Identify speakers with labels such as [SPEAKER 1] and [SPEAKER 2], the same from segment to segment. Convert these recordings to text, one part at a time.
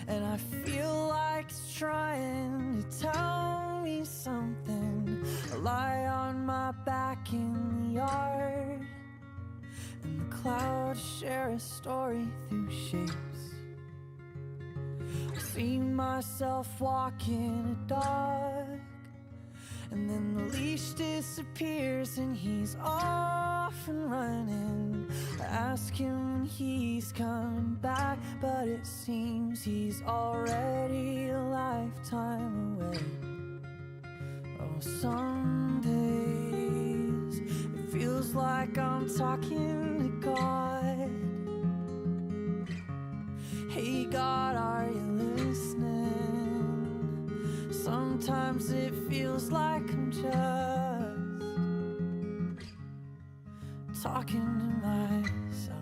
[SPEAKER 1] and I feel like it's trying to tell me something. I lie on my back in the yard, and the clouds share a story through shapes. I see myself walking a dog, and then the leash disappears and he's off and running. I ask him when he's coming back, but it seems he's already a lifetime away. Oh, some days it feels like I'm talking to God. Hey God, are you listening? Sometimes it feels like I'm just talking to myself.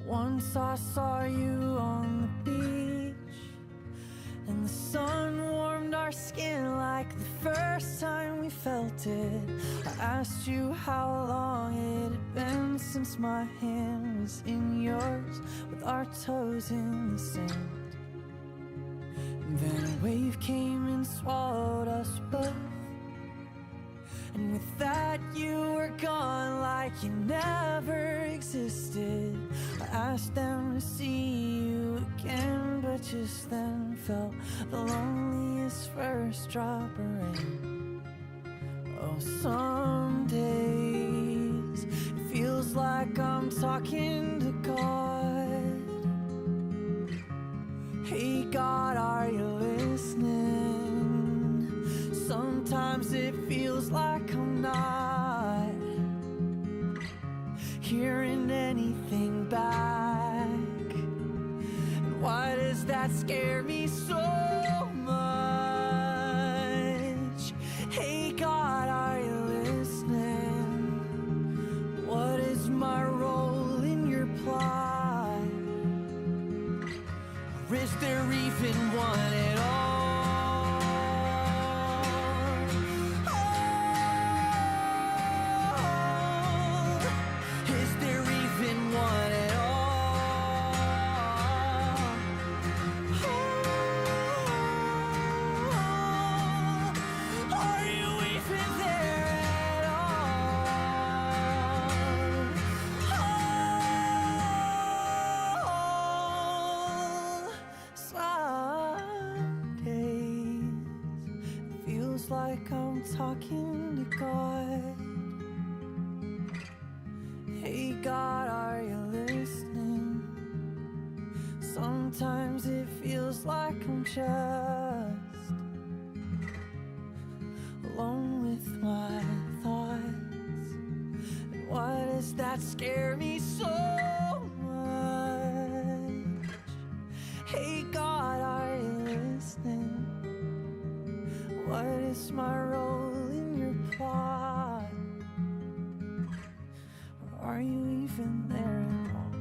[SPEAKER 1] Once I saw you on the beach, and the sun warmed our skin like the first time we felt it. I asked you how long it had been since my hand was in yours, with our toes in the sand. And then a wave came and swallowed us both, and with that you were gone like you never existed. I asked them to see you again, but just then felt the loneliest first drop of rain. Oh, some days it feels like I'm talking to God. Hey God, are you listening? Sometimes it feels like I'm not hearing anything back. And why does that scare me so much? Hey God, are you listening? What is my role in your plot? Or is there even one at all? Like I'm talking to God. Hey God, are you listening? Sometimes it feels like I'm just alone with my thoughts. And why does that scare me so much? Hey God, are you listening? What is my role in your plot? Or are you even there at all?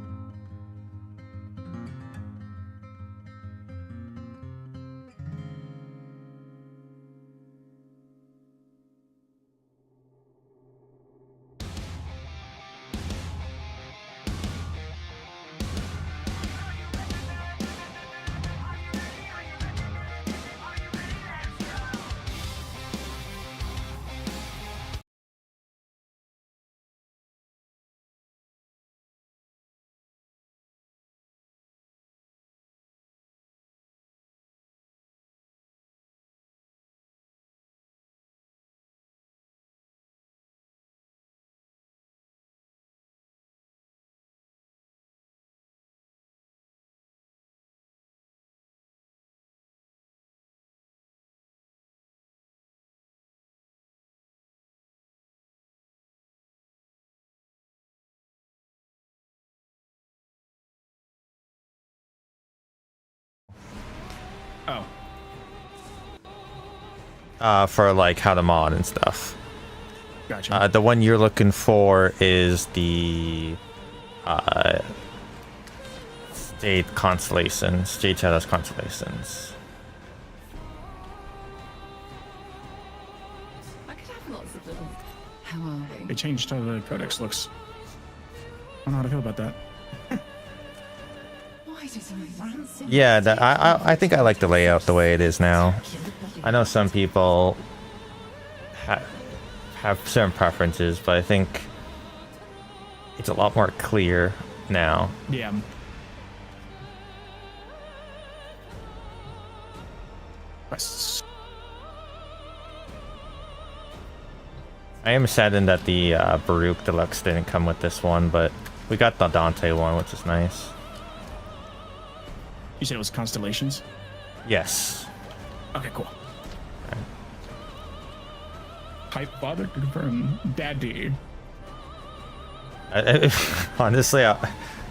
[SPEAKER 2] For like how to mod and stuff.
[SPEAKER 3] Gotcha.
[SPEAKER 2] The one you're looking for is the Jade Constellations. Jade Shadows Constellations.
[SPEAKER 4] I could have lots of them. How are we?
[SPEAKER 3] They changed how the codex looks. I don't know how to feel about that.
[SPEAKER 2] Yeah, that I think I like the layout the way it is now. I know some people have certain preferences, but I think it's a lot more clear now.
[SPEAKER 3] Yeah.
[SPEAKER 2] I am saddened that the Baruch Deluxe didn't come with this one, but we got the Dante one, which is nice.
[SPEAKER 3] You said it was Constellations?
[SPEAKER 2] Yes.
[SPEAKER 3] Okay, cool. Hype father to confirm. Daddy.
[SPEAKER 2] Honestly,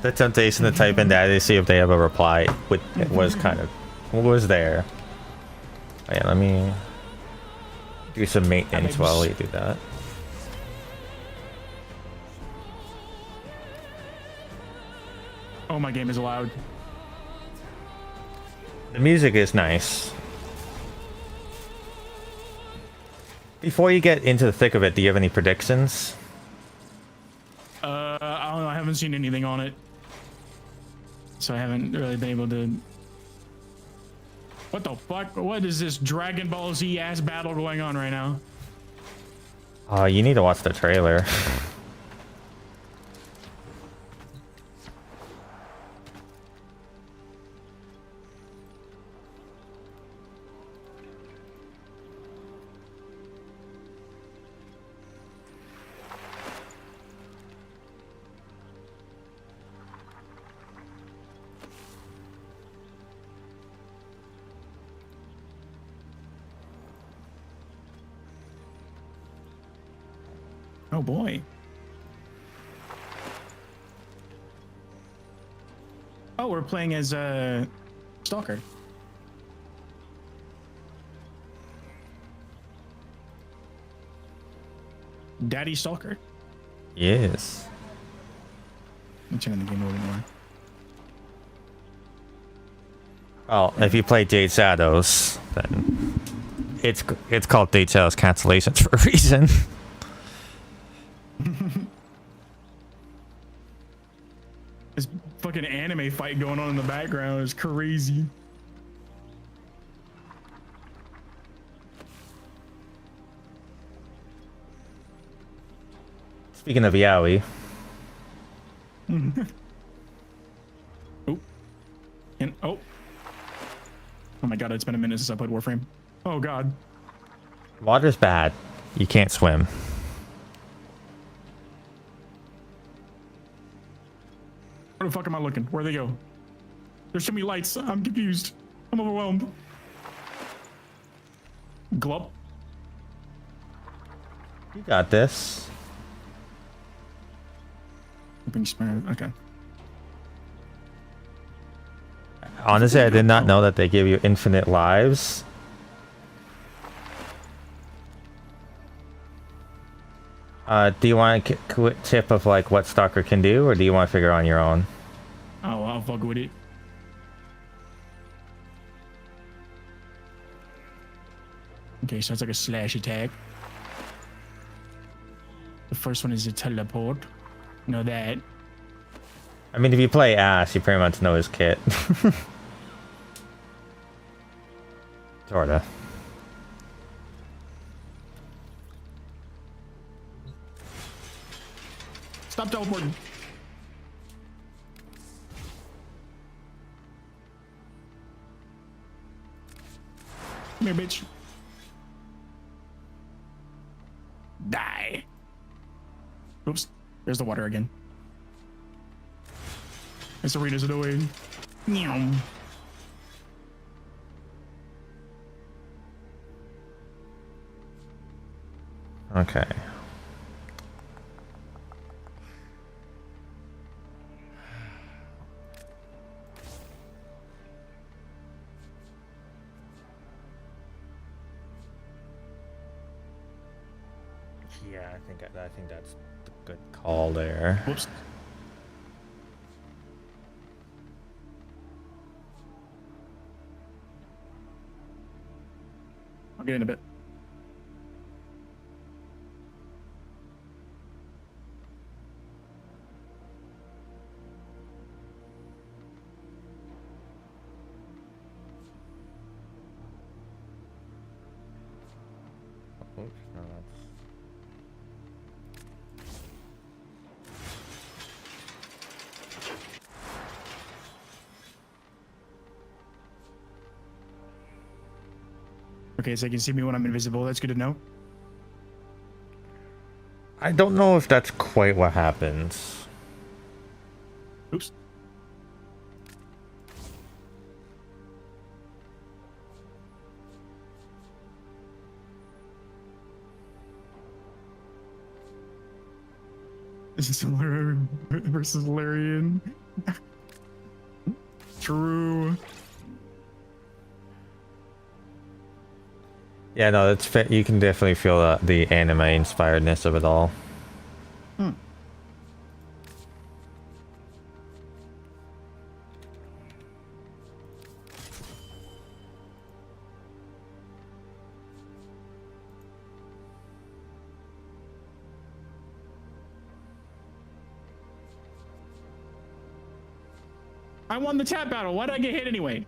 [SPEAKER 2] the temptation to type in that to see if they have a reply was there. Oh, yeah, let me do some maintenance while you do that.
[SPEAKER 3] Oh, my game is loud.
[SPEAKER 2] The music is nice. Before you get into the thick of it, do you have any predictions?
[SPEAKER 3] I don't know. I haven't seen anything on it, so I haven't really been able to. What the fuck? What is this Dragon Ball Z ass battle going on right now?
[SPEAKER 2] You need to watch the trailer.
[SPEAKER 3] Oh boy. Oh, we're playing as Stalker. Daddy Stalker.
[SPEAKER 2] Yes.
[SPEAKER 3] I'm turning the game a little more.
[SPEAKER 2] Well, if you play Jade Shadows, then it's called Jade Shadows Constellations for a reason.
[SPEAKER 3] This fucking anime fight going on in the background is crazy.
[SPEAKER 2] Speaking of yaoi.
[SPEAKER 3] Oh. Oh. Oh my god, it's been a minute since I played Warframe. Oh god.
[SPEAKER 2] Water's bad. You can't swim.
[SPEAKER 3] Where the fuck am I looking? Where'd they go? There's so many lights. I'm confused. I'm overwhelmed. Glub.
[SPEAKER 2] You got this.
[SPEAKER 3] Okay.
[SPEAKER 2] Honestly, I did not know that they give you infinite lives. Do you want a quick tip of like what Stalker can do, or do you want to figure it on your own?
[SPEAKER 3] Oh, I'll fuck with it. Okay, so it's like a slash attack. The first one is a teleport. Know that.
[SPEAKER 2] I mean, if you play Ash, you pretty much know his kit. Sorta.
[SPEAKER 3] Stop teleporting. Come here, bitch. Die. Oops. There's the water again. This arena's annoying. Meow.
[SPEAKER 2] Okay. Yeah, I think that's a good call there.
[SPEAKER 3] Whoops. I'll get in a bit. Okay, so you can see me when I'm invisible. That's good to know.
[SPEAKER 2] I don't know if that's quite what happens.
[SPEAKER 3] Oops. This is Solar versus Larian. True.
[SPEAKER 2] Yeah, no, that's you can definitely feel the anime inspiredness of it all.
[SPEAKER 3] I won the tap battle. Why did I get hit anyway?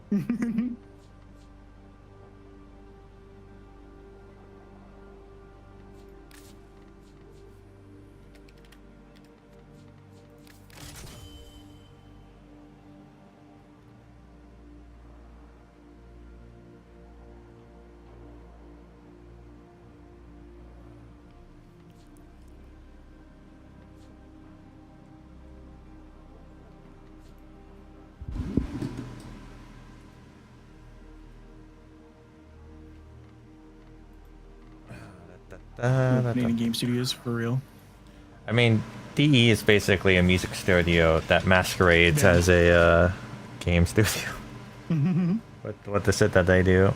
[SPEAKER 3] Canadian Game Studios, for real.
[SPEAKER 2] I mean, DE is basically a music studio that masquerades as a game studio. What is it that they do?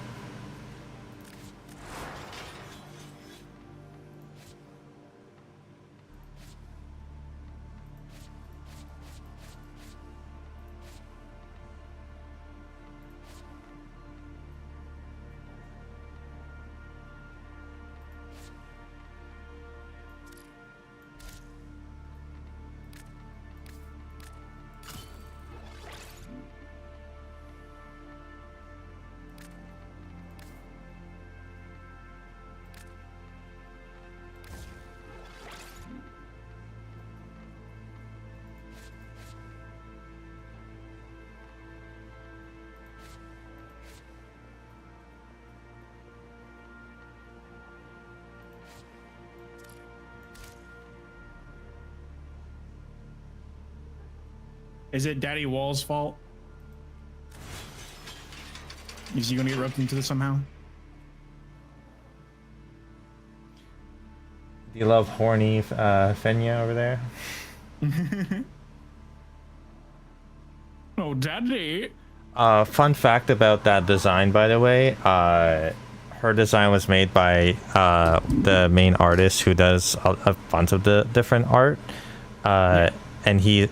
[SPEAKER 3] Is it Daddy Wall's fault? Is he gonna get roped into this somehow?
[SPEAKER 2] Do you love horny Fenya over there?
[SPEAKER 3] Oh, Daddy.
[SPEAKER 2] Fun fact about that design, by the way. Her design was made by the main artist who does a bunch of the different art. And he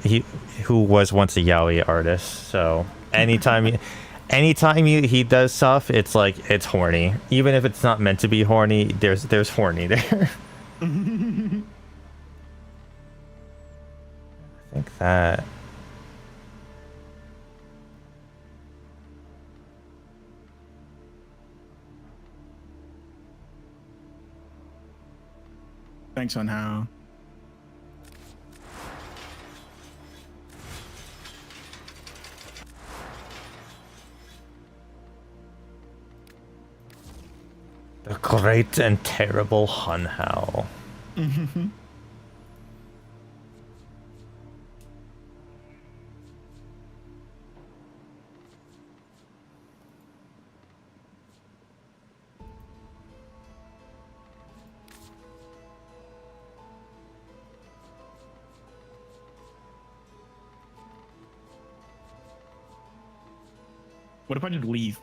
[SPEAKER 2] who was once a yaoi artist. So anytime he does stuff, it's like it's horny. Even if it's not meant to be horny, there's horny there. I think that.
[SPEAKER 3] Thanks on how.
[SPEAKER 2] The great and terrible Hunhao.
[SPEAKER 3] What if I just leave?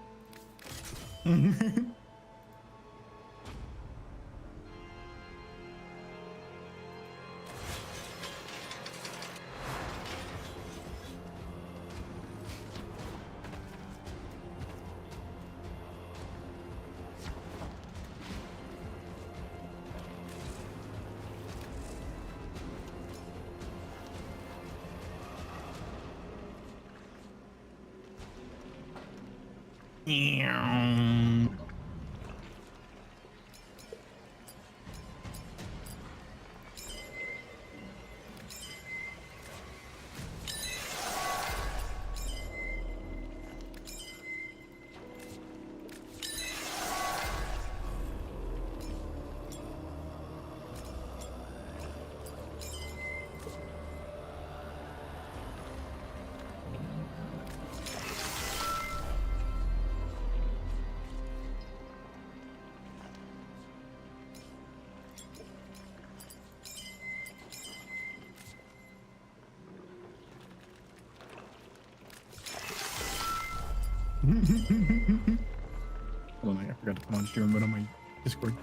[SPEAKER 3] Hold on, I forgot to put on stream, but on my Discord.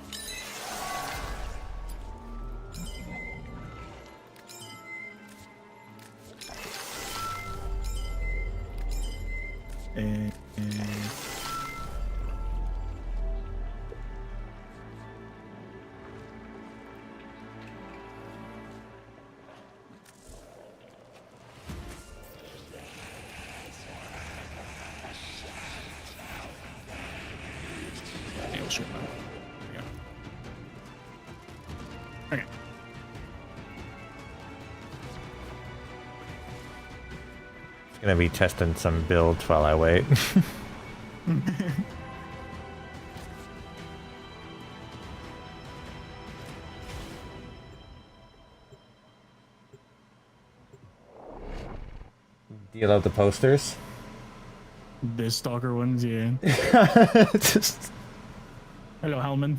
[SPEAKER 3] And yeah, we'll shoot him out. There we go. Okay.
[SPEAKER 2] Gonna be testing some builds while I wait. Do you love the posters?
[SPEAKER 3] The stalker ones, yeah.
[SPEAKER 2] Just
[SPEAKER 3] Hello, Helmand.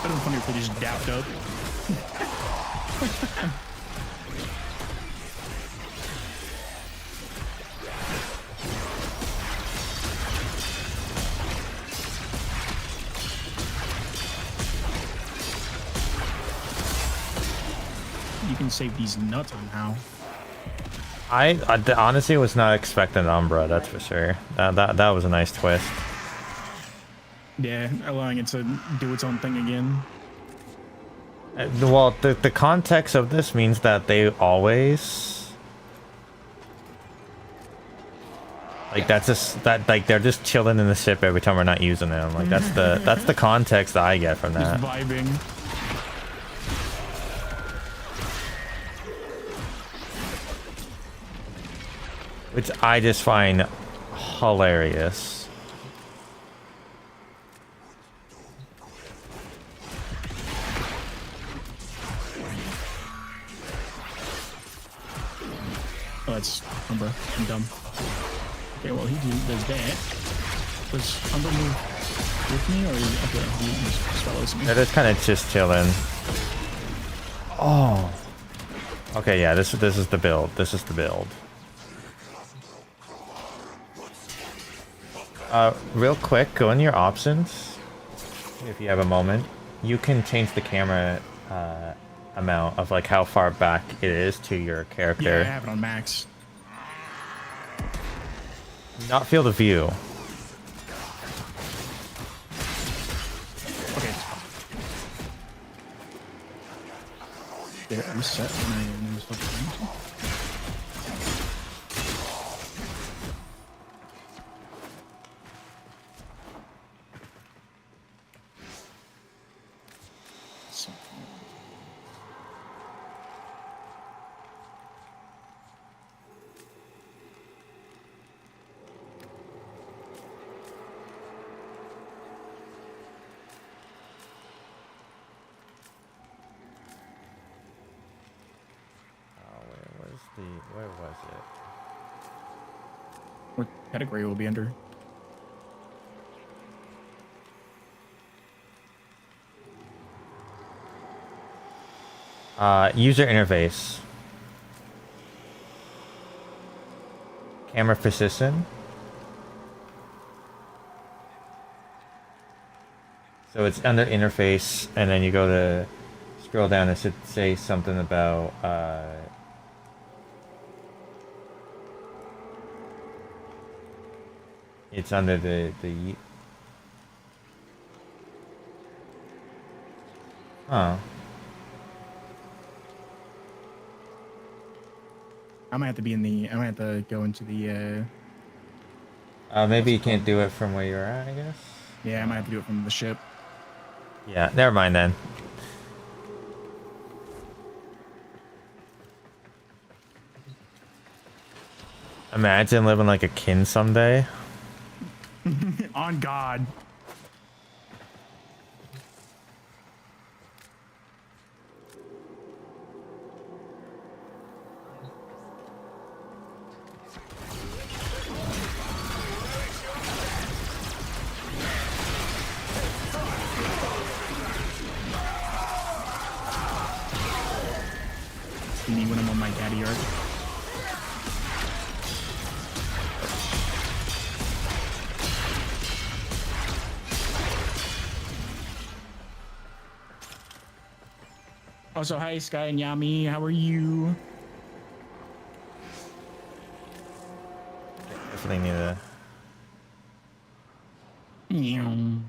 [SPEAKER 3] That'd been funny if they just dapped up. You can save these nuts somehow.
[SPEAKER 2] I honestly was not expecting Umbra, that's for sure. That was a nice twist.
[SPEAKER 3] Yeah, allowing it to do its own thing again.
[SPEAKER 2] Well, the context of this means that they always like that's just that like they're just chilling in the ship every time we're not using them. Like that's the context that I get from that.
[SPEAKER 3] Just vibing.
[SPEAKER 2] Which I just find hilarious.
[SPEAKER 3] Oh, that's Umbra. I'm dumb. Okay, well, he does that. Does Umbra move with me, or is it okay? He just follows me.
[SPEAKER 2] They're just kind of just chilling. Oh. Okay, yeah. This is the build. This is the build. Real quick, go in your options. If you have a moment, you can change the camera amount of like how far back it is to your character.
[SPEAKER 3] Yeah, I have it on max.
[SPEAKER 2] Not field of view.
[SPEAKER 3] Okay. Did it reset when I was looking?
[SPEAKER 2] Where was it?
[SPEAKER 3] What category will be under?
[SPEAKER 2] User interface. Camera precision. So it's under interface, and then you go to scroll down and it should say something about It's under the. Huh.
[SPEAKER 3] I might have to be in the. I might have to go into the.
[SPEAKER 2] Maybe you can't do it from where you're at, I guess.
[SPEAKER 3] Yeah, I might have to do it from the ship.
[SPEAKER 2] Yeah, never mind then. Imagine living like a kin someday.
[SPEAKER 3] On God. Me when I'm on my daddy yard. Also, hi Sky and Yami, how are you?
[SPEAKER 2] Definitely need to.
[SPEAKER 3] Meow.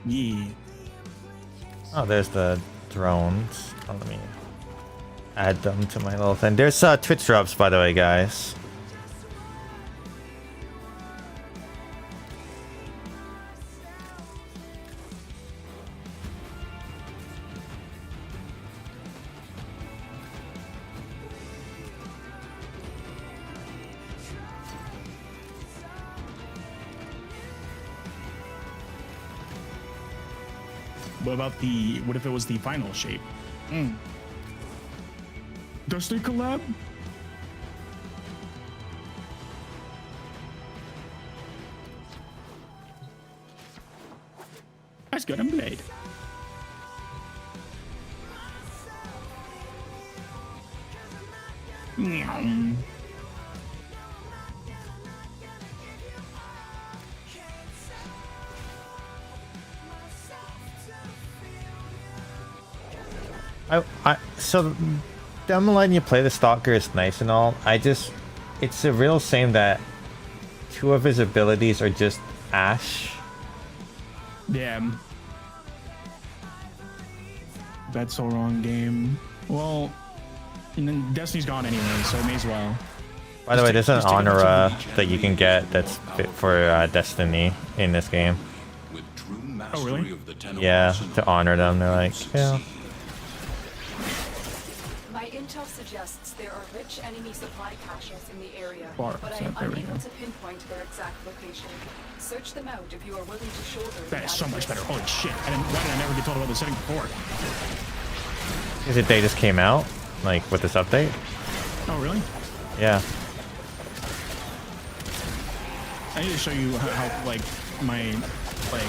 [SPEAKER 3] Yeah.
[SPEAKER 2] Oh, there's the drones. Oh, let me add them to my little thing. There's Twitch drops, by the way, guys.
[SPEAKER 3] What about the? What if it was the final shape? Dusty collab? That's good. I'm Blade. Meow.
[SPEAKER 2] So them letting you play the Stalker is nice and all. It's a real shame that two of his abilities are just Ash.
[SPEAKER 3] Yeah. That's so wrong game. Well, and then Destiny's gone anyway, so may as well.
[SPEAKER 2] By the way, there's an
[SPEAKER 3] just take a bunch
[SPEAKER 2] honor
[SPEAKER 3] of each.
[SPEAKER 2] that you can get that's fit for Destiny in this game.
[SPEAKER 3] Oh, really?
[SPEAKER 2] Yeah, to honor them. They're like, yeah.
[SPEAKER 4] My intel suggests there are rich enemy supply caches in the area,
[SPEAKER 3] Far,
[SPEAKER 4] but I
[SPEAKER 3] so
[SPEAKER 4] am
[SPEAKER 3] there we
[SPEAKER 4] unable
[SPEAKER 3] go.
[SPEAKER 4] to pinpoint their exact location. Search them out if you are willing to shoulder.
[SPEAKER 3] That
[SPEAKER 4] the
[SPEAKER 3] is so
[SPEAKER 4] added
[SPEAKER 3] much better.
[SPEAKER 4] risk.
[SPEAKER 3] Holy shit. Why did I never get told about the setting before?
[SPEAKER 2] Is it they just came out like with this update?
[SPEAKER 3] Oh, really?
[SPEAKER 2] Yeah.
[SPEAKER 3] I need to show you how like, my, like...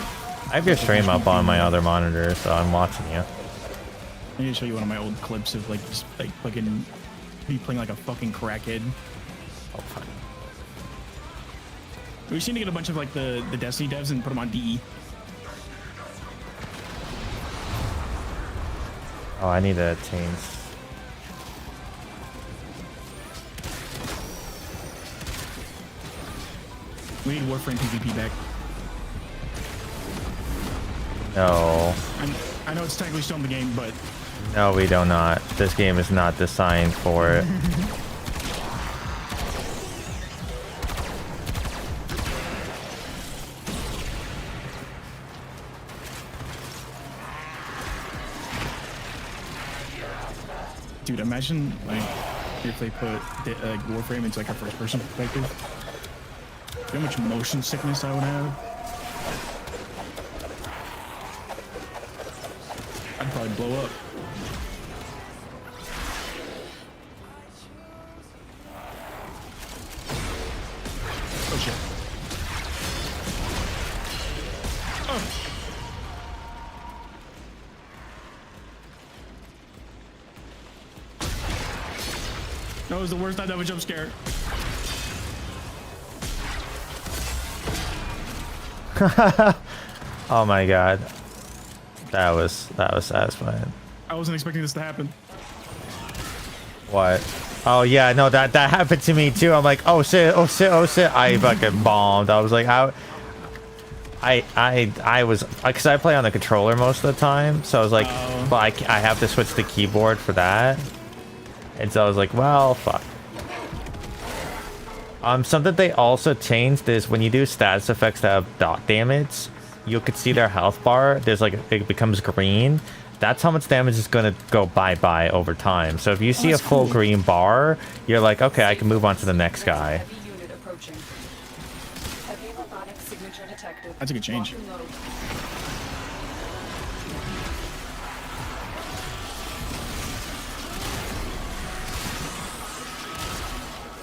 [SPEAKER 2] I have your stream up on my other monitor, so I'm watching you.
[SPEAKER 3] I need to show you one of my old clips of like just like fucking me playing like a fucking crackhead.
[SPEAKER 2] Oh, fuck.
[SPEAKER 3] We just need to get a bunch of like the Destiny devs and put them on DE.
[SPEAKER 2] Oh, I need to change.
[SPEAKER 3] We need Warframe PvP back.
[SPEAKER 2] No.
[SPEAKER 3] I know it's technically still in the game, but
[SPEAKER 2] No, we do not. This game is not designed for it.
[SPEAKER 3] dude, imagine like if they put Warframe into like a first-person perspective. You know how much motion sickness I would have? I'd probably blow up. Oh shit. Oh. That was the worst time to have a jump scare.
[SPEAKER 2] Oh my god. That was satisfying.
[SPEAKER 3] I wasn't expecting this to happen.
[SPEAKER 2] What? Oh yeah, no, that happened to me too. I'm like, oh shit, oh shit, oh shit. I fucking bombed. I was like, I was, because I play on the controller most of the time, so I was like, well, I have to switch the keyboard for that, and so I was like, well, fuck. Something they also changed is when you do status effects that have dot damage, you could see their health bar. There's like, it becomes green. That's how much damage is going to go bye-bye over time. So if you see a full green bar, you're like, okay, I can move on to the next guy.
[SPEAKER 4] Heavy unit approaching. Heavy robotic signature detected.
[SPEAKER 3] That's a good change.
[SPEAKER 4] Lock and load.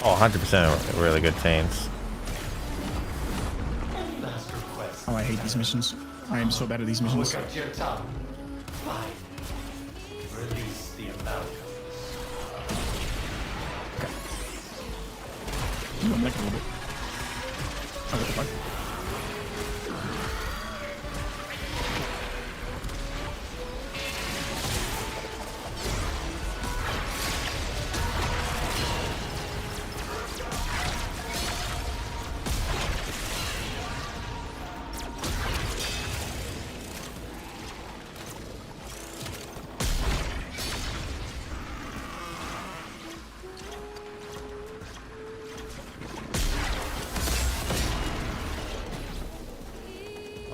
[SPEAKER 2] Oh, 100% really good chains.
[SPEAKER 3] Oh, I hate these missions. I am so bad at these missions.
[SPEAKER 5] Look at your tongue. Fine. Release the amalgams.
[SPEAKER 3] Ooh, I'm like a little bit. Oh, what the fuck?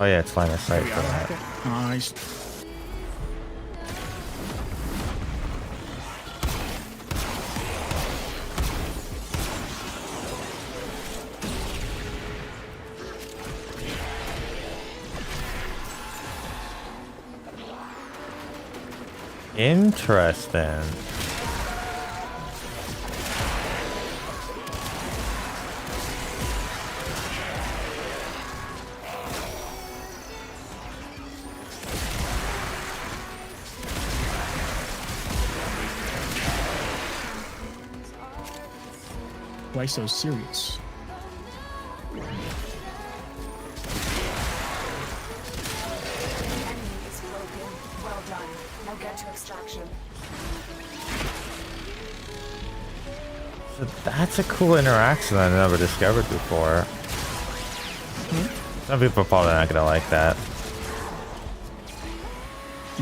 [SPEAKER 2] Oh yeah, it's line of sight for that.
[SPEAKER 3] Nice.
[SPEAKER 2] Interesting.
[SPEAKER 3] Why so serious?
[SPEAKER 4] Enemy is broken. Well done. Now get to extraction.
[SPEAKER 2] So that's a cool interaction I never discovered before. Some people are probably not gonna like that.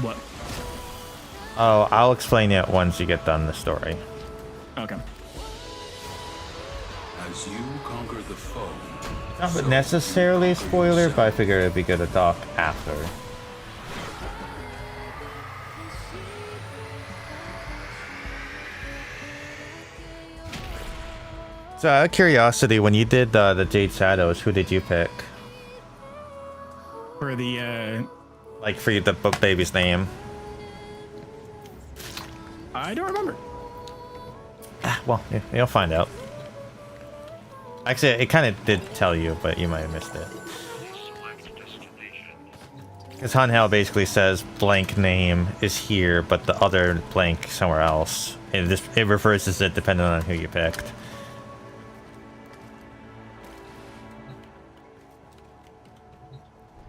[SPEAKER 3] What?
[SPEAKER 2] Oh, I'll explain it once you get done the story.
[SPEAKER 3] Okay.
[SPEAKER 6] As you conquer the foe,
[SPEAKER 2] Not necessarily a spoiler, but I figured it'd be good to talk after. So out of curiosity, when you did the Jade Shadows, who did you pick?
[SPEAKER 3] For the,
[SPEAKER 2] Like for the baby's name?
[SPEAKER 3] I don't remember.
[SPEAKER 2] Well, you'll find out. Actually, it kind of did tell you, but you might have missed it. Because Hanhel basically says blank name is here, but the other blank somewhere else. It reverses it depending on who you picked.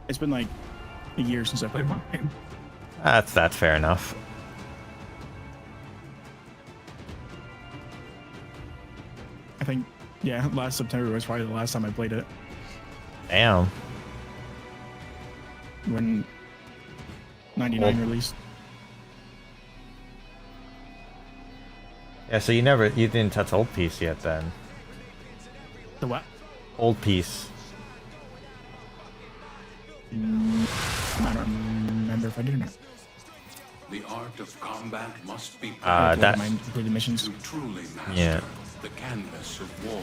[SPEAKER 3] It's been like a year since I played Warframe.
[SPEAKER 2] That's fair enough.
[SPEAKER 3] I think, yeah, last September was probably the last time I played it.
[SPEAKER 2] Damn.
[SPEAKER 3] When 99
[SPEAKER 2] Well,
[SPEAKER 3] released.
[SPEAKER 2] Yeah, so you didn't touch Old Piece yet then.
[SPEAKER 3] The what?
[SPEAKER 2] Old Piece.
[SPEAKER 3] I don't remember if I did or not.
[SPEAKER 6] the art of combat must be
[SPEAKER 2] That
[SPEAKER 3] Mine completed missions.
[SPEAKER 6] to truly master
[SPEAKER 2] yeah.
[SPEAKER 6] the canvas of war.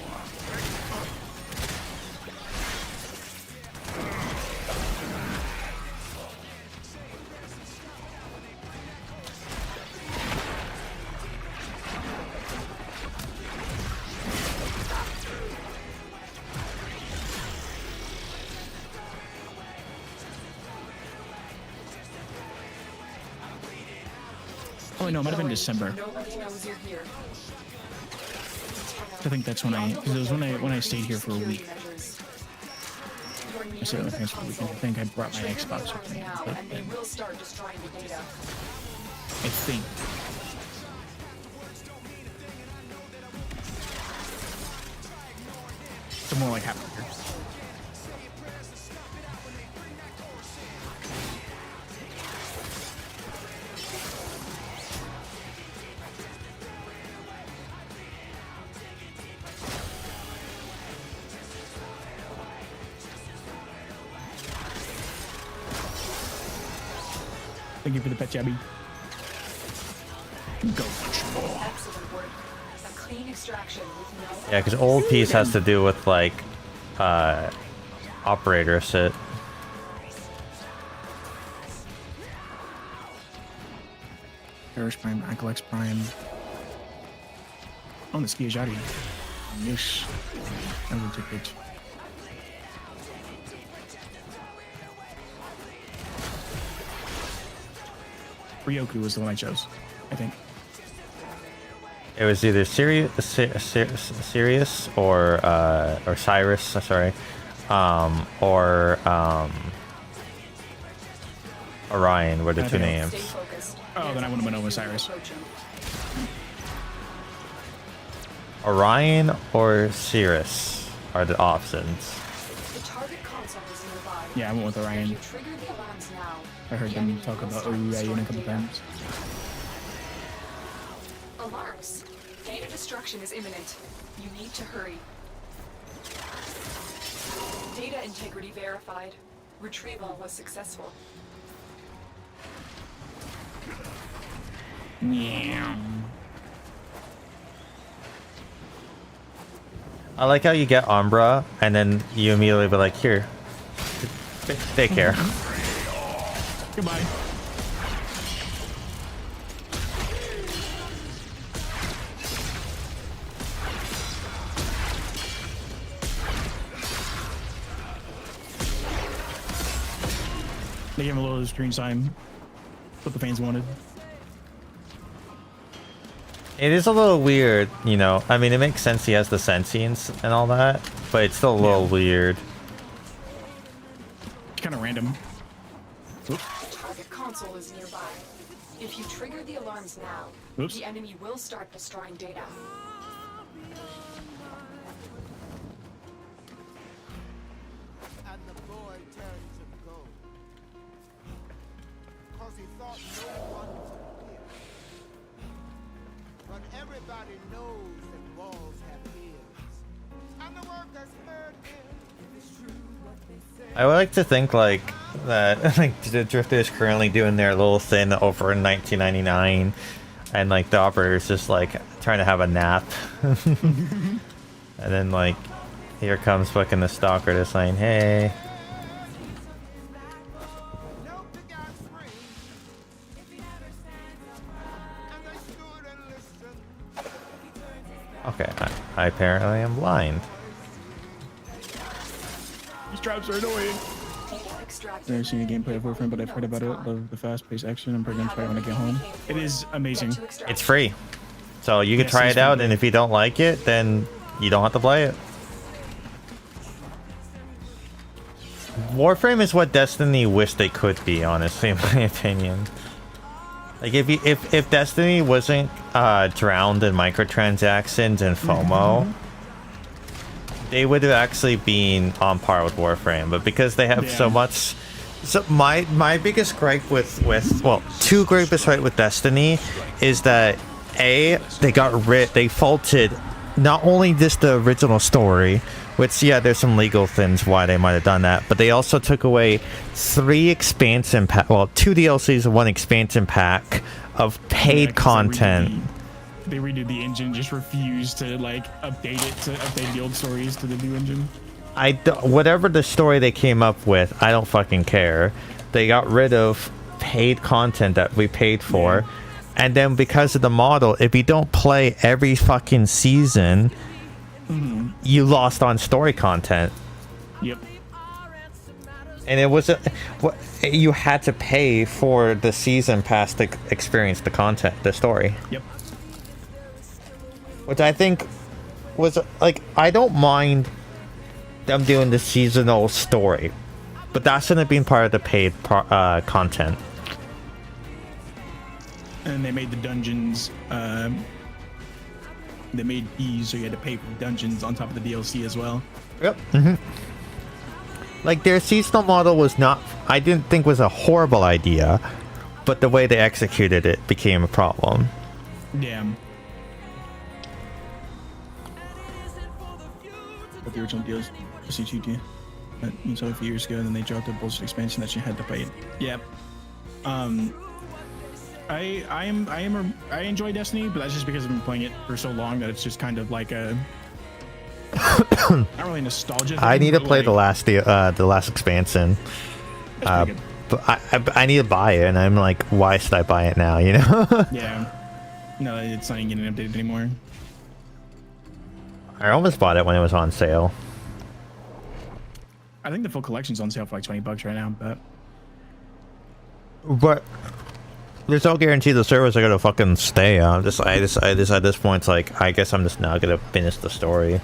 [SPEAKER 3] Oh no, it might have been December.
[SPEAKER 4] Nobody knows you're here.
[SPEAKER 3] I think that's when because it was when I stayed here for a week.
[SPEAKER 4] Your
[SPEAKER 3] I certainly thanks for the weekend. I think I brought my
[SPEAKER 4] Trigger the
[SPEAKER 3] Xbox
[SPEAKER 4] alarms
[SPEAKER 3] with me.
[SPEAKER 4] now,
[SPEAKER 3] But
[SPEAKER 4] and they will start destroying the data.
[SPEAKER 3] I think. So more like half a year. Thank you for the pet, Jabby. Go much more.
[SPEAKER 4] Excellent work. A clean extraction with no.
[SPEAKER 2] Yeah, because old piece has to do with like operator sit.
[SPEAKER 3] Perish Prime, Acolex Prime. On the ski Jade. Yes. I will take it. Ryoku was the one I chose, I think.
[SPEAKER 2] It was either Sirius or Cyrus, sorry, or Orion were the two
[SPEAKER 3] think-
[SPEAKER 2] names.
[SPEAKER 4] Stay focused.
[SPEAKER 3] Oh, then I wouldn't have went over Cyrus.
[SPEAKER 4] Approaching.
[SPEAKER 2] Orion or Sirius are the options.
[SPEAKER 4] The target console is nearby.
[SPEAKER 3] Yeah, I went with
[SPEAKER 4] If
[SPEAKER 3] Orion.
[SPEAKER 4] you trigger the alarms now,
[SPEAKER 3] I heard
[SPEAKER 4] the
[SPEAKER 3] them
[SPEAKER 4] enemy
[SPEAKER 3] talk
[SPEAKER 4] will
[SPEAKER 3] about
[SPEAKER 4] start
[SPEAKER 3] Orion a
[SPEAKER 4] destroying
[SPEAKER 3] couple
[SPEAKER 4] data.
[SPEAKER 3] times.
[SPEAKER 4] Alarms. Data destruction is imminent. You need to hurry. Data integrity verified. Retrieval was successful.
[SPEAKER 3] Yeah.
[SPEAKER 2] I like how you get Umbra and then you immediately be like, here, take care.
[SPEAKER 3] Goodbye. They gave him a little screen time. What the fans wanted.
[SPEAKER 2] It is a little weird, you know. I mean, it makes sense he has the sentience and all that, but it's still a little weird.
[SPEAKER 3] It's kind of random. Oops.
[SPEAKER 4] The target console is nearby. If you trigger the alarms now,
[SPEAKER 3] Oops.
[SPEAKER 4] the enemy will start destroying data.
[SPEAKER 7] And the boy turned to gold. 'Cause he thought no one would hear. But everybody knows that walls have ears. And the workers heard him. If it's true what they say.
[SPEAKER 2] I would like to think like that like the Drifter is currently doing their little thing over in 1999 and like the operator's just like trying to have a nap. And then like here comes fucking the stalker just saying, hey.
[SPEAKER 7] No began spring. And they stood and listened.
[SPEAKER 2] Okay, I apparently am blind.
[SPEAKER 3] These traps are annoying.
[SPEAKER 4] Data extracted.
[SPEAKER 3] I've never seen a gameplay of Warframe, but I've heard about it. Love the fast-paced action. I'm probably gonna try it when I get home. It is amazing.
[SPEAKER 2] It's free. So you can
[SPEAKER 3] Yes,
[SPEAKER 2] try
[SPEAKER 3] it's
[SPEAKER 2] it out
[SPEAKER 3] free.
[SPEAKER 2] and if you don't like it, then you don't have to play it. Warframe is what Destiny wished they could be, honestly, in my opinion. Like if Destiny wasn't drowned in microtransactions and FOMO, they would have actually been on par with Warframe. But because they have so
[SPEAKER 3] Yeah.
[SPEAKER 2] much, so my biggest gripe with well, two gripes right with Destiny is that they faulted not only just the original story, which yeah, there's some legal things why they might have done that, but they also took away 3 expansion pack, well, 2 DLCs and 1 expansion pack of paid
[SPEAKER 3] Yeah, 'cause
[SPEAKER 2] content.
[SPEAKER 3] They redid the engine, just refused to like update it to update the old stories to the new engine.
[SPEAKER 2] Whatever the story they came up with, I don't fucking care. They got rid of paid content that we paid for, and then because of the model, if you don't play every fucking season, you lost on story content.
[SPEAKER 3] Yep.
[SPEAKER 2] And it was you had to pay for the season pass to experience the content, the story.
[SPEAKER 3] Yep.
[SPEAKER 2] Which I think was like, I don't mind them doing the seasonal story, But that shouldn't have been part of the paid content.
[SPEAKER 3] And they made the dungeons. They made fees, so you had to pay for dungeons on top of the DLC as well.
[SPEAKER 2] Yep. Like their seasonal model was not, I didn't think was a horrible idea, but the way they executed it became a problem.
[SPEAKER 3] Damn. But the original DLC 2 that you saw a few years ago, and then they dropped a bullshit expansion that you had to pay it. Yep. I enjoy Destiny, but that's just because I've been playing it for so long that it's just kind of like a not really nostalgia thing,
[SPEAKER 2] I need to
[SPEAKER 3] but
[SPEAKER 2] play
[SPEAKER 3] like,
[SPEAKER 2] the last expansion.
[SPEAKER 3] it's pretty good.
[SPEAKER 2] But I need to buy it, and I'm like, why should I buy it now? You know?
[SPEAKER 3] Yeah. No, it's not even getting updated anymore.
[SPEAKER 2] I almost bought it when it was on sale.
[SPEAKER 3] I think the full collection's on sale for like $20 right now,
[SPEAKER 2] But there's no guarantee the servers are gonna fucking stay. I just at this point, it's like, I guess I'm just not gonna finish the story.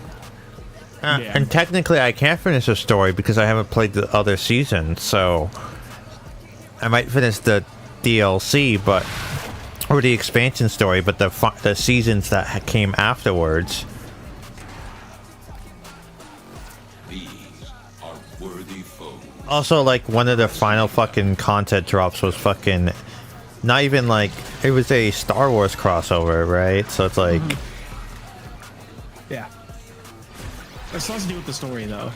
[SPEAKER 3] Yeah.
[SPEAKER 2] And technically, I can't finish the story because I haven't played the other season. So I might finish the DLC, or the expansion story, but the seasons that came afterwards.
[SPEAKER 6] These are worthy foes.
[SPEAKER 2] Also, like, one of the final fucking content drops was fucking not even like, it was a Star Wars crossover, right? So it's like,
[SPEAKER 3] yeah. It still has to do with the story though.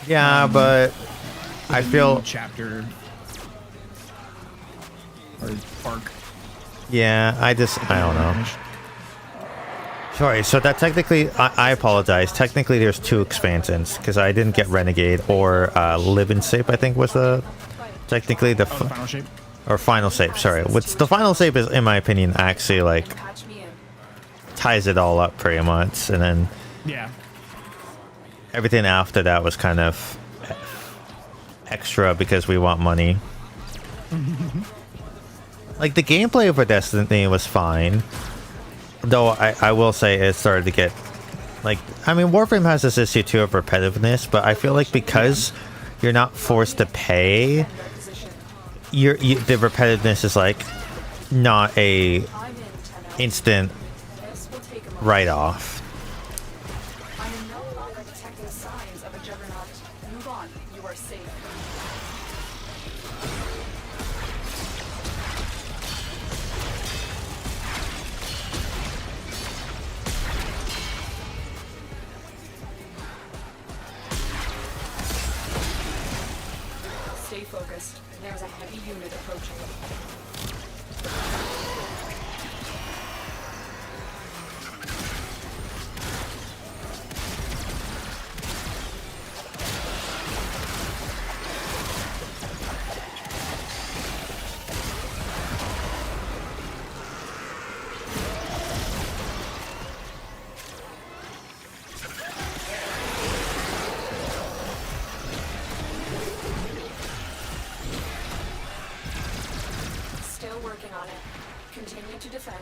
[SPEAKER 2] yeah, but I feel,
[SPEAKER 3] chapter or arc.
[SPEAKER 2] yeah, I don't know. Sorry, so that technically, I apologize. Technically, there's 2 expansions because I didn't get Renegade or Live in Shape. I think was technically the
[SPEAKER 3] Final shape.
[SPEAKER 2] or Final Shape. Sorry, which the Final Shape is, in my opinion, actually like
[SPEAKER 4] Patch me in.
[SPEAKER 2] ties it all up pretty much, and then
[SPEAKER 3] Yeah.
[SPEAKER 2] everything after that was kind of extra because we want money. Like the gameplay for Destiny was fine. Though I will say it started to get, like, I mean, Warframe has this issue too of repetitiveness, but I feel like because you're not forced to pay, the repetitiveness is like not a
[SPEAKER 4] I'm in 10
[SPEAKER 2] instant
[SPEAKER 4] This will take a moment.
[SPEAKER 2] write-off.
[SPEAKER 4] I am no longer detecting signs of a juggernaut. Move on. You are safe. Stay focused. There's a heavy unit approaching. Still working on it. Continue to defend.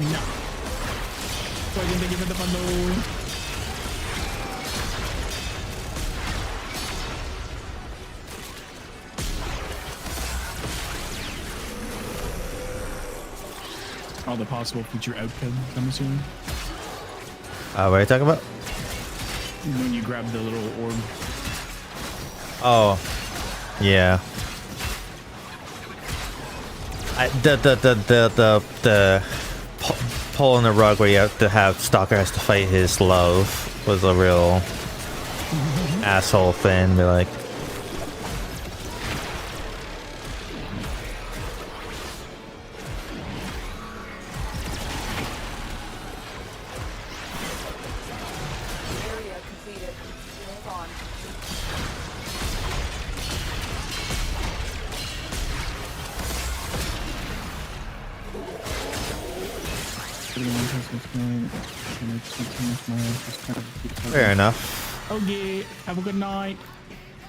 [SPEAKER 3] No. So I didn't give it the bundle. All the possible future outcomes, I'm assuming.
[SPEAKER 2] What are you talking about?
[SPEAKER 3] When you grab the little orb.
[SPEAKER 2] Oh, yeah. The pull on the rug where you have to have Stalker has to fight his love was a real asshole thing. Be like,
[SPEAKER 4] Area completed. Move on.
[SPEAKER 2] fair enough.
[SPEAKER 3] Okay, have a good night.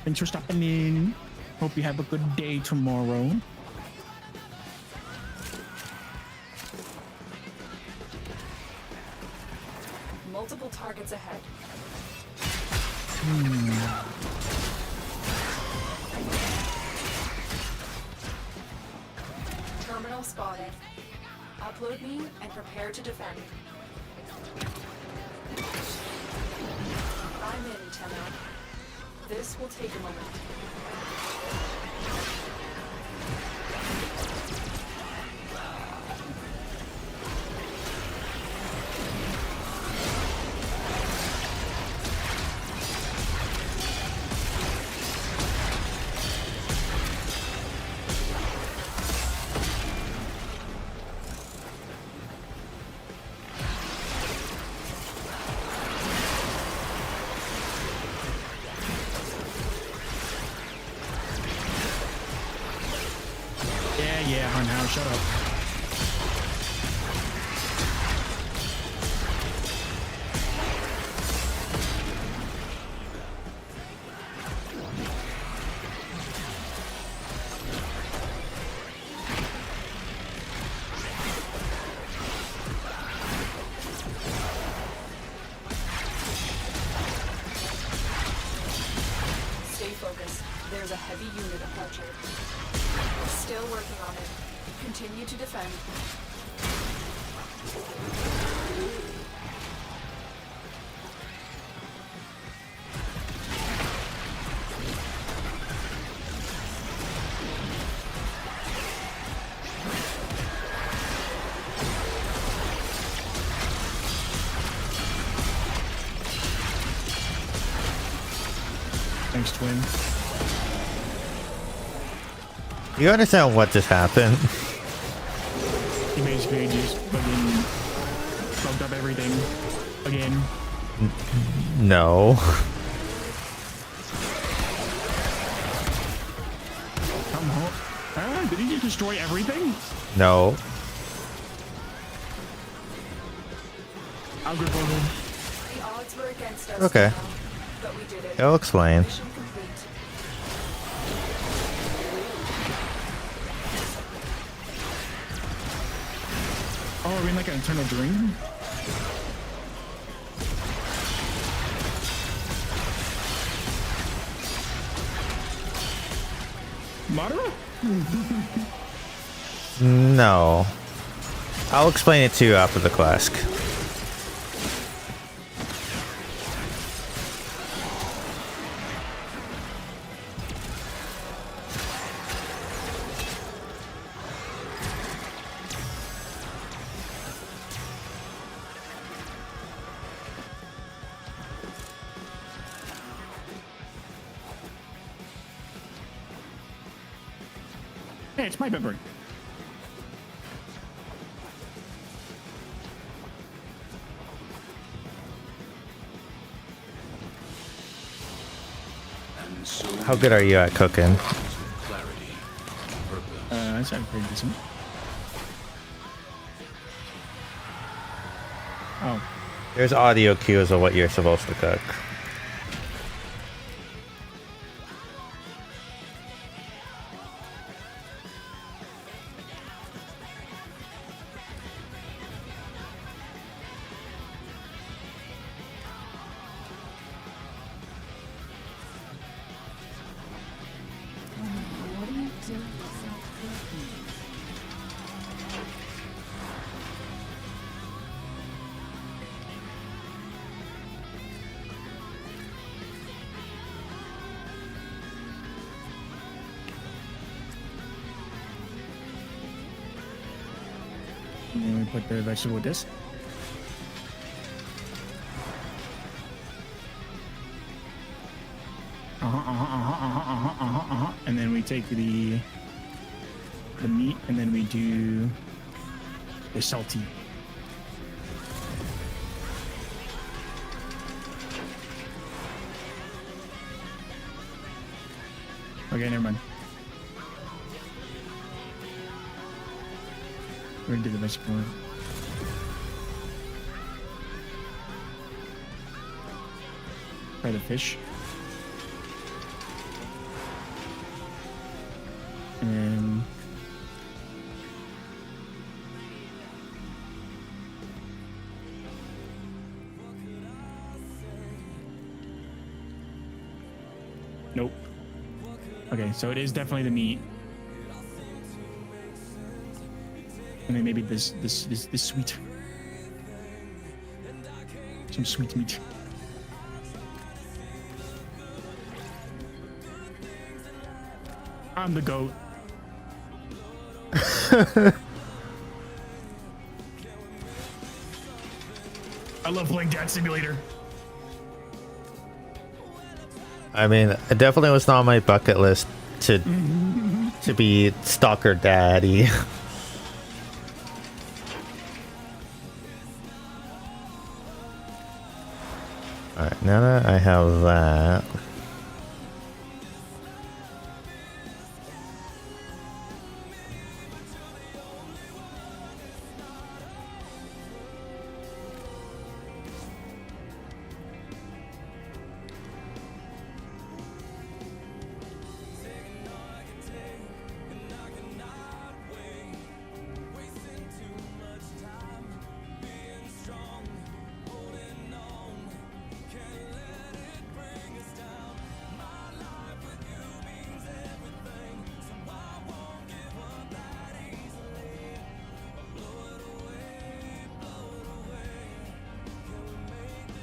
[SPEAKER 3] Thanks for stopping in. Hope you have a good day tomorrow.
[SPEAKER 4] multiple targets ahead. Terminal spotted. Upload me and prepare to defend. I'm in, Tenno. This will take a moment.
[SPEAKER 3] Yeah, Hun Hao, shut up.
[SPEAKER 4] Stay focused. There's a heavy unit approaching. Still working on it. Continue to defend.
[SPEAKER 3] Thanks, twin.
[SPEAKER 2] You understand what just happened?
[SPEAKER 3] He basically just fucking fucked up everything again.
[SPEAKER 2] No.
[SPEAKER 3] Come on. Ah, did he just destroy everything?
[SPEAKER 2] No.
[SPEAKER 3] I'll grip on him.
[SPEAKER 4] The odds were against us.
[SPEAKER 2] Okay.
[SPEAKER 4] Tenno, but we did it.
[SPEAKER 2] I'll explain.
[SPEAKER 4] Mission complete.
[SPEAKER 3] Oh, are we in like an eternal dream? Madara?
[SPEAKER 2] No. I'll explain it to you after the clask.
[SPEAKER 3] Hey, it's my bedroom.
[SPEAKER 6] And so
[SPEAKER 2] How good are you at cooking?
[SPEAKER 6] clarity, purpose.
[SPEAKER 3] That sounds pretty decent. Oh.
[SPEAKER 2] There's audio cues of what you're supposed to cook.
[SPEAKER 3] And then we put the vegetable with this. And then we take the meat and then we do the salty. Okay, never mind. We're gonna do the vegetable one. Try the fish. And then Nope. Okay, so it is definitely the meat. And then maybe this sweet. Some sweet meat. I'm the goat. I love playing Dad Simulator.
[SPEAKER 2] I mean, it definitely was not on my bucket list to be stalker daddy. Alright, now that I have that.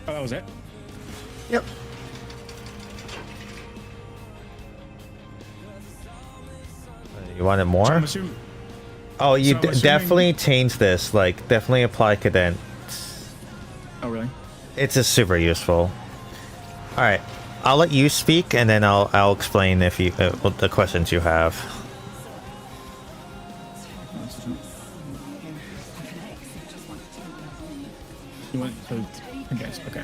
[SPEAKER 3] Oh, that was it?
[SPEAKER 2] Yep. You wanted more?
[SPEAKER 3] So I'm assuming,
[SPEAKER 2] Oh, you
[SPEAKER 3] so I'm assuming-
[SPEAKER 2] definitely change this. Like, definitely apply cadence.
[SPEAKER 3] oh, really?
[SPEAKER 2] It's just super useful. All right, I'll let you speak, and then I'll explain if you the questions you have.
[SPEAKER 3] You want to, okay, okay.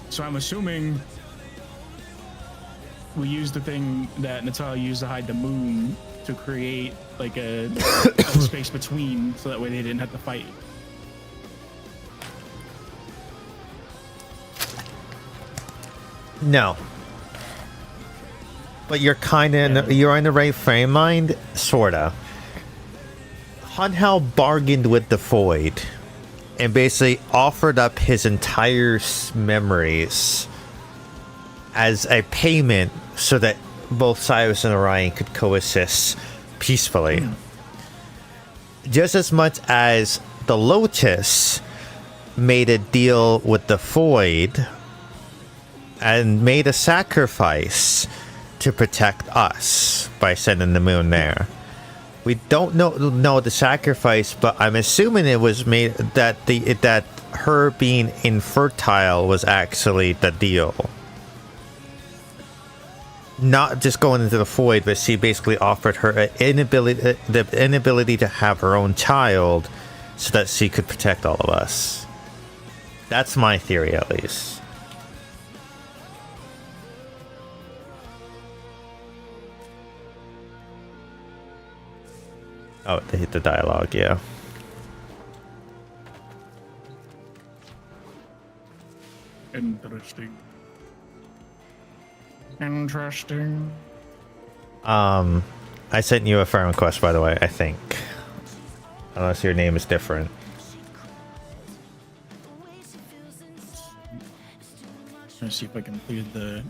[SPEAKER 3] So I'm assuming we used the thing that Natalia used to hide the moon to create like a space between, so that way they didn't have to fight.
[SPEAKER 2] No. But you're kind of you're in the right frame mind, sorta. Hunhao bargained with the Void and basically offered up his entire memories as a payment so that both Cyrus and Orion could coexist peacefully. Just as much as the Lotus made a deal with the Void and made a sacrifice to protect us by sending the moon there. We don't know the sacrifice, but I'm assuming it was made that her being infertile was actually the deal. Not just going into the Void, but she basically offered her the inability to have her own child so that she could protect all of us. That's my theory, at least. Oh, they hit the dialogue, yeah.
[SPEAKER 3] Interesting. Interesting.
[SPEAKER 2] I sent you a friend request, by the way, I think. Unless your name is different.
[SPEAKER 3] Let's see if I completed the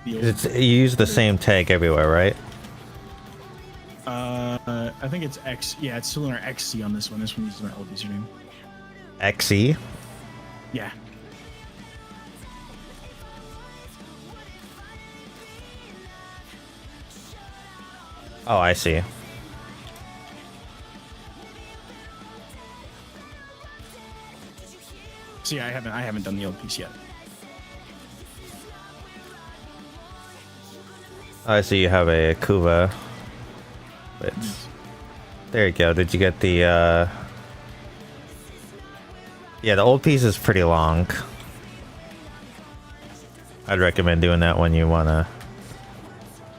[SPEAKER 2] You use the same tag everywhere, right?
[SPEAKER 3] I think it's X. Yeah, it's Solunar XC on this one. This one uses my old username.
[SPEAKER 2] XE?
[SPEAKER 3] Yeah.
[SPEAKER 2] Oh, I see.
[SPEAKER 3] See, I haven't done the old piece yet.
[SPEAKER 2] I see you have a Kuva. There you go. Did you get the yeah, the old piece is pretty long. I'd recommend doing that when you are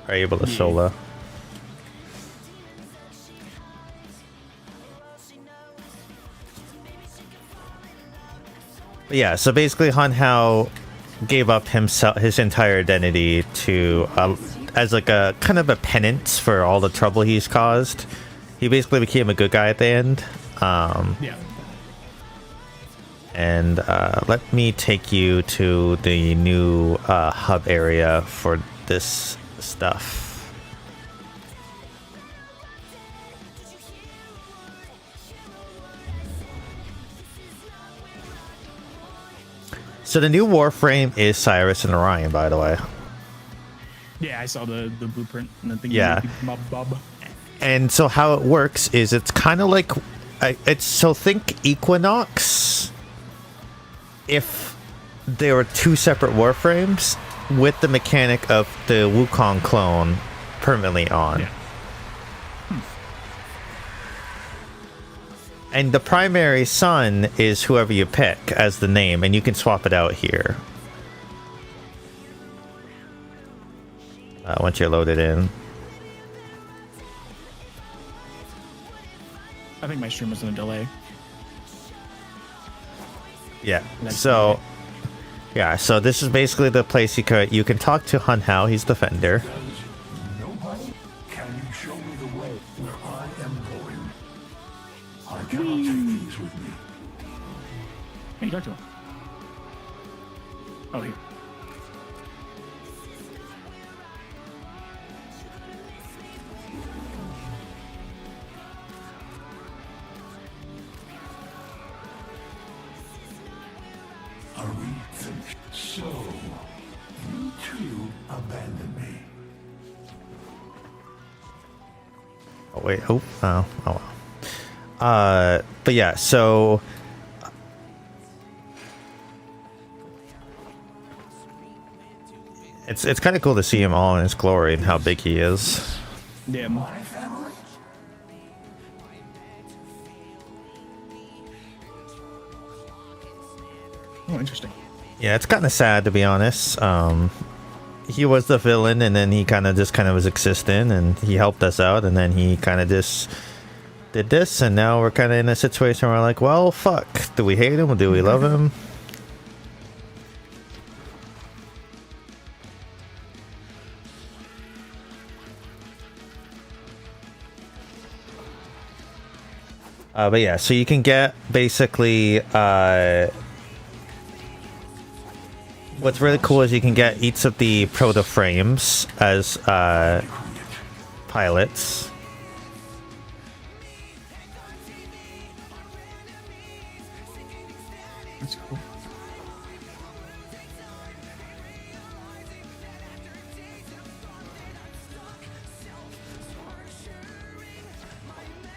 [SPEAKER 2] able to solo. But yeah, so basically Hunhao gave up his entire identity to as like a kind of a penance for all the trouble he's caused. He basically became a good guy at the end.
[SPEAKER 3] Yeah.
[SPEAKER 2] And let me take you to the new hub area for this stuff. So the new Warframe is Cyrus and Orion, by the way.
[SPEAKER 3] Yeah, I saw the blueprint and the thing.
[SPEAKER 2] Yeah.
[SPEAKER 3] Bob.
[SPEAKER 2] And so how it works is it's kind of like so think Equinox if there were two separate Warframes with the mechanic of the Wukong clone permanently on.
[SPEAKER 3] Yeah.
[SPEAKER 2] And the primary sun is whoever you pick as the name, and you can swap it out here. Once you're loaded in.
[SPEAKER 3] I think my stream was in a delay.
[SPEAKER 2] Yeah.
[SPEAKER 3] That's
[SPEAKER 2] So, yeah. So this is basically the place you can talk to Hun Hao. He's the Fender.
[SPEAKER 6] Nobody? Can you show me the way where I am going? I cannot take these with me.
[SPEAKER 3] Hey, talk to him. Oh, here.
[SPEAKER 6] Are we finished? So, you two abandon me.
[SPEAKER 2] Oh wait. Oh. Well. But yeah. So. It's kind of cool to see him all in his glory and how big he is.
[SPEAKER 3] Yeah.
[SPEAKER 6] My family?
[SPEAKER 3] Oh, interesting.
[SPEAKER 2] Yeah, it's kind of sad to be honest. He was the villain, and then he kind of was existing, and he helped us out, and then he kind of just did this, and now we're kind of in a situation where we're like, well, fuck. Do we hate him or do we love him? But yeah, so you can get basically what's really cool is you can get each of the proto frames as pilots.
[SPEAKER 3] That's cool.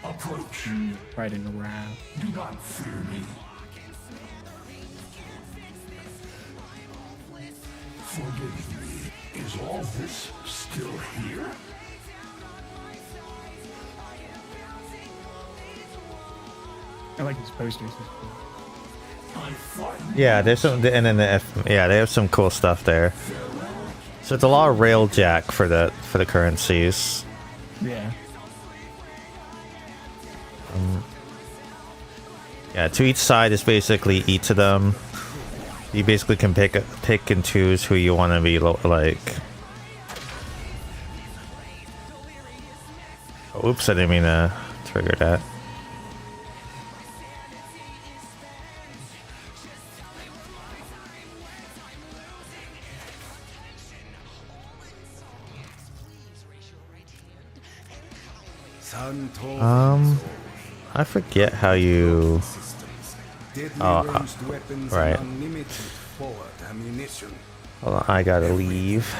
[SPEAKER 6] Approach.
[SPEAKER 3] Riding around.
[SPEAKER 6] Do not fear me. Forgive me. Is all this still here?
[SPEAKER 3] I like these posters.
[SPEAKER 6] I find
[SPEAKER 2] Yeah, there's some, and then yeah, they have some cool stuff there. So it's a lot of railjack for the currencies.
[SPEAKER 3] Yeah.
[SPEAKER 2] Yeah, to each side is basically each of them. You basically can pick and choose who you want to be like. Oops, I didn't mean to trigger that. I forget how you. Oh, right. Hold on, I gotta leave.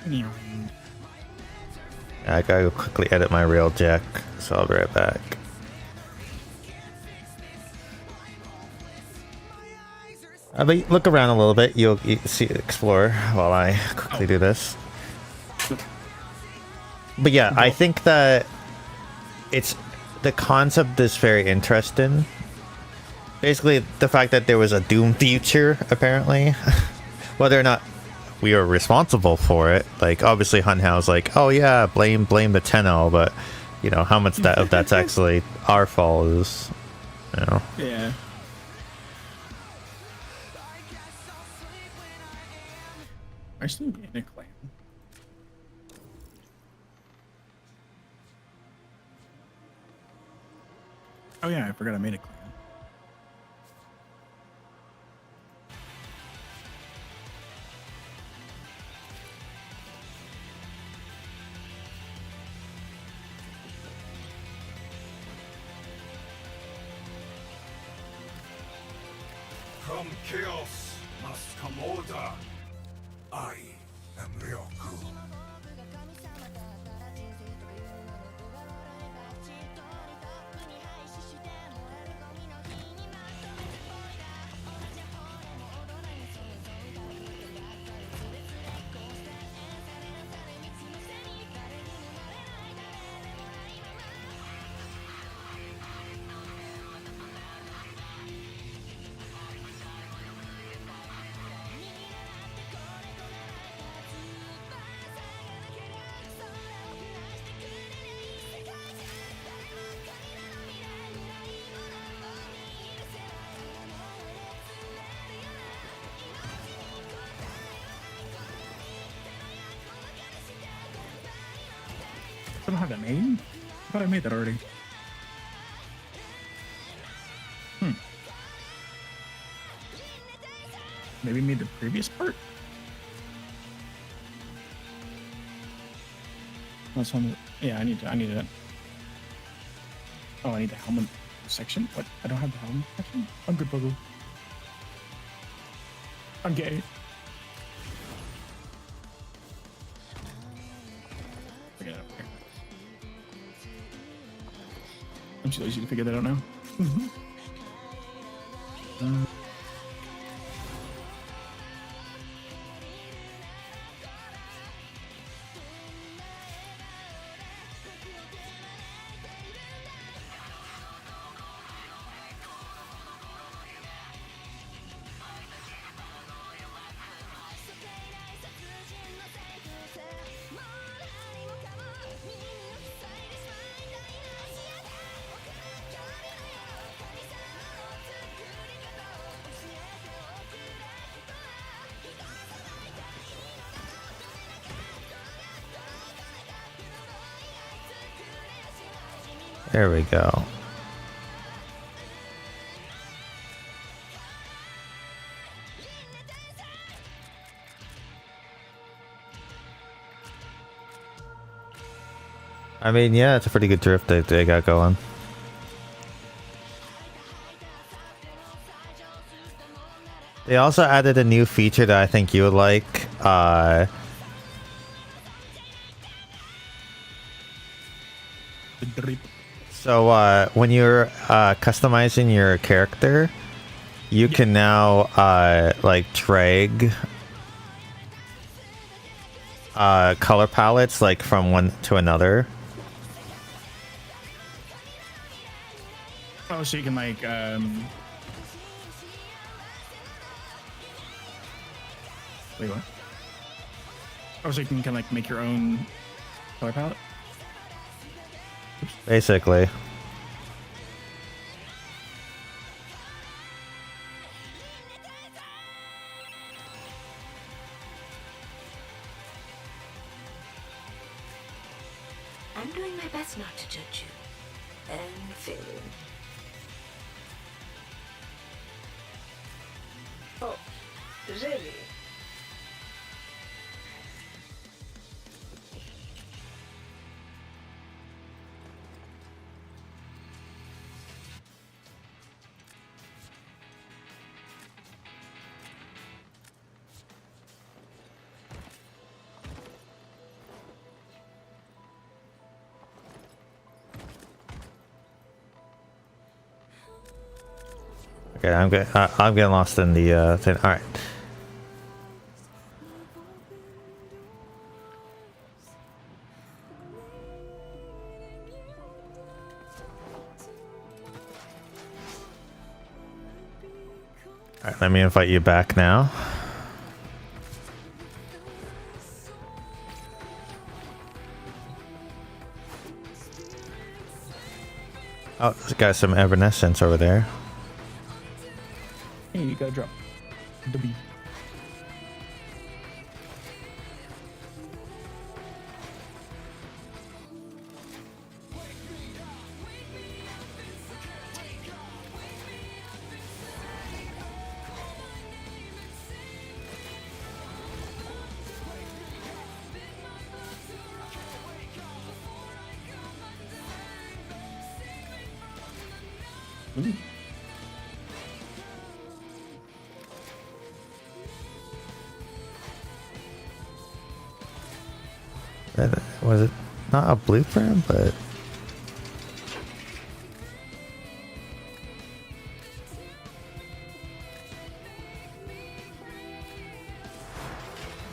[SPEAKER 3] Yeah.
[SPEAKER 2] I gotta go quickly edit my railjack, so I'll be right back. But look around a little bit. You see, explore while I quickly do this. But yeah, I think that the concept is very interesting. Basically, the fact that there was a Doom future, apparently, whether or not we are responsible for it. Like, obviously, Hun Hao's like, oh yeah, blame the Tenno, but you know how much of that's actually our fault is, you know.
[SPEAKER 3] Yeah. I still be in a clan. Oh yeah, I forgot I made a clan.
[SPEAKER 6] From chaos must come order. I am Ryoku.
[SPEAKER 3] I don't have that made? I thought I made that already. Maybe made the previous part? That's one. Yeah, I need it. Oh, I need the helmet section? What? I don't have the helmet section? I'm good, Buggle. I'm gay. Forget it. Okay. I'm too lazy to figure that out now.
[SPEAKER 2] There we go. I mean, yeah, it's a pretty good drift that they got going. They also added a new feature that I think you would like. So when you're customizing your character, you can now like drag color palettes like from one to another.
[SPEAKER 3] Oh, so you can like wait, what? Oh, so you can like make your own color palette?
[SPEAKER 2] Basically.
[SPEAKER 8] I'm doing my best not to judge you. And failing. Oh, really?
[SPEAKER 2] Okay, I'm getting lost in the thing. All right. All right, let me invite you back now. Oh, there's got some evanescence over there.
[SPEAKER 3] Hey, you gotta drop the B. Ooh.
[SPEAKER 2] Was it not a blueprint, but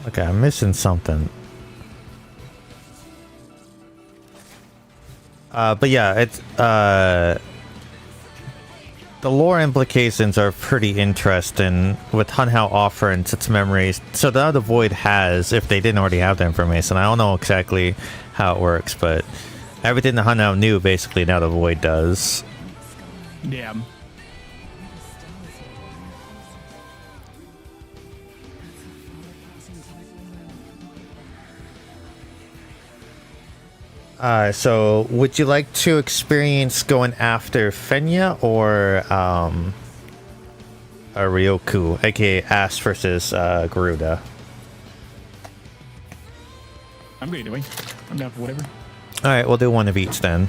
[SPEAKER 2] okay, I'm missing something. But yeah, it's the lore implications are pretty interesting with Hunhow offering its memories. So now the Void has, if they didn't already have the information, I don't know exactly how it works, but everything the Hunhow knew, basically now the Void does.
[SPEAKER 3] Yeah.
[SPEAKER 2] So would you like to experience going after Fenya or Ryoku, aka Ash versus Garuda?
[SPEAKER 3] I'm good either way. I'm down for whatever.
[SPEAKER 2] Alright, we'll do one of each then.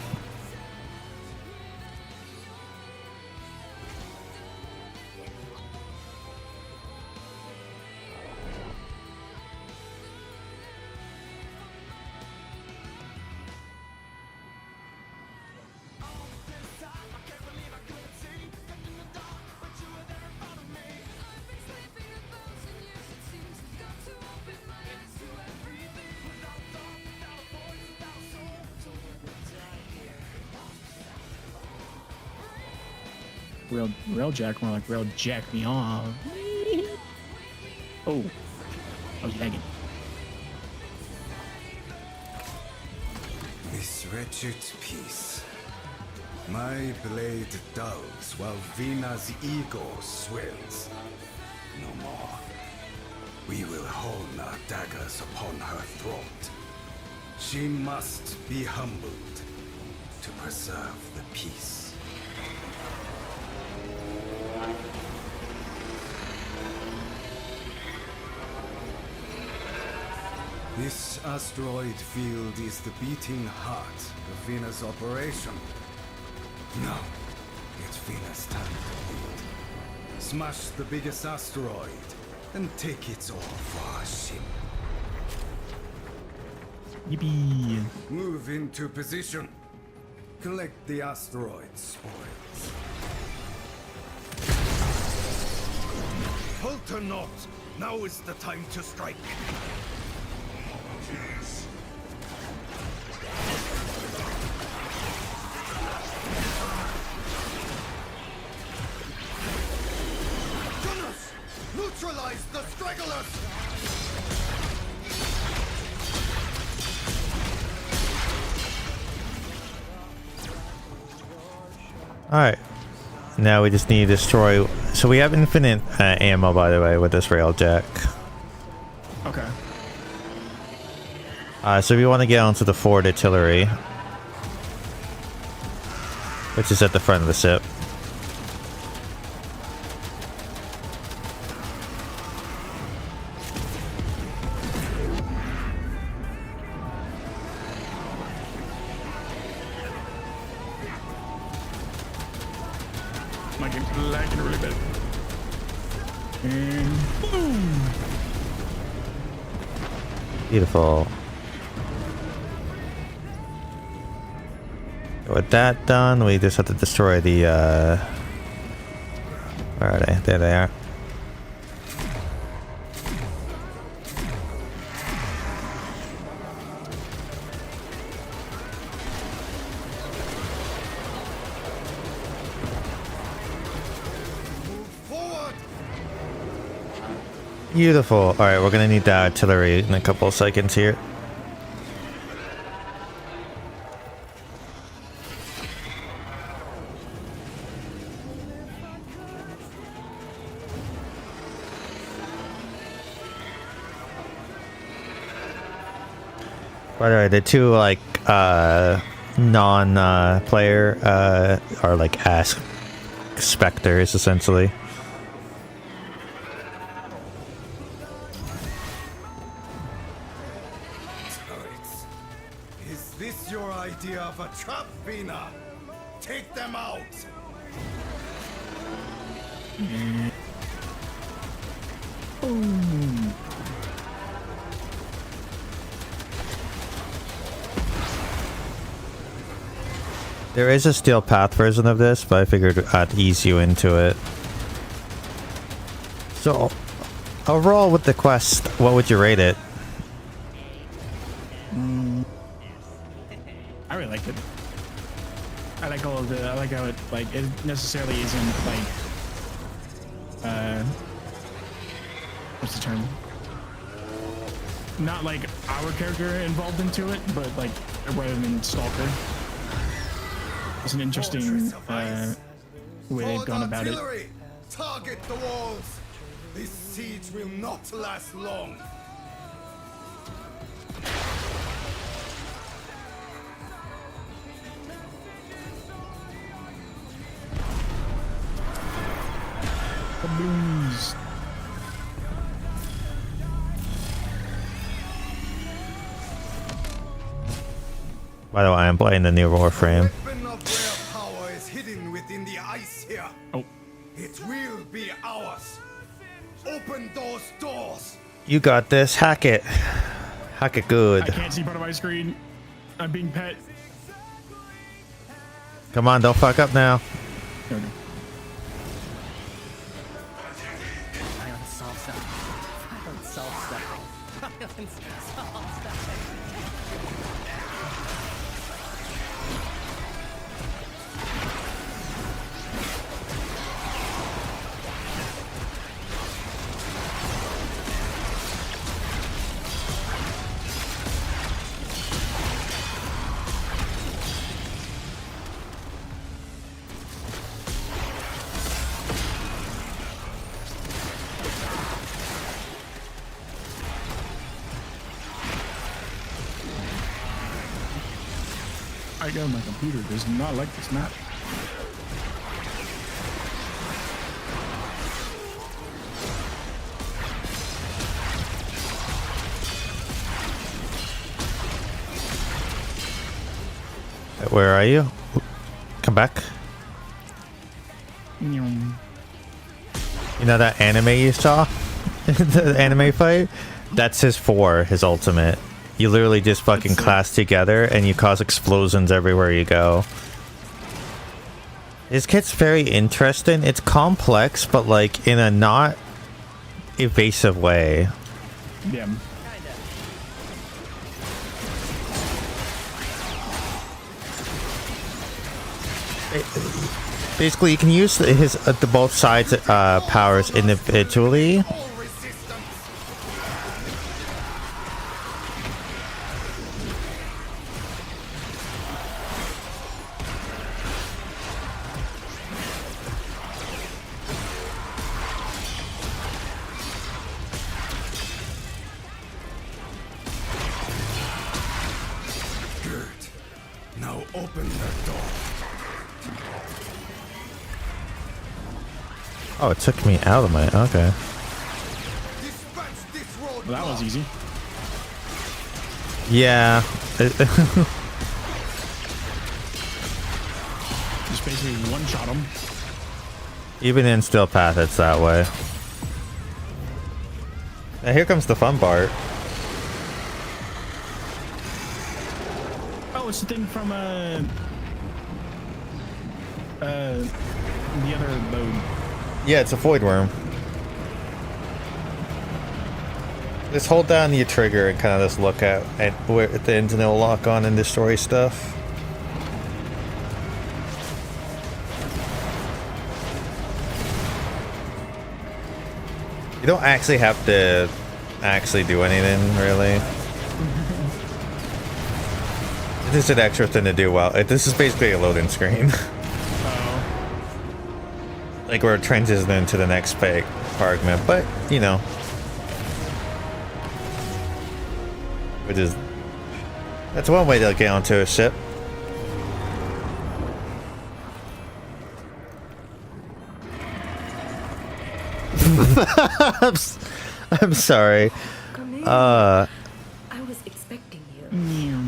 [SPEAKER 3] Rail jack, more like rail jack me off. Oh, I was lagging.
[SPEAKER 7] This wretched piece. My blade dulls while Vina's ego swells. No more. We will hone our daggers upon her throat. She must be humbled to preserve the peace. This asteroid field is the beating heart of Venus' operation. Now, it's Venus' time to lead. Smash the biggest asteroid and take its ore for our ship.
[SPEAKER 3] Yippee.
[SPEAKER 7] Move into position. Collect the asteroid spoils. Falter not! Now is the time to strike. Gunners! Neutralize the stragglers!
[SPEAKER 2] Alright. Now we just need to destroy... So we have infinite ammo, by the way, with this railjack.
[SPEAKER 3] Okay.
[SPEAKER 2] So if you want to get onto the forward artillery, which is at the front of the ship.
[SPEAKER 3] My game's lagging really bad. And boom!
[SPEAKER 2] Beautiful. With that done, we just have to destroy the, where are they? There they are. Beautiful. Alright, we're gonna need the artillery in a couple of seconds here. By the way, the two like non-player are like Ash Spectres essentially.
[SPEAKER 7] Is this your idea of a trap, Vina? Take them out!
[SPEAKER 3] And boom.
[SPEAKER 2] There is a steel path version of this, but I figured I'd ease you into it. So, overall with the quest, what would you rate it?
[SPEAKER 3] I really liked it. I like all of the. I like how it it necessarily isn't like. What's the term? Not like our character involved into it, but like rather than Stalker. It's an interesting way they've gone about it.
[SPEAKER 7] Artillery! Target the walls! This siege will not last long.
[SPEAKER 3] Blues.
[SPEAKER 2] By the way, I'm playing the new Warframe.
[SPEAKER 7] Weapon of rare power is hidden within the ice here.
[SPEAKER 3] Oh,
[SPEAKER 7] It will be ours. Open those doors.
[SPEAKER 2] You got this. Hack it. Hack it good.
[SPEAKER 3] I can't see part of my screen. I'm being pet.
[SPEAKER 2] Come on, don't fuck up now.
[SPEAKER 3] Okay.
[SPEAKER 1] Violence solves stuff. Violence solves stuff. Violence solves stuff.
[SPEAKER 3] I got my computer does not like this map.
[SPEAKER 2] Where are you? Come back.
[SPEAKER 3] Nyum.
[SPEAKER 2] You know that anime you saw? The anime fight? That's his his ultimate. You literally just fucking clash together and you cause explosions everywhere you go. This kit's very interesting. It's complex, but like in a not evasive way.
[SPEAKER 3] Yeah.
[SPEAKER 2] Basically, you can use the both sides powers individually.
[SPEAKER 7] Now open the door.
[SPEAKER 2] Oh, it took me out of my... Okay.
[SPEAKER 7] Dispatch this road.
[SPEAKER 3] Well, that was easy.
[SPEAKER 2] Yeah.
[SPEAKER 3] Just basically one-shot him.
[SPEAKER 2] Even in Steel Path, it's that way. Now here comes the fun part.
[SPEAKER 3] Oh, it's the thing from the other mode.
[SPEAKER 2] Yeah, it's a void worm. Just hold down your trigger and kind of just look at where the engine will lock on and destroy stuff. You don't actually have to do anything, really. This is an extra thing to do while... This is basically a loading screen. Like we're transitioning to the next fragment, but, you know. Which is... That's one way to get onto a ship. I'm sorry.
[SPEAKER 8] Come in.
[SPEAKER 2] I
[SPEAKER 8] was expecting you.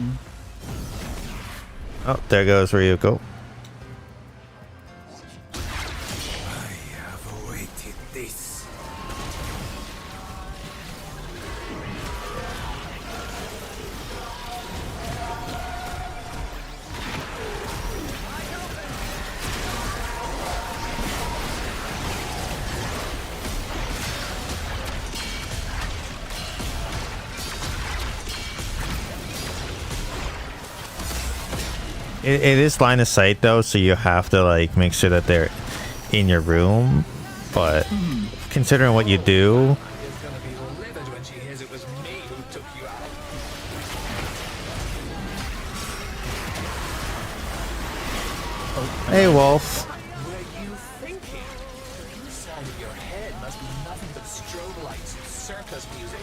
[SPEAKER 2] Oh, there goes Ryuko.
[SPEAKER 7] I have awakened.
[SPEAKER 2] It is line of sight though, so you have to like make sure that they're in your room. But considering what you do,
[SPEAKER 5] Is gonna be livid when she hears it was me who took you out.
[SPEAKER 2] hey Wolf.
[SPEAKER 5] Were you thinking? The inside of your head must be nothing but strobe lights and circus music.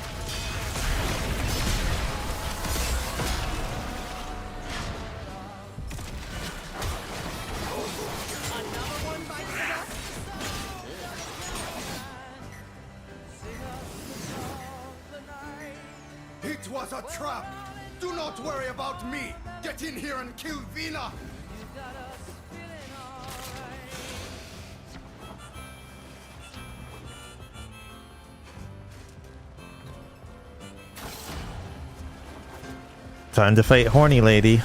[SPEAKER 7] It was a trap! Do not worry about me! Get in here and kill Vina!
[SPEAKER 2] Time to fight horny lady.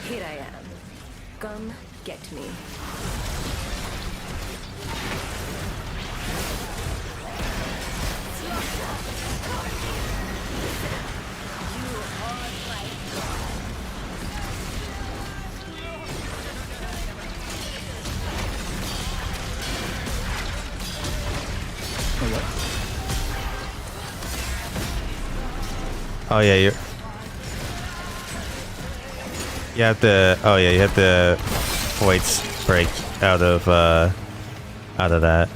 [SPEAKER 8] Here I am. Come get me.
[SPEAKER 3] Oh, what?
[SPEAKER 2] Oh yeah, you have to. Oh yeah, you have to voids break out of that.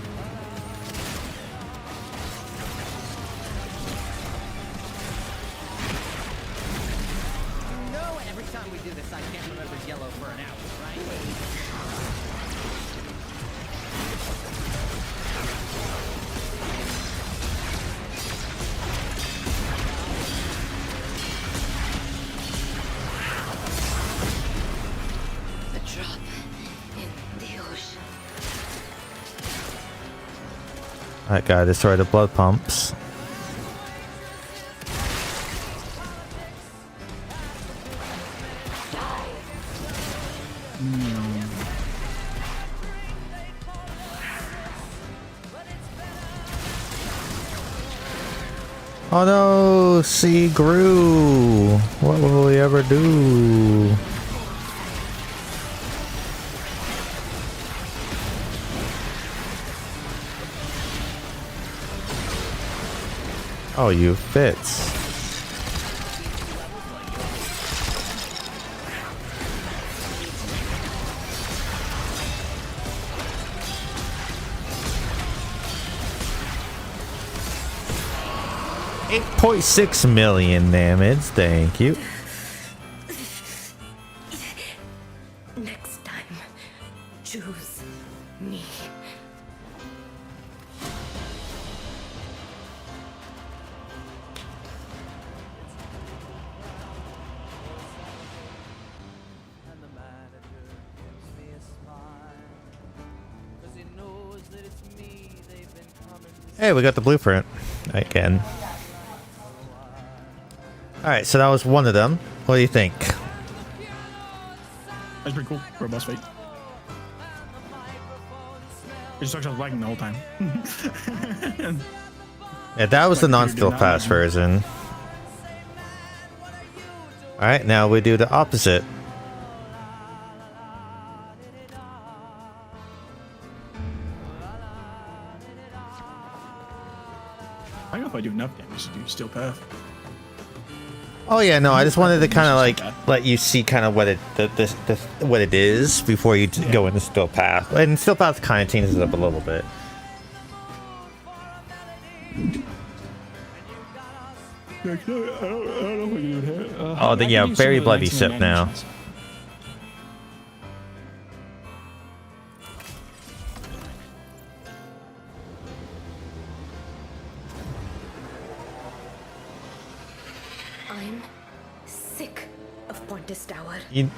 [SPEAKER 9] No, every time we do this, I can't remember yellow for an hour, right?
[SPEAKER 8] A drop in the ocean.
[SPEAKER 2] That guy destroyed the blood pumps. Oh no, sea grew. What will we ever do? Oh, you fits. $8.6 million damage. Thank you.
[SPEAKER 8] Next time, choose me.
[SPEAKER 1] And the manager gives me a smile, 'cause he knows that it's me they've been coming to
[SPEAKER 2] Hey, we got the blueprint again. Alright, so that was one of them. What do you think?
[SPEAKER 3] That's pretty cool for a boss fight. It just talks about lagging the whole time.
[SPEAKER 2] Yeah, that was the
[SPEAKER 3] Like,
[SPEAKER 2] non-skill
[SPEAKER 3] not
[SPEAKER 2] pass
[SPEAKER 3] lagging.
[SPEAKER 2] version. Alright, now we do the opposite.
[SPEAKER 3] I don't know if I do enough damage to do steel path.
[SPEAKER 2] Oh yeah, no, I just wanted to kind of
[SPEAKER 3] Just
[SPEAKER 2] like
[SPEAKER 3] like
[SPEAKER 2] let you see kind of what it what it is before you go into Still Path. And Still Path kind of changes it up a little bit.
[SPEAKER 3] I don't know if I can do it.
[SPEAKER 2] Oh, yeah, very bloody sip now.
[SPEAKER 8] I'm sick of Pontus Tower.
[SPEAKER 2] You,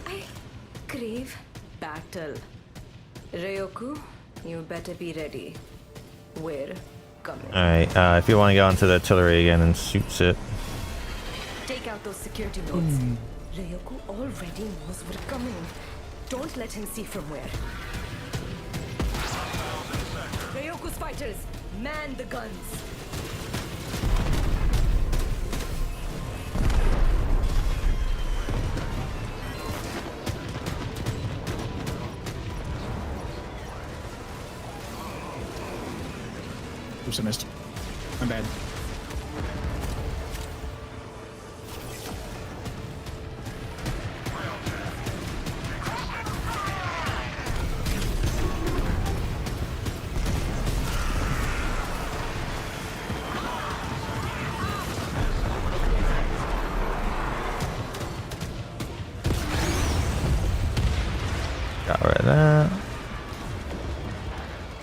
[SPEAKER 8] I crave battle. Ryoku, you better be ready. We're coming.
[SPEAKER 2] Alright, if you want to go onto the artillery again and shoots it.
[SPEAKER 8] Take out those security nodes. Ryoku already knows we're coming. Don't let him see from where. Ryoku's fighters, man the guns.
[SPEAKER 3] Oops, I missed. My bad.
[SPEAKER 2] Got rid of that.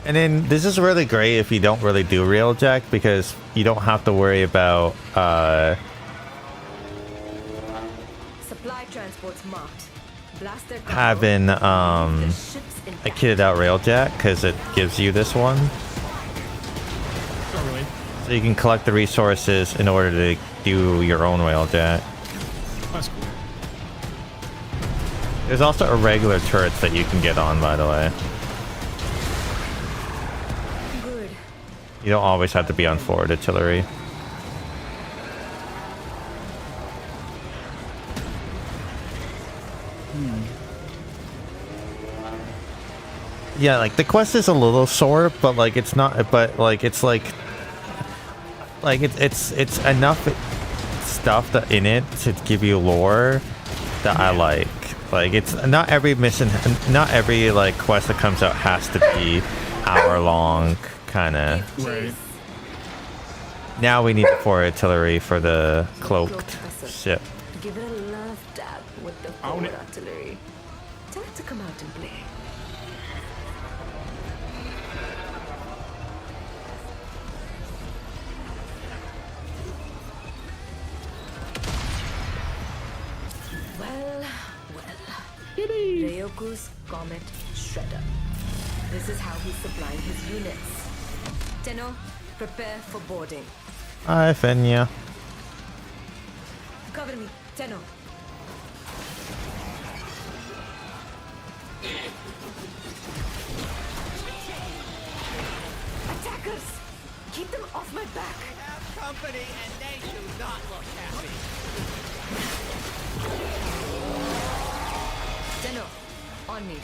[SPEAKER 2] And then this is really great if you don't really do railjack, because you don't have to worry about
[SPEAKER 8] Supply transports marked. Blast their cargo.
[SPEAKER 2] having
[SPEAKER 8] The ships in
[SPEAKER 2] a kitted out railjack, because it gives you this one.
[SPEAKER 3] Oh, really?
[SPEAKER 2] So you can collect the resources in order to do your own railjack.
[SPEAKER 3] That's cool.
[SPEAKER 2] There's also irregular turrets that you can get on, by the way.
[SPEAKER 8] Good.
[SPEAKER 2] You don't always have to be on forward artillery. Yeah, like the quest is a little short, but like it's not. But like it's it's enough stuff that in it to give you lore that I like. Like it's not every mission, not every like quest that comes out has to be hour long, kind of.
[SPEAKER 3] Right.
[SPEAKER 2] Now we need the forward artillery for the cloaked ship.
[SPEAKER 8] Give it a love dab with the
[SPEAKER 3] I wanna-
[SPEAKER 8] forward artillery. Time to come out and play. Well. Ryoku's Comet Shredder. This is how he's supplying his units. Tenno, prepare for boarding.
[SPEAKER 2] Hi, Fenya.
[SPEAKER 8] Cover me, Tenno. Attackers! Keep them off my back!
[SPEAKER 9] Have company and they do not look happy.
[SPEAKER 8] Tenno, on me.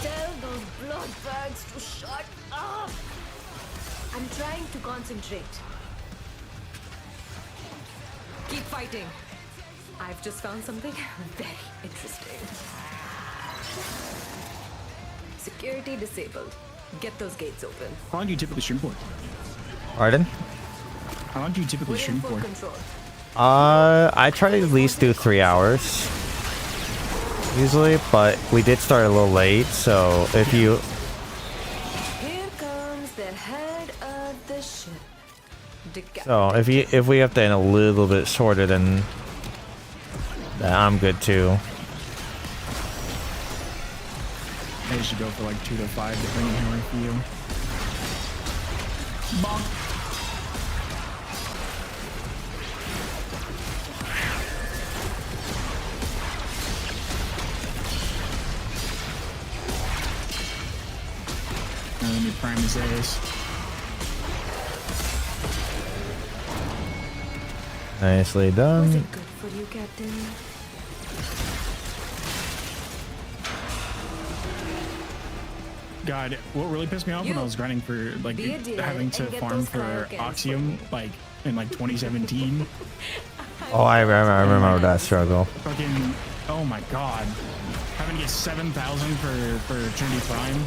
[SPEAKER 8] Tell those bloodbags to shut up! I'm trying to concentrate. Keep fighting. I've just found something very interesting. Security disabled. Get those gates open.
[SPEAKER 3] How long do you typically stream for?
[SPEAKER 2] Pardon?
[SPEAKER 3] How long do you typically
[SPEAKER 8] We're in
[SPEAKER 3] stream
[SPEAKER 8] full
[SPEAKER 3] for?
[SPEAKER 8] control.
[SPEAKER 2] I try to at least do 3 hours. Usually, but we did start a little late, so if you...
[SPEAKER 8] Here comes the head of the ship.
[SPEAKER 2] So if we have to end a little bit shorter than that, I'm good too.
[SPEAKER 3] I usually go for like 2 to 5, depending on how I feel. Bonk. Now let me prime his ass.
[SPEAKER 2] Nicely
[SPEAKER 8] Was
[SPEAKER 2] done.
[SPEAKER 8] it good for you, Captain?
[SPEAKER 3] God, what really pissed me off when I was grinding for like
[SPEAKER 8] Be a dear
[SPEAKER 3] having to
[SPEAKER 8] and get
[SPEAKER 3] farm
[SPEAKER 8] those
[SPEAKER 3] for
[SPEAKER 8] cryogans
[SPEAKER 3] Oxium like in like 2017.
[SPEAKER 2] Oh, I remember that struggle.
[SPEAKER 3] Fucking, oh my god. Having to get 7,000 for Trinity Prime.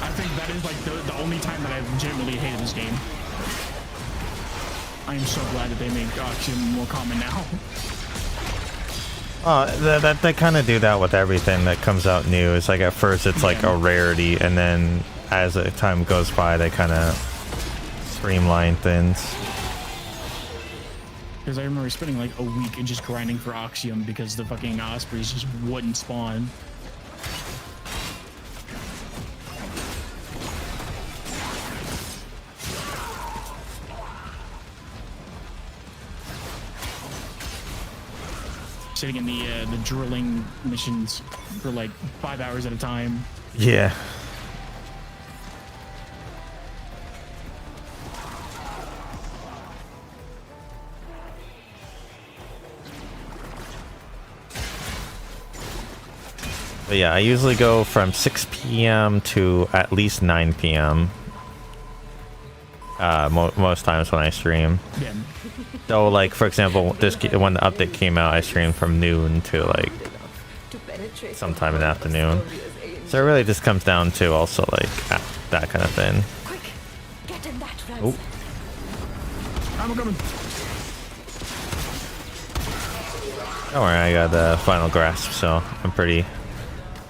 [SPEAKER 3] I think that is like the only time that I've legitimately hated this game. I am so glad that they make Oxium more common now.
[SPEAKER 2] They kind of do that with everything that comes out new. It's like at first it's like a rarity, and then as the time goes by, they kind of streamline things.
[SPEAKER 3] Because I remember spending like a week and just grinding for Oxium because the fucking Ospreys just wouldn't spawn. sitting in the drilling missions for like 5 hours at a time.
[SPEAKER 2] Yeah. But yeah, I usually go from 6 p.m. to at least 9 p.m. Most times when I stream.
[SPEAKER 3] Yeah.
[SPEAKER 2] So, like, for example, when the update came out, I streamed from noon to like sometime in the afternoon. So it really just comes down to also like that kind of thing.
[SPEAKER 8] Quick, get in that run.
[SPEAKER 2] Oh.
[SPEAKER 3] I'm coming.
[SPEAKER 2] Don't worry, I got the final grasp, so I'm pretty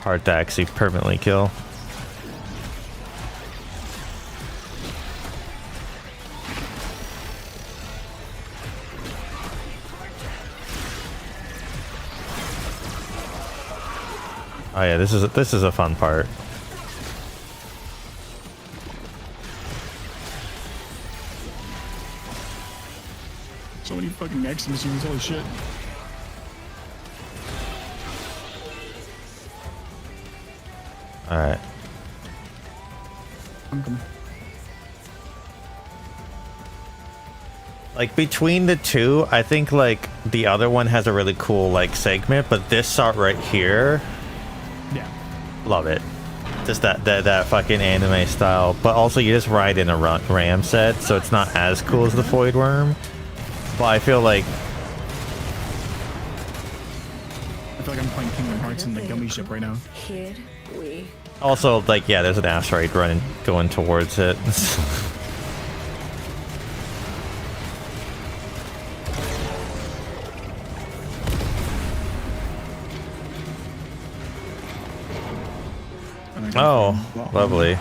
[SPEAKER 2] hard to actually permanently kill. Oh yeah, this is a fun part.
[SPEAKER 3] So many fucking X machines, holy shit.
[SPEAKER 2] Alright.
[SPEAKER 3] I'm coming.
[SPEAKER 2] Like between the two, I think like the other one has a really cool like segment, but this art right here,
[SPEAKER 3] yeah,
[SPEAKER 2] love it. Just that fucking anime style, but also you just ride in a ram set, so it's not as cool as the Void Worm. But I feel like
[SPEAKER 3] I'm playing Kingdom Hearts in the gummy ship right now.
[SPEAKER 8] Here we.
[SPEAKER 2] also like yeah, there's an asteroid going towards it. Oh, lovely.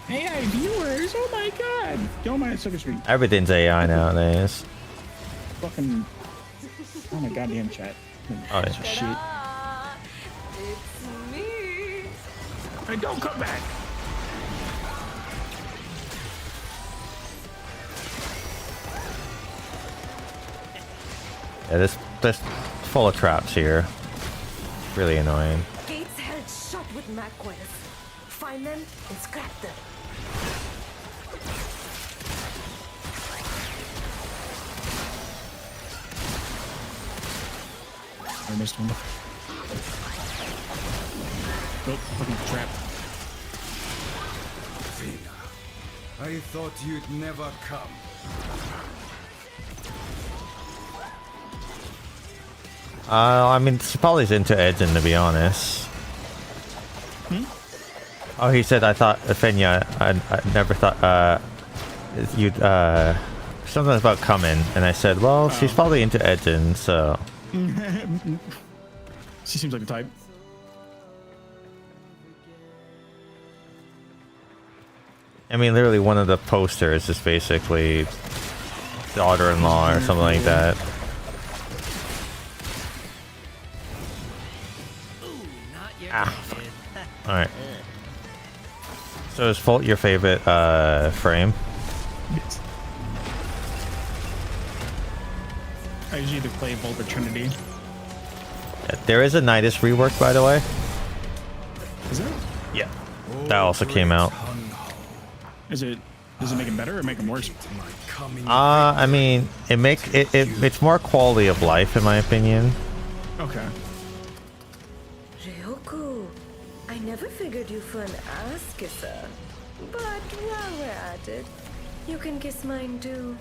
[SPEAKER 3] AI viewers, oh my god! Don't mind Sucker Street.
[SPEAKER 2] Everything's AI nowadays.
[SPEAKER 3] Fucking. Oh my goddamn chat.
[SPEAKER 2] Oh, yeah.
[SPEAKER 3] Shit.
[SPEAKER 8] It's me.
[SPEAKER 3] Hey, don't come back!
[SPEAKER 2] Yeah, this full of traps here. Really annoying.
[SPEAKER 8] Gates held shut with magquills. Find them and scrap them.
[SPEAKER 3] I missed one. Nope, fucking trap.
[SPEAKER 7] I thought you'd never come.
[SPEAKER 2] I mean, Polly's into Edgen, to be honest. Oh, he said, I thought, Fenya, I never thought, you'd, something about coming. And I said, well, she's probably into Edgen, so.
[SPEAKER 3] She seems like the type.
[SPEAKER 2] I mean, literally one of the posters is basically daughter-in-law or something like that. Alright. So is Fault your favorite frame?
[SPEAKER 3] Yes. I usually either play Volt or Trinity.
[SPEAKER 2] There is a Nidus rework, by the way.
[SPEAKER 3] Is there?
[SPEAKER 2] Yeah. That also came out.
[SPEAKER 3] Is it? Does it make it better or make it worse?
[SPEAKER 2] I mean, it's more quality of life, in my opinion.
[SPEAKER 3] Okay.
[SPEAKER 8] Ryoku, I never figured you for an ass kisser. But while we're at it, you can kiss mine too.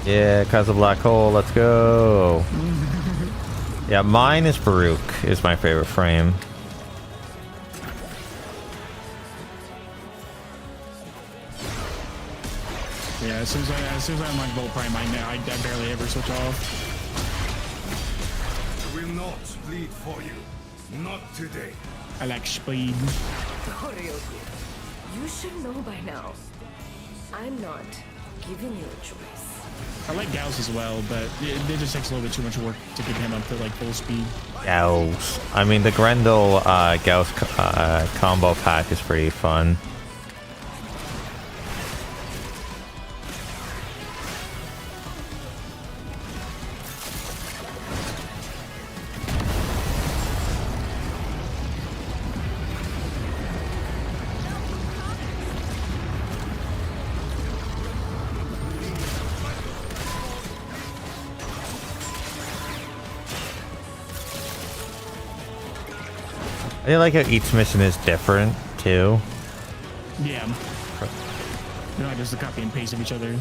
[SPEAKER 2] Yeah, cause of black hole, let's go. Yeah, mine is Baruch, is my favorite frame.
[SPEAKER 3] Yeah, as soon as I unlock Volt Prime, I barely ever switch off.
[SPEAKER 7] not bleed for you. Not today.
[SPEAKER 3] I like speed.
[SPEAKER 8] Ryoku, you should know by now. I'm not giving you a choice.
[SPEAKER 3] I like Gauss as well, but it just takes a little bit too much work to get him up to like full speed.
[SPEAKER 2] Gauss. I mean, the Grendel Gauss combo pack is pretty fun. I like how each mission is different too.
[SPEAKER 3] Yeah. They're not just a copy and paste of each other.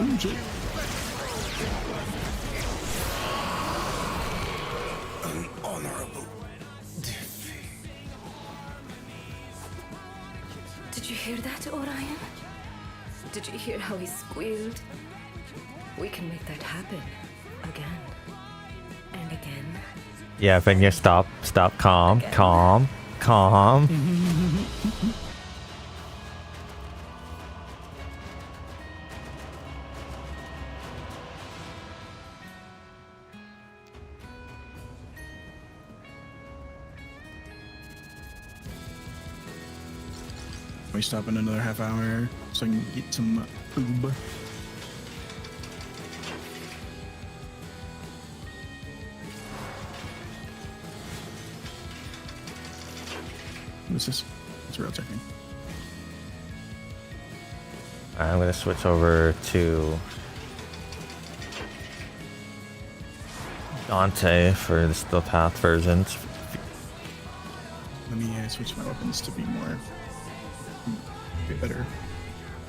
[SPEAKER 3] Ooh, Jade.
[SPEAKER 7] An honorable defeat.
[SPEAKER 8] Did you hear that, Orion? Did you hear how he squealed? We can make that happen. Again. And again.
[SPEAKER 2] Yeah, then you stop, calm,
[SPEAKER 8] Again.
[SPEAKER 2] calm.
[SPEAKER 3] We stop in another half hour so I can get some oob. What's this? It's real technique.
[SPEAKER 2] I'm gonna switch over to Dante for the Steel Path versions.
[SPEAKER 3] Let me switch my weapons to be more better.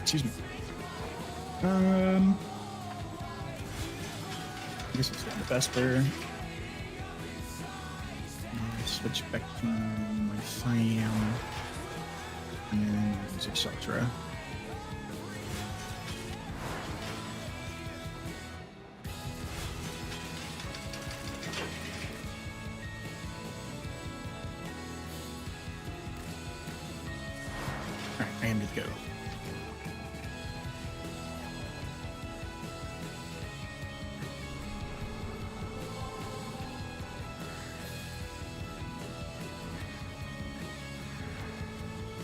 [SPEAKER 3] Excuse me. I guess it's the Vesper. Switch back to my Siam. And then use Exaltra. Alright, I am good to go.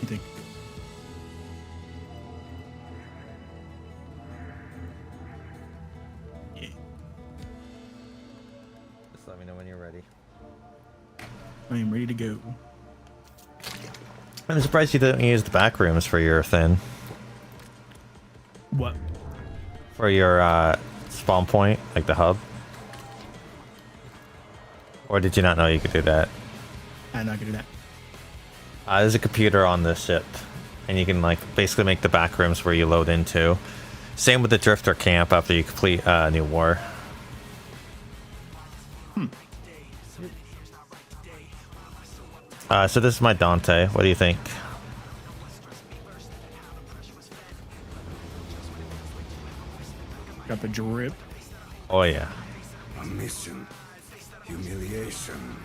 [SPEAKER 3] You think? Yeah.
[SPEAKER 2] Just let me know when you're ready.
[SPEAKER 3] I am ready to go.
[SPEAKER 2] I'm surprised you didn't use the back rooms for your thing.
[SPEAKER 3] What?
[SPEAKER 2] For your spawn point, like the hub. Or did you not know you could do that?
[SPEAKER 3] I'm not gonna do that.
[SPEAKER 2] There's a computer on this ship, and you can like basically make the back rooms where you load into. Same with the Drifter camp after you complete New War. So this is my Dante. What do you think?
[SPEAKER 3] Got the drip.
[SPEAKER 2] Oh yeah.
[SPEAKER 7] A mission. Humiliation.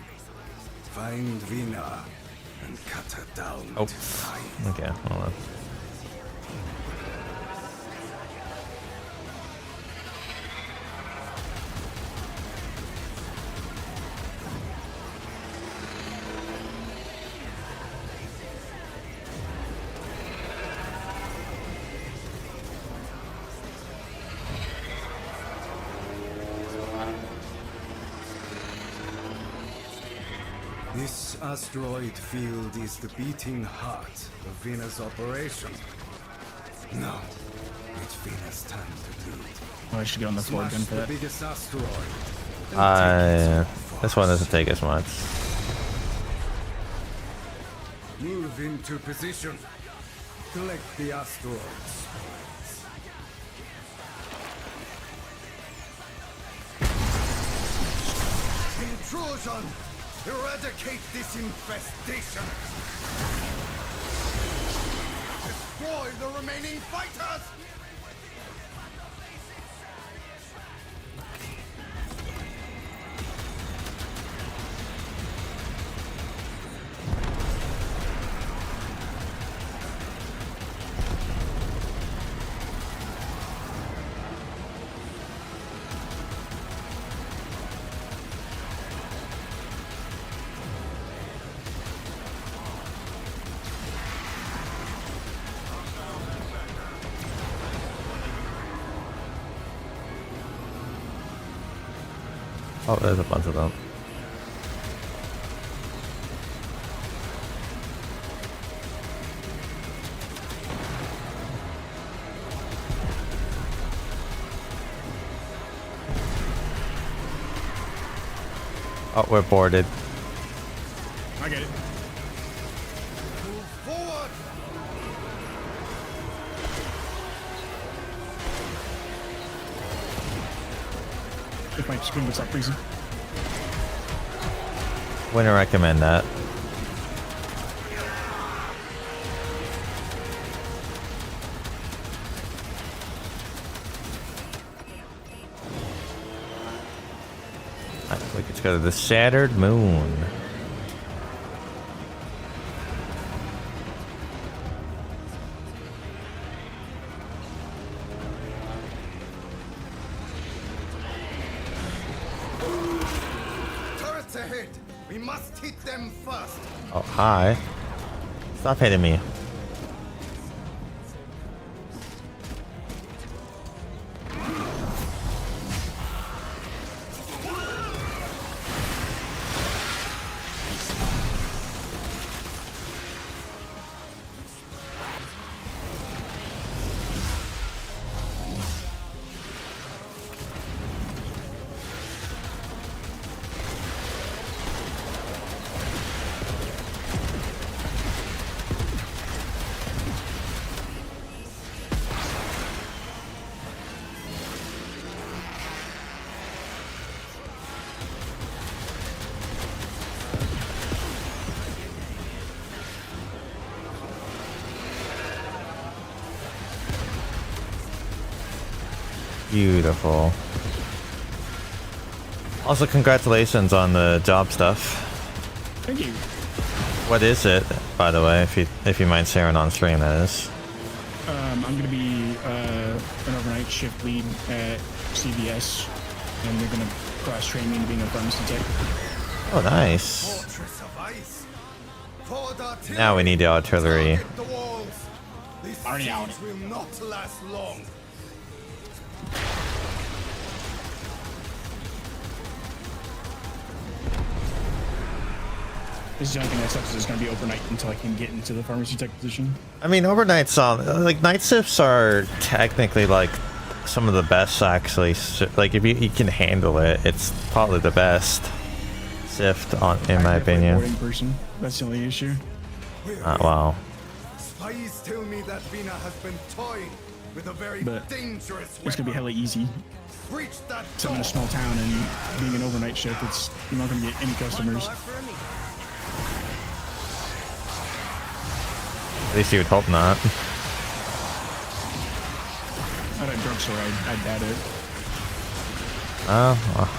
[SPEAKER 7] Find Vina and cut her down
[SPEAKER 2] Oh.
[SPEAKER 7] to size.
[SPEAKER 2] Okay. Hold on.
[SPEAKER 7] This asteroid field is the beating heart of Vina's operation. Now, it's Vina's time to bleed.
[SPEAKER 3] Oh, I should get on the floor
[SPEAKER 7] Smash
[SPEAKER 3] again for
[SPEAKER 7] the
[SPEAKER 3] that.
[SPEAKER 7] biggest asteroid. and take it
[SPEAKER 2] This one doesn't take as much.
[SPEAKER 7] Move into position. collect the asteroids. Intrusion! Eradicate this infestation! Destroy the remaining fighters!
[SPEAKER 2] Oh, there's a bunch of them. Oh, we're boarded.
[SPEAKER 3] I get it.
[SPEAKER 7] Move forward!
[SPEAKER 3] If my screen would stop freezing.
[SPEAKER 2] Wouldn't recommend that. We could go to the Shattered Moon.
[SPEAKER 7] Turrets ahead! We must hit them first!
[SPEAKER 2] Oh, hi. Stop hitting me. Beautiful. Also, congratulations on the job stuff.
[SPEAKER 3] Thank you.
[SPEAKER 2] What is it, by the way, if you mind sharing on stream, that is?
[SPEAKER 3] I'm gonna be an overnight shift lead at CVS, and they're gonna cross-train me into being a pharmacy tech.
[SPEAKER 2] Oh, nice.
[SPEAKER 7] Fortress of ice! Forward artillery!
[SPEAKER 2] Now we need the artillery.
[SPEAKER 7] Target the walls! This
[SPEAKER 3] Already out.
[SPEAKER 7] siege will not last long!
[SPEAKER 3] This is the only thing that sucks is it's gonna be overnight until I can get into the pharmacy tech position.
[SPEAKER 2] I mean, overnight's on. Like, night shifts are technically like some of the best, actually. Like, if you can handle it, it's probably the best shift on, in my opinion.
[SPEAKER 3] Boarding person. That's the only issue.
[SPEAKER 2] Wow.
[SPEAKER 7] Spies tell me that Vina has been toying with a very
[SPEAKER 3] But
[SPEAKER 7] dangerous
[SPEAKER 3] it's gonna be hella easy.
[SPEAKER 7] Breach that
[SPEAKER 3] So I'm in a
[SPEAKER 7] door.
[SPEAKER 3] small town and being an overnight shift, it's you're not gonna get any customers.
[SPEAKER 2] At least you would hope not.
[SPEAKER 3] At a drugstore, I doubt it.
[SPEAKER 2] Oh, well.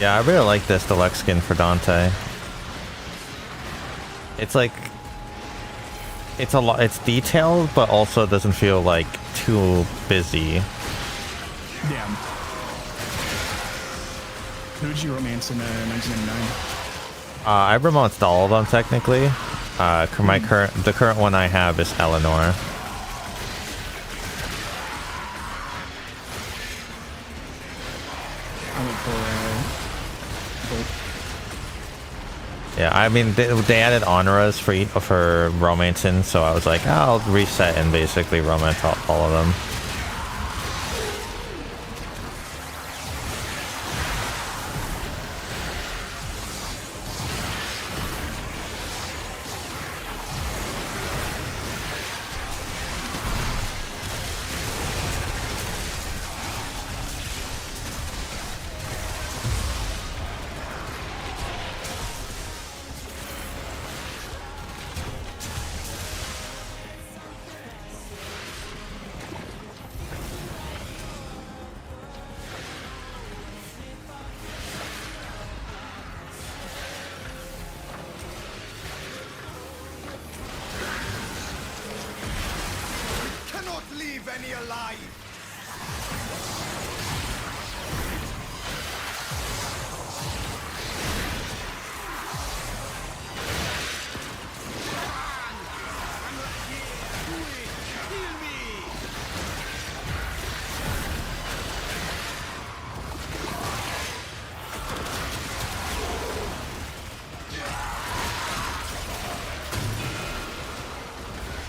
[SPEAKER 2] Yeah, I really like this deluxe skin for Dante. It's like, it's a lot. It's detailed, but also doesn't feel like too busy.
[SPEAKER 3] Yeah. Who did you romance in 1999?
[SPEAKER 2] I romanced all of them technically. The current one I have is Eleanor.
[SPEAKER 3] I went for Bolt.
[SPEAKER 2] Yeah, I mean they added honoras for romancing, so I was like, I'll reset and basically romance all of them.
[SPEAKER 7] many alive.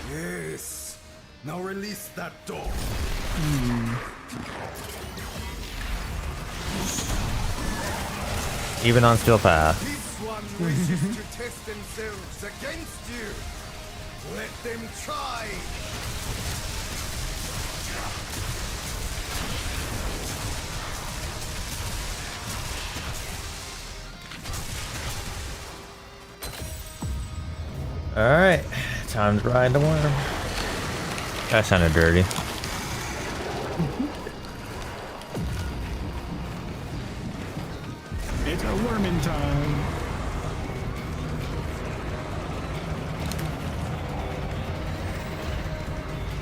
[SPEAKER 7] Yes. Now release that door.
[SPEAKER 2] Even on steel path.
[SPEAKER 7] This one wishes to test themselves against you. Let them try.
[SPEAKER 2] Alright, time to ride the worm. That sounded dirty.
[SPEAKER 3] It's a wormin' time.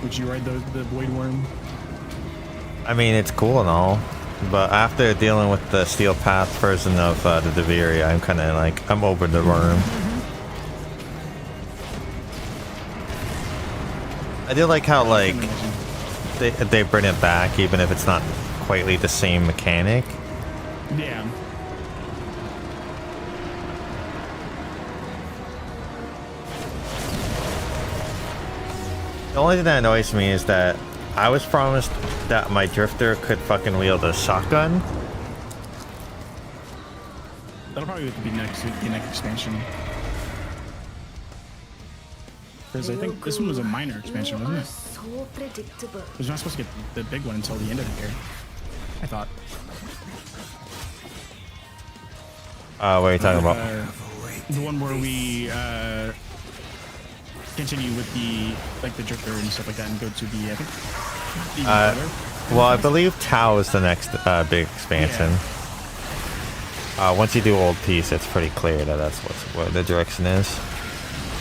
[SPEAKER 3] Would you ride the void worm?
[SPEAKER 2] I mean, it's cool and all, but after dealing with the steel path version of the Deveria, I'm kind of like, I'm over the worm. I do like how like they bring it back even if it's not quite the same mechanic.
[SPEAKER 3] Yeah.
[SPEAKER 2] The only thing that annoys me is that I was promised that my drifter could fucking wield a shotgun.
[SPEAKER 3] That'll probably be the next expansion. Because I think this one was a minor expansion, wasn't it?
[SPEAKER 8] So predictable.
[SPEAKER 3] Because you're not supposed to get the big one until the end of the year. I thought.
[SPEAKER 2] What are you talking about?
[SPEAKER 3] The one where we continue with the drifter and stuff like that and go to the, I think,
[SPEAKER 2] Well, I believe Tau is the next big expansion. Yeah. Once you do Old Peace, it's pretty clear that that's what the direction is.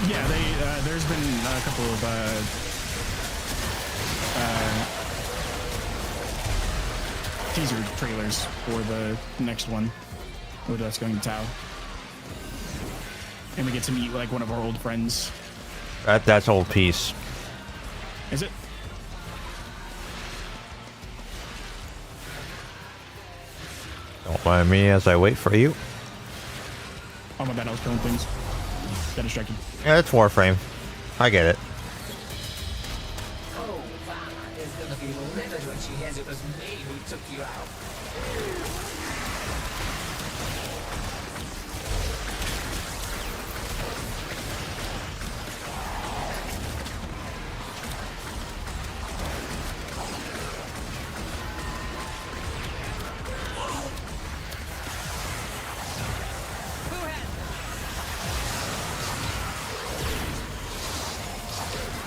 [SPEAKER 3] Yeah, there's been a couple of teaser trailers for the next one, where that's going to Tau. And we get to meet like one of our old friends.
[SPEAKER 2] That's Old Peace.
[SPEAKER 3] Is it?
[SPEAKER 2] Don't mind me as I wait for you.
[SPEAKER 3] Oh my bad, I was killing things. Got distracted.
[SPEAKER 2] Yeah, it's Warframe. I get it.
[SPEAKER 5] Oh, Vanna is gonna be livid when she hears it was me who took you out.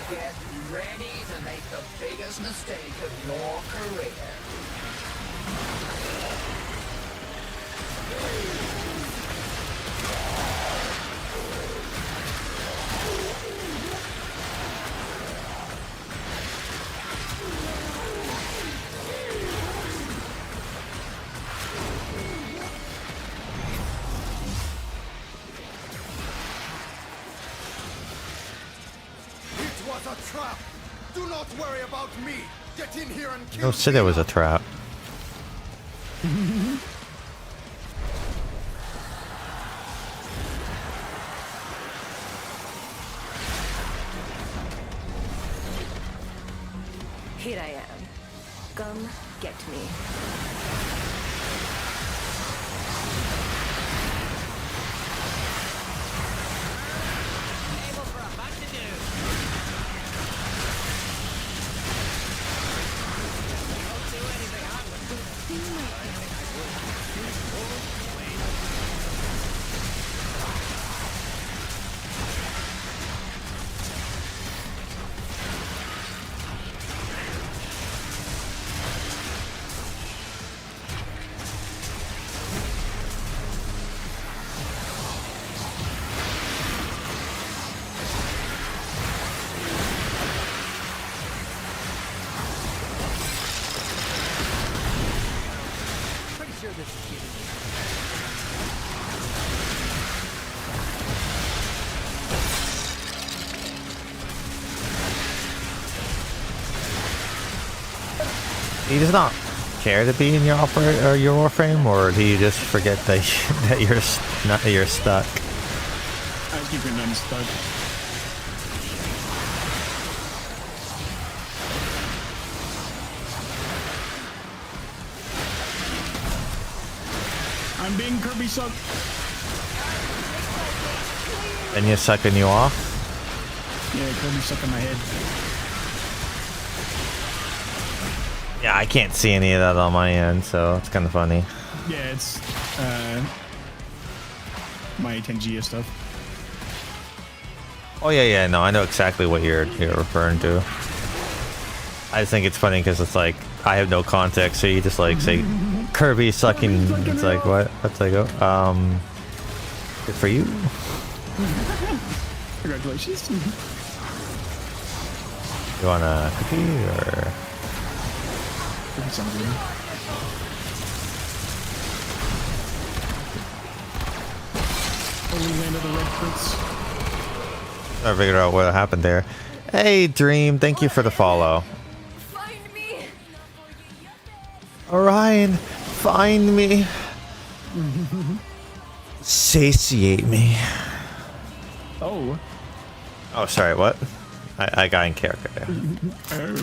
[SPEAKER 5] Get ready to make the biggest mistake of your career.
[SPEAKER 7] It was a trap. Do not worry about me. Get in here and kill
[SPEAKER 2] No shit, it was a trap.
[SPEAKER 8] Here I am. Come get me.
[SPEAKER 9] Able for a bunch to do. Don't do anything I would.
[SPEAKER 2] He does not care to be in your your Warframe, or do you just forget that that you're stuck?
[SPEAKER 3] I keep it unstuck. I'm being Kirby sucked.
[SPEAKER 2] And you're sucking you off?
[SPEAKER 3] Yeah, Kirby sucking my head.
[SPEAKER 2] Yeah, I can't see any of that on my end, so it's kind of funny.
[SPEAKER 3] Yeah, it's my 10G stuff.
[SPEAKER 2] Oh yeah, no, I know exactly what you're referring to. I just think it's funny because it's like I have no context, so you just like say Kirby sucking. It's like what? That's like good for you.
[SPEAKER 3] Congratulations.
[SPEAKER 2] You want a cookie or?
[SPEAKER 3] Cookie sounds good. Oh, we landed the red fruits.
[SPEAKER 2] I figured out what happened there. Hey, Dream, thank you for the follow.
[SPEAKER 8] Find me!
[SPEAKER 2] Orion, find me. Satiate me.
[SPEAKER 3] Oh.
[SPEAKER 2] Oh, sorry, what? I got in character there.
[SPEAKER 3] Oh.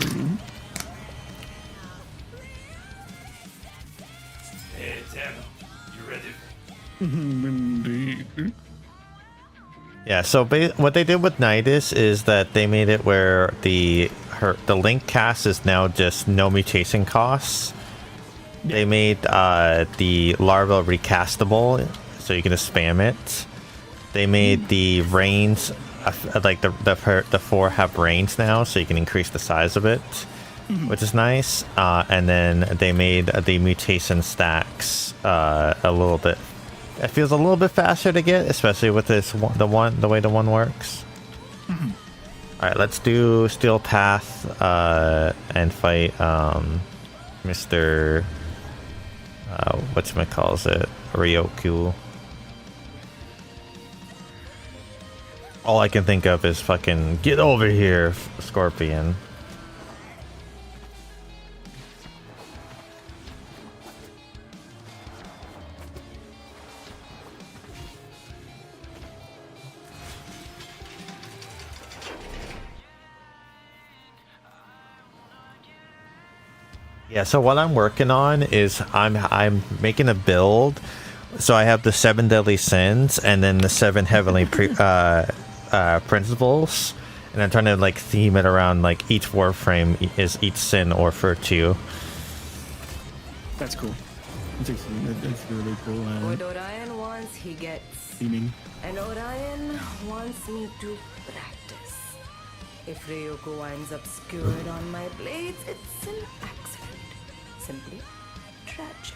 [SPEAKER 6] Hey, Eternal, you ready?
[SPEAKER 3] Indeed.
[SPEAKER 2] Yeah, so what they did with Nidus is that they made it where the link cast is now just no mutation costs. Yeah. They made the larva recastable, so you can just spam it. They made the range, like the 4 have range now, so you can increase the size of it, which is nice. And then they made the mutation stacks a little bit. It feels a little bit faster to get, especially with this the way the one works. All right, let's do Steel Path and fight Mr. Whatchamacallit, Ryoku. All I can think of is fucking get over here, Scorpion. Yeah, so what I'm working on is I'm making a build. So I have the 7 deadly sins and then the 7 heavenly principles, and I'm trying to like theme it around like each Warframe is each sin or virtue.
[SPEAKER 3] That's cool. That's really cool.
[SPEAKER 8] What Orion wants, he gets.
[SPEAKER 3] Theming.
[SPEAKER 8] And Orion wants me to practice. If Ryoku winds up skewered on my blades, it's an accident. Simply tragic.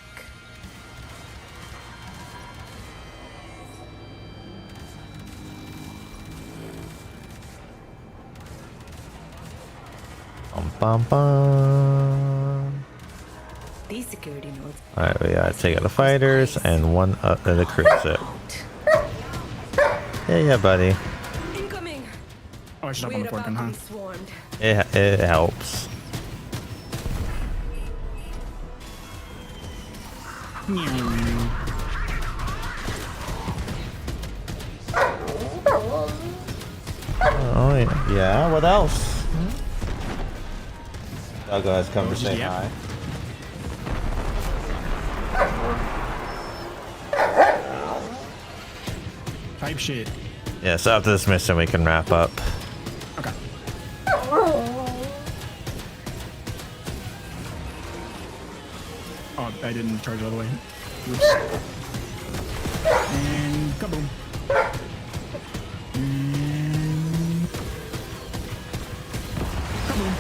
[SPEAKER 2] Bum, bum.
[SPEAKER 8] These security nodes.
[SPEAKER 2] Alright, we gotta take out the fighters and one up to the cruiser. Yeah, buddy.
[SPEAKER 8] Incoming.
[SPEAKER 3] Oh, I should hop on the fork, huh?
[SPEAKER 2] It helps. Oh yeah, what else? Doggo has come to say hi.
[SPEAKER 3] Type shit.
[SPEAKER 2] Yeah, so after this mission we can wrap up.
[SPEAKER 3] Okay. Oh, I didn't charge all the way. Oops. And kaboom. And kaboom.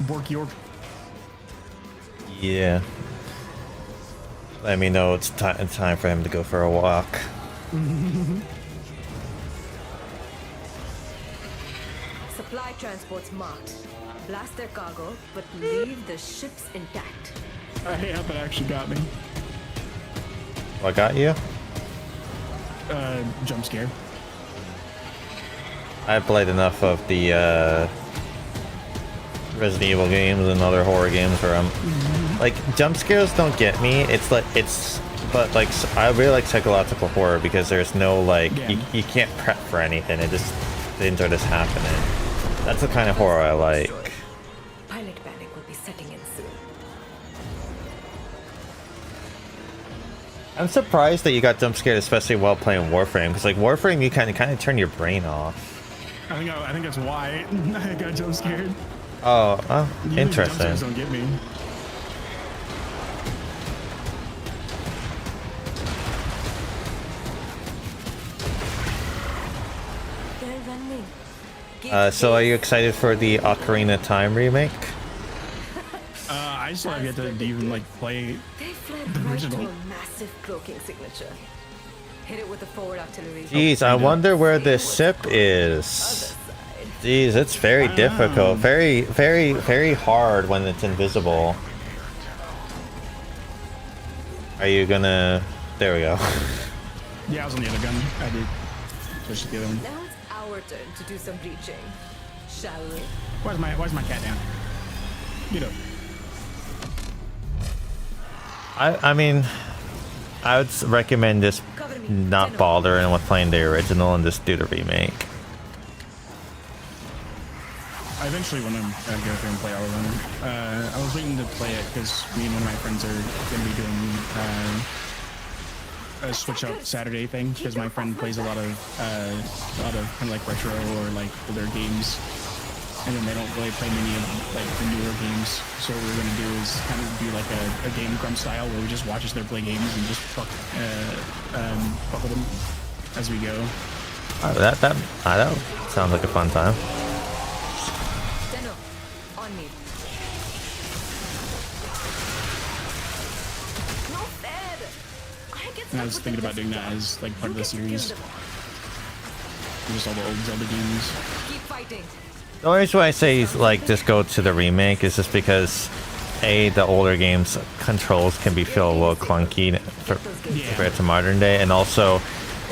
[SPEAKER 3] Bork York.
[SPEAKER 2] Yeah. Let me know it's time for him to go for a walk.
[SPEAKER 8] Supply transports marked. Blast their cargo, but leave the ships intact.
[SPEAKER 3] Yeah, that actually got me.
[SPEAKER 2] What got you?
[SPEAKER 3] jump scare.
[SPEAKER 2] I've played enough of the Resident Evil games and other horror games where I'm like, jump scares don't get me. It's like but like I really like psychological horror because there's no like you can't prep for anything. Things are just happening. That's the kind of horror I like.
[SPEAKER 8] Pilot panic will be setting in soon.
[SPEAKER 2] I'm surprised that you got jump scared, especially while playing Warframe, because like Warframe, you kind of turn your brain off.
[SPEAKER 3] I think that's why I got jump scared.
[SPEAKER 2] Oh,
[SPEAKER 3] Usually
[SPEAKER 2] interesting.
[SPEAKER 3] Jump scares don't get me.
[SPEAKER 8] They're running.
[SPEAKER 2] So are you excited for the Ocarina of Time remake?
[SPEAKER 3] I still have yet to even like play
[SPEAKER 8] They fled
[SPEAKER 3] the
[SPEAKER 8] right
[SPEAKER 3] original.
[SPEAKER 8] to a massive cloaking signature. Hit it with the forward artillery.
[SPEAKER 2] Jeez, I wonder where this sip is. Jeez, it's very difficult. Very, very, very hard when it's invisible. Are you gonna... There we go.
[SPEAKER 3] Yeah, I was on the other gun. I did. Switch to the other one.
[SPEAKER 8] Now it's our turn to do some reaching. Shall we?
[SPEAKER 3] Why's my cat down? Get up.
[SPEAKER 2] I mean, I would recommend just not bothering with playing the original and just do the remake.
[SPEAKER 3] I eventually want to go through and play all of them. I was waiting to play it because me and one of my friends are going to be doing a switch up Saturday thing because my friend plays a lot of kind of like retro or like older games, and then they don't really play many of like the newer games. So what we're going to do is kind of do like a Game Grumps style where we just watch as they play games and just fuck with them as we go.
[SPEAKER 2] That sounds like a fun time.
[SPEAKER 8] On me. No fair.
[SPEAKER 3] And I was thinking about doing that as like part of the series. Just all the old Zelda games.
[SPEAKER 8] Keep fighting.
[SPEAKER 2] The only reason why I say like just go to the remake is just because the older games controls can be feel a little clunky compared to modern day, and also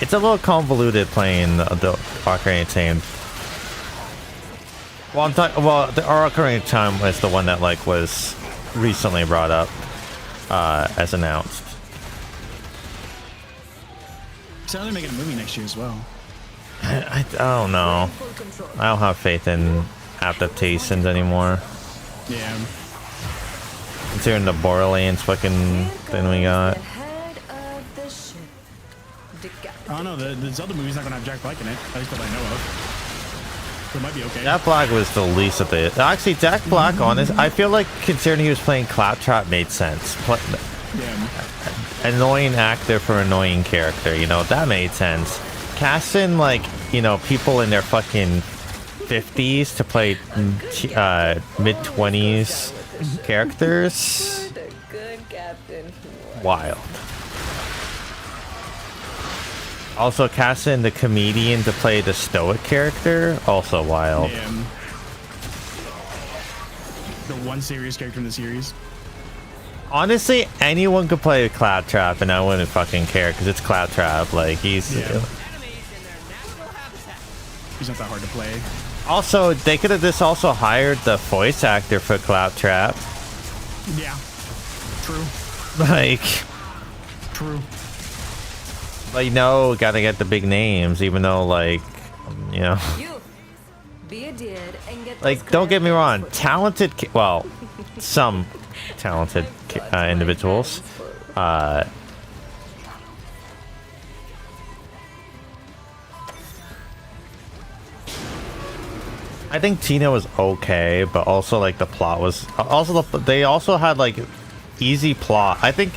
[SPEAKER 2] it's a little convoluted playing the Ocarina of Time. Well, the Ocarina of Time was the one that like was recently brought up as announced.
[SPEAKER 3] So they're making a movie next year as well.
[SPEAKER 2] I don't know. I don't have faith in adaptations anymore.
[SPEAKER 3] Yeah.
[SPEAKER 2] Considering the Borderlands fucking thing we got.
[SPEAKER 3] I don't know, the Zelda movie's not gonna have Jack Black in it, at least that I know of. So it might be okay.
[SPEAKER 2] Jack Black was the least of it. Actually, Jack Black, honest, I feel like considering he was playing Claptrap made sense.
[SPEAKER 3] Yeah.
[SPEAKER 2] Annoying actor for annoying character, you know, that made sense. Casting, like, you know, people in their fucking 50s to play mid-20s characters. Wild. Also, casting the comedian to play the stoic character, also wild.
[SPEAKER 3] Yeah. The one serious character in the series.
[SPEAKER 2] Honestly, anyone could play Claptrap and I wouldn't fucking care because it's Claptrap. Like, he's...
[SPEAKER 3] Yeah. He's not that hard to play.
[SPEAKER 2] Also, they could have just also hired the voice actor for Claptrap.
[SPEAKER 3] Yeah. True.
[SPEAKER 2] Like...
[SPEAKER 3] True.
[SPEAKER 2] Like, no, gotta get the big names, even though, like, you know... Like, don't get me wrong, talented... Well, some talented individuals. I think Tina was okay, but also like the plot was also they also had like easy plot. I think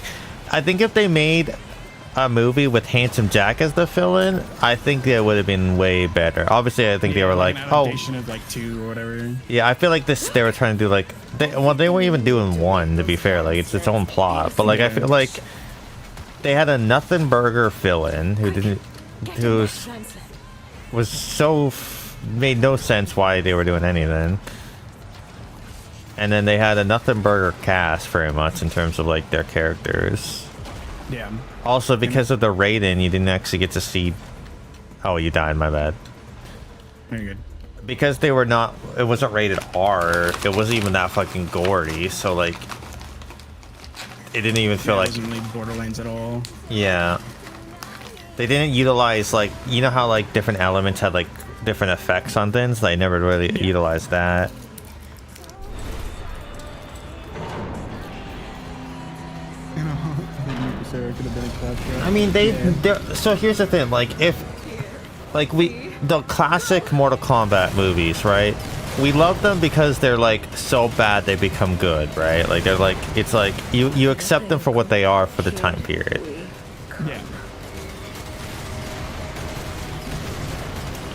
[SPEAKER 2] if they made a movie with Handsome Jack as the villain, I think it would have been way better. Obviously, I think they were like, oh,
[SPEAKER 3] of like 2 or whatever.
[SPEAKER 2] Yeah, I feel like they were trying to do like they weren't even doing 1, to be fair. Like it's its own plot, but like I feel like they had a nothing burger villain who was so made no sense why they were doing anything, and then they had a nothing burger cast very much in terms of like their characters.
[SPEAKER 3] Yeah.
[SPEAKER 2] Also, because of the Raiden, you didn't actually get to see. Oh, you died. My bad.
[SPEAKER 3] Very good.
[SPEAKER 2] Because they were not. It wasn't rated R. It wasn't even that fucking gory. So like, it didn't even feel like.
[SPEAKER 3] It wasn't like Borderlands at all.
[SPEAKER 2] Yeah. They didn't utilize like, you know how like different elements had like different effects on things. They never really utilized that. I mean, so here's the thing, like, if, like, the classic Mortal Kombat movies, right? We love them because they're, like, so bad they become good, right? Like, they're, like, it's like, you accept them for what they are for the time period.
[SPEAKER 3] Yeah.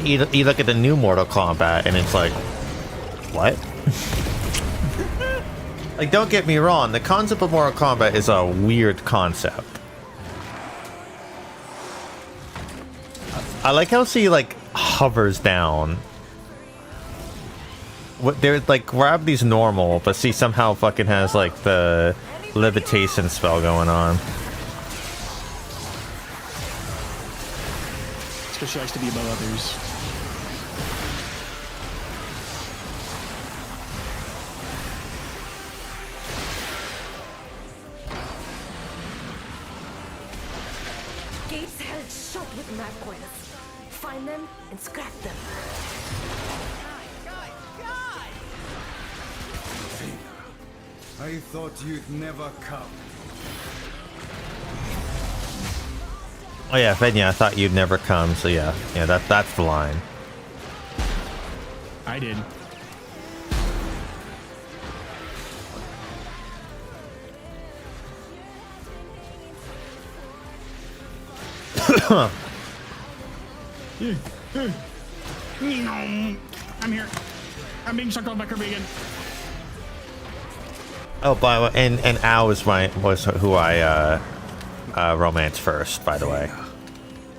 [SPEAKER 2] You look at the new Mortal Kombat, and it's like, what? Like, don't get me wrong, the concept of Mortal Kombat is a weird concept. I like how she, like, hovers down. They're, like, gravity's normal, but she somehow fucking has, like, the levitation spell going on.
[SPEAKER 3] It's because she likes to be above others.
[SPEAKER 8] Gates held shut with narcoils. Find them and scrap them.
[SPEAKER 7] I thought you'd never come.
[SPEAKER 2] Oh yeah, Fenya, I thought you'd never come, so yeah. Yeah, that's the line.
[SPEAKER 3] I did. I'm here. I'm being sucked on by Kirby again.
[SPEAKER 2] Oh, by the way, and Ao was who I romanced first, by the way.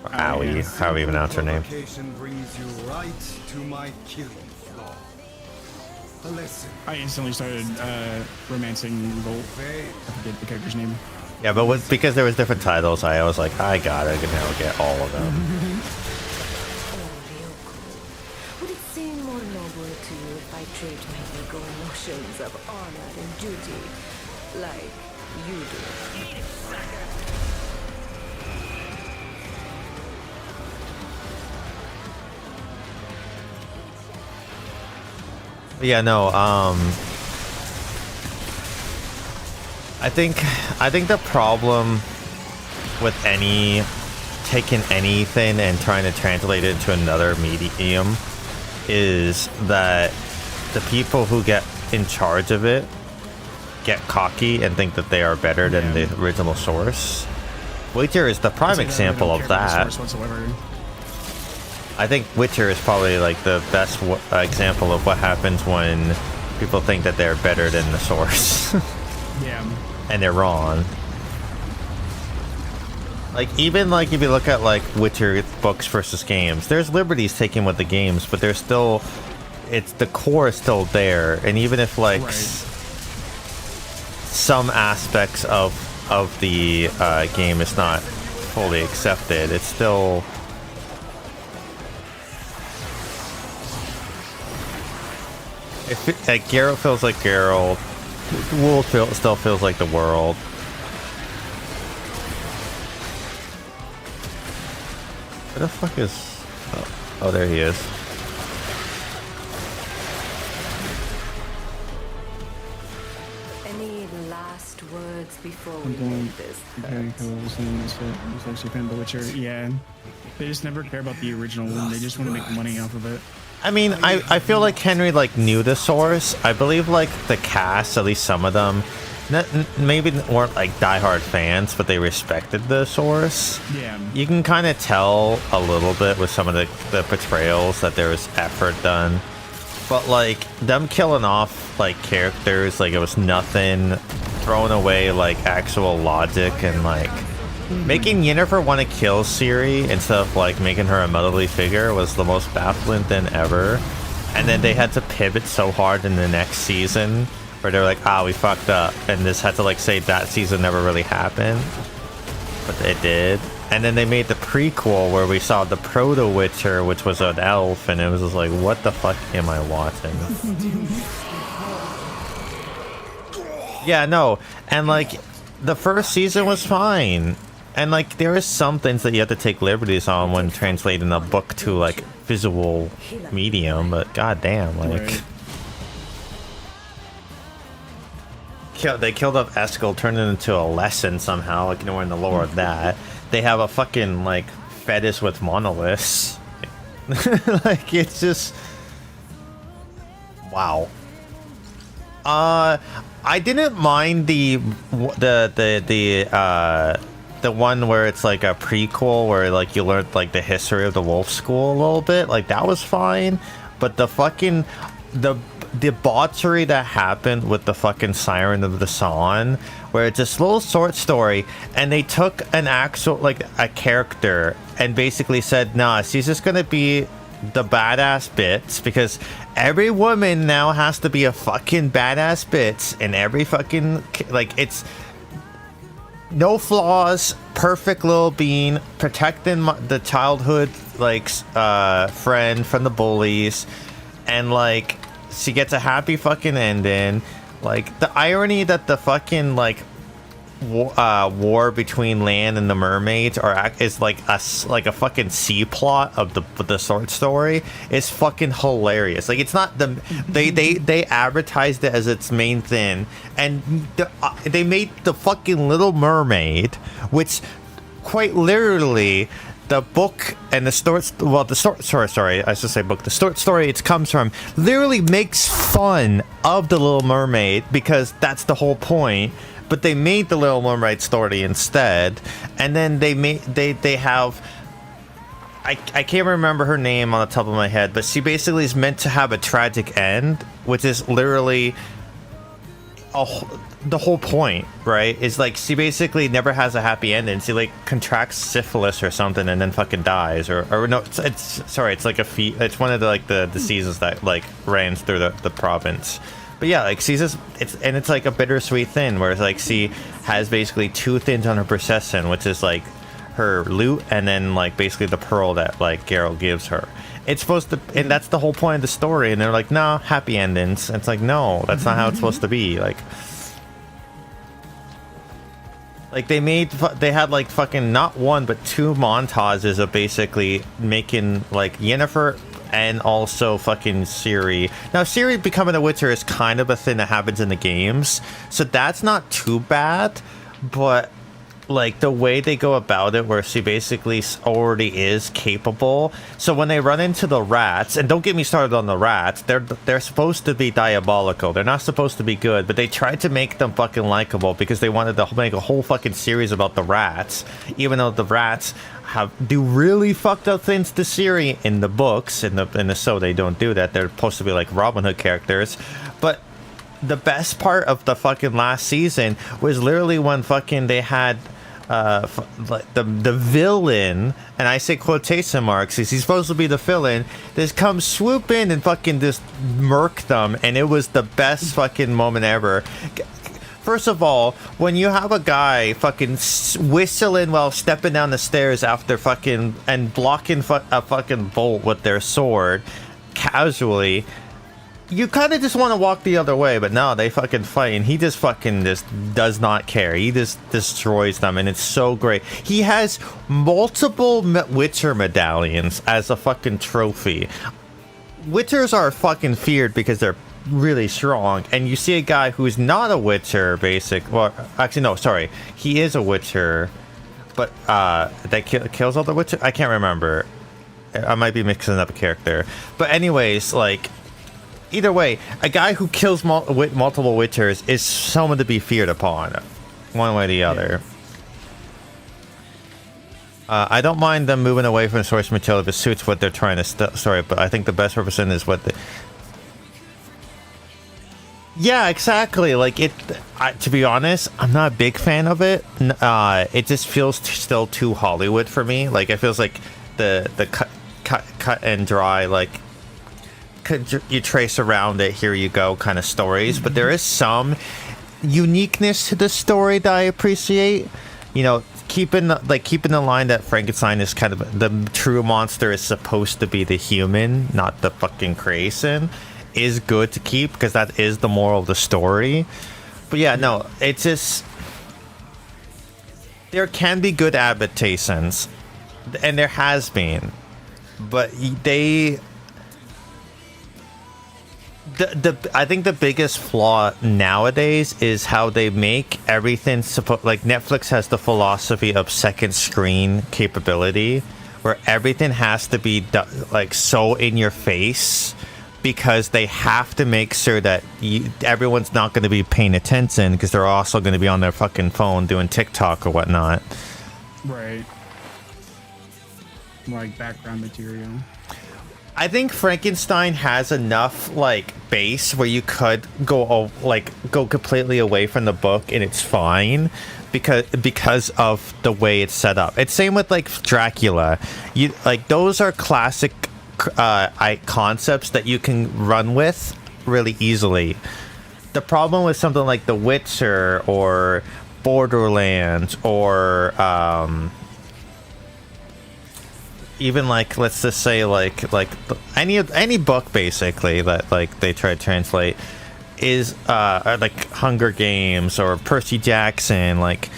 [SPEAKER 2] Or Aoi, however you pronounce her name.
[SPEAKER 7] Provocation brings you right to my killing floor. A lesson.
[SPEAKER 3] I instantly started romancing Volt. I forget the character's name.
[SPEAKER 2] Yeah, but because there was different titles, I was like, I gotta now get all of them.
[SPEAKER 8] Would it seem more noble to you if I trade my ego notions of honor and duty like you do?
[SPEAKER 2] Yeah, no, I think the problem with taking anything and trying to translate it into another medium is that the people who get in charge of it get cocky and think that they are better than the original source. Witcher is the prime example of that. I think Witcher is probably like the best example of what happens when people think that they're better than the source.
[SPEAKER 3] Yeah.
[SPEAKER 2] And they're wrong. Like, even like if you look at like Witcher books versus games, there's liberties taken with the games, but there's still, it's the core is still there. And even if like some aspects of the game is not fully accepted, it's still. Like Geralt feels like Geralt. The world still feels like the world. Where the fuck is... Oh, there he is.
[SPEAKER 8] Any last words before we
[SPEAKER 3] I'm
[SPEAKER 8] leave this?
[SPEAKER 3] very cool. This is actually fan of The Witcher. Yeah. They just never care about the original one. They just want to make money off of it.
[SPEAKER 2] I mean, I feel like Henry like knew the source. I believe like the cast, at least some of them, maybe weren't like diehard fans, but they respected the source.
[SPEAKER 3] Yeah.
[SPEAKER 2] You can kind of tell a little bit with some of the portrayals that there was effort done. But like them killing off like characters, like it was nothing, throwing away like actual logic and like making Yennefer want to kill Ciri instead of like making her a motherly figure was the most baffling thing ever. And then they had to pivot so hard in the next season where they're like, we fucked up, and this had to like say that season never really happened. But it did. And then they made the prequel where we saw the Proto-Witcher, which was an elf, and it was just like, what the fuck am I watching? Yeah, no. And like, the first season was fine. And like, there is some things that you have to take liberties on when translating a book to like visual medium, but goddamn, like...
[SPEAKER 3] Right.
[SPEAKER 2] They killed off Eskel, turned it into a lesson somehow, like nowhere in the lore of that. They have a fucking, like, fetish with monoliths. Like, it's just... Wow. I didn't mind the one where it's like a prequel where like you learned like the history of the Wolf School a little bit. Like, that was fine. But the fucking... The debauchery that happened with the fucking Siren of the Song, where it's this little short story and they took an actual like a character and basically said, nah, she's just gonna be the badass bits, because every woman now has to be a fucking badass bits in every fucking, like, it's no flaws, perfect little being, protecting the childhood like friend from the bullies, and like she gets a happy fucking ending. Like, the irony that the fucking like war between Lan and the mermaids is like a fucking C plot of the short story is fucking hilarious. Like, it's not the they advertised it as its main thing, and they made the fucking Little Mermaid, which quite literally the book and the short story, I should say book, the short story it comes from, literally makes fun of the Little Mermaid, because that's the whole point. But they made the Little Mermaid story instead, and then they have, I can't remember her name on the top of my head, but she basically is meant to have a tragic end, which is literally the whole point, right? Is like, she basically never has a happy ending. She like contracts syphilis or something and then fucking dies, or no, it's like it's one of the like the diseases that like ran through the province. But yeah, like, she's just, it's like a bittersweet thing where it's like she has basically two things on her procession, which is like her lute and then like basically the pearl that like Geralt gives her. It's supposed to, and that's the whole point of the story, and they're like, nah, happy endings. And it's like, no, that's not how it's supposed to be. Like they had like fucking not one but two montages of basically making like Yennefer and also fucking Ciri. Now, Ciri becoming a Witcher is kind of a thing that happens in the games, so that's not too bad, but like the way they go about it, where she basically already is capable. So when they run into the rats, and don't get me started on the rats, they're supposed to be diabolical. They're not supposed to be good, but they tried to make them fucking likable because they wanted to make a whole fucking series about the rats, even though the rats do really fucked up things to Ciri in the books. In the show, they don't do that. They're supposed to be like Robin Hood characters, but the best part of the fucking last season was literally when fucking they had the villain, and I say quotation marks, he's supposed to be the villain, just come swoop in and fucking just murk them, and it was the best fucking moment ever. First of all, when you have a guy fucking whistling while stepping down the stairs after fucking and blocking a fucking bolt with their sword casually, you kind of just want to walk the other way, but no, they fucking fight, and he just fucking just does not care. He just destroys them, and it's so great. He has multiple Witcher medallions as a fucking trophy. Witchers are fucking feared because they're really strong, and you see a guy who's not a Witcher, actually no, sorry, he is a Witcher, but that kills all the Witcher. I can't remember. I might be mixing up a character, but anyways, like, either way, a guy who kills multiple Witchers is someone to be feared upon, one way or the other. I don't mind them moving away from the source material if it suits what they're trying to story, but I think the best represent is what the... Yeah, exactly. Like, to be honest, I'm not a big fan of it. It just feels still too Hollywood for me. Like, it feels like the cut and dry, like, you trace around it, here you go kind of stories. But there is some uniqueness to the story that I appreciate. You know, keeping the line that Frankenstein is kind of the true monster is supposed to be the human, not the fucking creation, is good to keep because that is the moral of the story. But yeah, no, it's just there can be good adaptations, and there has been, but I think the biggest flaw nowadays is how they make everything like Netflix has the philosophy of second screen capability where everything has to be like so in your face because they have to make sure that everyone's not going to be paying attention because they're also going to be on their fucking phone doing TikTok or whatnot.
[SPEAKER 3] Right. Like background material.
[SPEAKER 2] I think Frankenstein has enough like base where you could go completely away from the book and it's fine because of the way it's set up. It's same with like Dracula. You like those are classic concepts that you can run with really easily. The problem with something like The Witcher or Borderlands or even like let's just say like any book basically that like they try to translate is like Hunger Games or Percy Jackson, like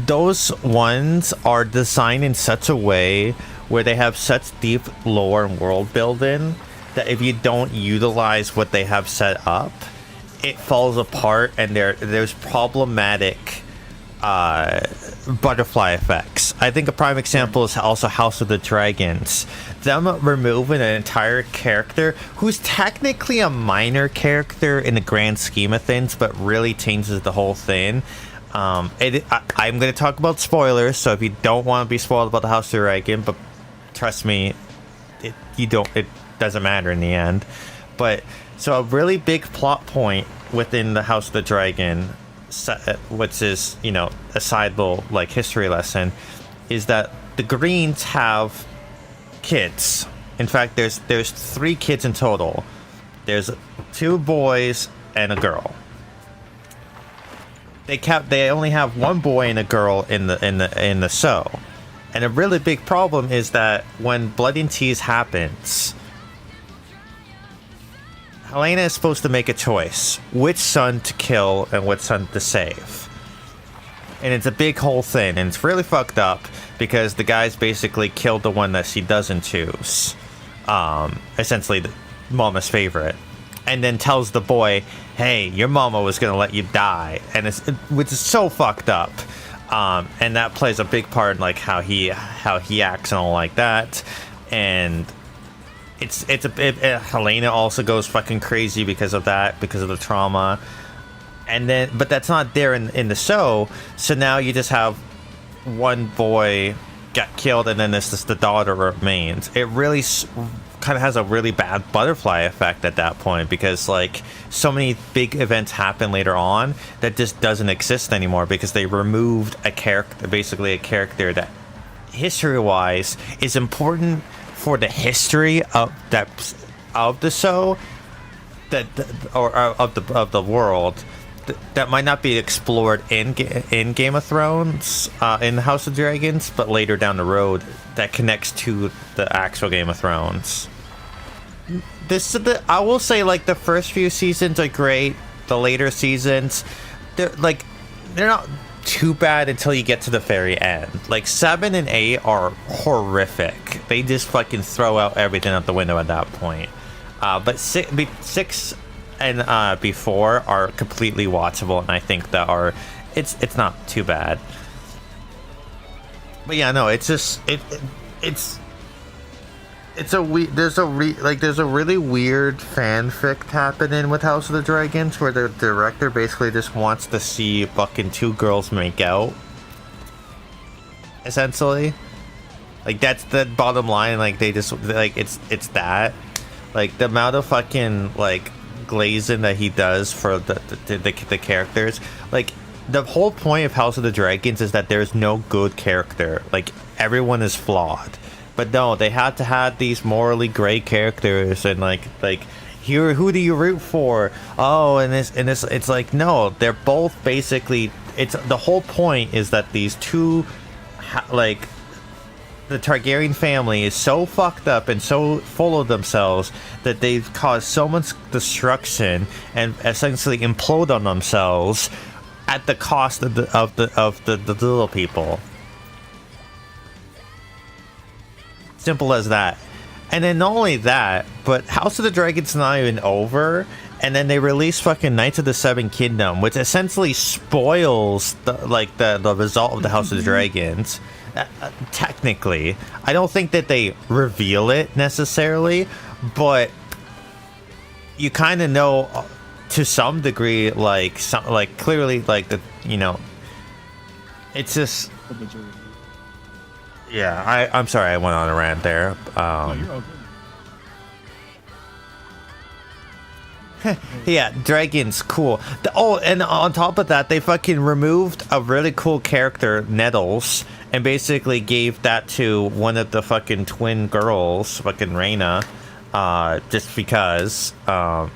[SPEAKER 2] those ones are designed in such a way where they have such deep lore and world building that if you don't utilize what they have set up, it falls apart and there's problematic butterfly effects. I think a prime example is also House of the Dragons. Them removing an entire character who's technically a minor character in the grand scheme of things, but really changes the whole thing. I'm going to talk about spoilers, so if you don't want to be spoiled about the House of the Dragon, but trust me, it doesn't matter in the end. But so a really big plot point within the House of the Dragon, which is, you know, a side little like history lesson, is that the Greens have kids. In fact, there's 3 kids in total. There's 2 boys and a girl. They only have 1 boy and a girl in the show. And a really big problem is that when Blood and Tease happens, Helena is supposed to make a choice which son to kill and which son to save. And it's a big whole thing, and it's really fucked up because the guys basically killed the one that she doesn't choose. Essentially, the mama's favorite. And then tells the boy, hey, your mama was going to let you die. And which is so fucked up. And that plays a big part in like how he acts and all like that. And Helena also goes fucking crazy because of that, because of the trauma. And then, but that's not there in the show. So now you just have 1 boy got killed, and then there's just the daughter remains. It really kind of has a really bad butterfly effect at that point, because like so many big events happen later on that just doesn't exist anymore because they removed a character, basically a character that history-wise is important for the history of the show, or of the world, that might not be explored in Game of Thrones, in the House of Dragons, but later down the road that connects to the actual Game of Thrones. I will say, like, the first few seasons are great. The later seasons, they're not too bad until you get to the very end. Like 7 and 8 are horrific. They just fucking throw out everything out the window at that point. But 6 and before are completely watchable, and I think that it's not too bad. But yeah, no, it's just there's a really weird fanfic happening with House of the Dragons where the director basically just wants to see fucking 2 girls make out, essentially. Like, that's the bottom line. Like, they just like it's that, like, the amount of fucking like glazing that he does for the characters. Like, the whole point of House of the Dragons is that there's no good character. Like, everyone is flawed. But no, they had to have these morally gray characters, and like here, who do you root for? Oh, and this, it's like, no, they're both basically it's the whole point is that these two, like, the Targaryen family is so fucked up and so full of themselves that they've caused so much destruction and essentially implode on themselves at the cost of the little people. Simple as that. And then not only that, but House of the Dragon's not even over, and then they release fucking Knights of the Seven Kingdom, which essentially spoils the result of the House of the Dragons. Technically, I don't think that they reveal it necessarily, but you kind of know to some degree, like clearly, like the it's just. Yeah, I'm sorry I went on a rant there.
[SPEAKER 3] No, you're all good.
[SPEAKER 2] Yeah, dragons, cool. And on top of that, they fucking removed a really cool character, Nettles, and basically gave that to one of the fucking twin girls, fucking Rhaena, just because,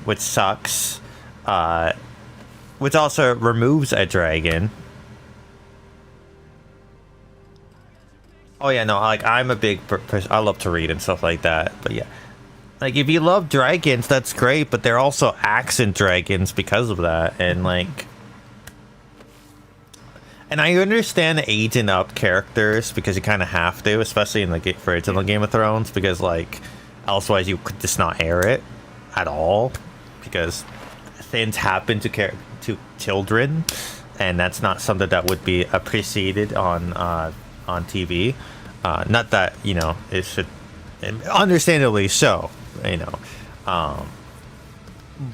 [SPEAKER 2] which sucks. Which also removes a dragon. Oh yeah, no, like, I'm a big person. I love to read and stuff like that. But yeah, like, if you love dragons, that's great. But they're also accent dragons because of that. And like, and I understand aging up characters because you kind of have to, especially in the original Game of Thrones, because like, elsewise you could just not air it at all because things happen to children, and that's not something that would be appreciated on TV. Not that, it should, understandably so,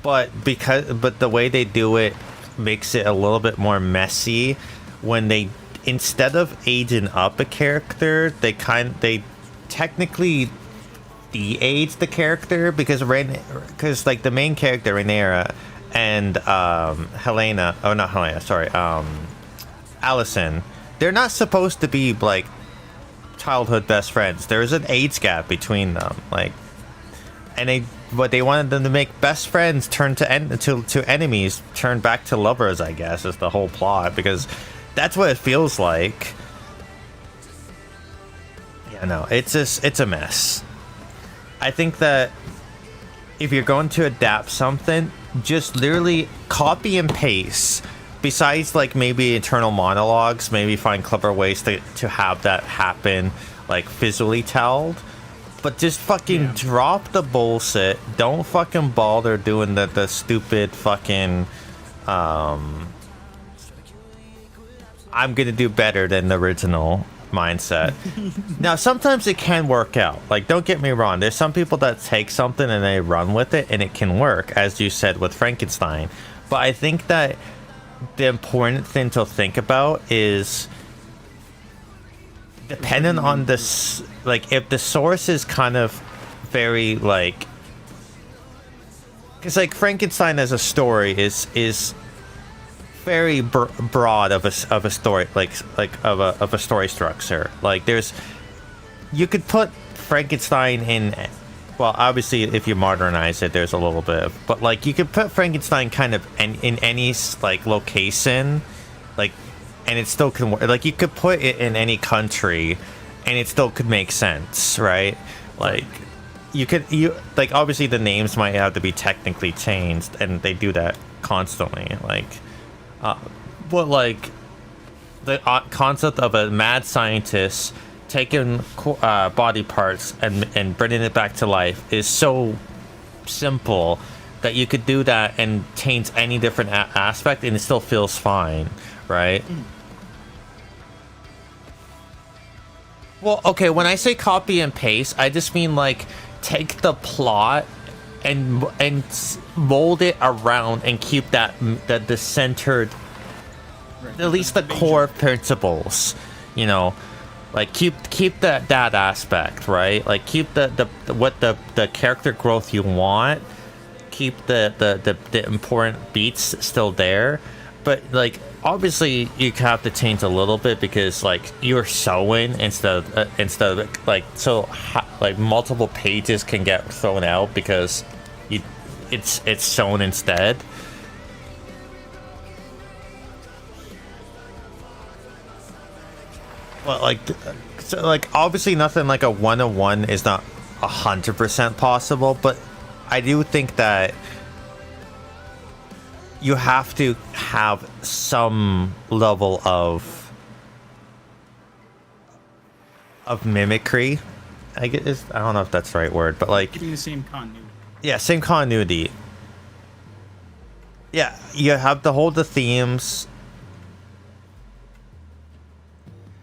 [SPEAKER 2] but the way they do it makes it a little bit more messy when they, instead of aging up a character, they technically de-age the character, because like the main character Rhaenyra and Helena, oh not Helena, sorry, Alicent, they're not supposed to be like childhood best friends. There's an age gap between them, like, and they wanted them to make best friends turn to enemies, turn back to lovers, I guess, is the whole plot, because that's what it feels like. Yeah, no, it's a mess. I think that if you're going to adapt something, just literally copy and paste. Besides, like, maybe internal monologues, maybe find clever ways to have that happen, like, visually told. But just fucking drop the bullshit. Don't fucking bother doing the stupid fucking, I'm gonna do better than the original mindset. Now, sometimes it can work out. Like, don't get me wrong. There's some people that take something and they run with it, and it can work, as you said with Frankenstein. But I think that the important thing to think about is, depending on this, like, if the source is kind of very, like, because like Frankenstein as a story is very broad of a story, like of a story structure. Like, you could put Frankenstein in, well, obviously, if you modernize it, there's a little bit of, but like, you could put Frankenstein kind of in any like location, like, and it still can work. Like, you could put it in any country, and it still could make sense, right? Like, you like, obviously the names might have to be technically changed, and they do that constantly. Like, but like, the concept of a mad scientist taking body parts and bringing it back to life is so simple that you could do that and change any different aspect and it still feels fine, right? Well, okay, when I say copy and paste, I just mean, like, take the plot and mold it around and keep that the centered, at least the core principles, like, keep that aspect, right? Like, keep the character growth you want, keep the important beats still there, but like, obviously you have to change a little bit because, like, you're sewing instead of like, so like multiple pages can get thrown out because it's sewn instead. But like, so like obviously nothing like a 1-on-1 is not 100% possible, but I do think that you have to have some level of mimicry. I guess I don't know if that's the right word, but like
[SPEAKER 3] Keeping the same continuity.
[SPEAKER 2] yeah, same continuity. Yeah, you have to hold the themes.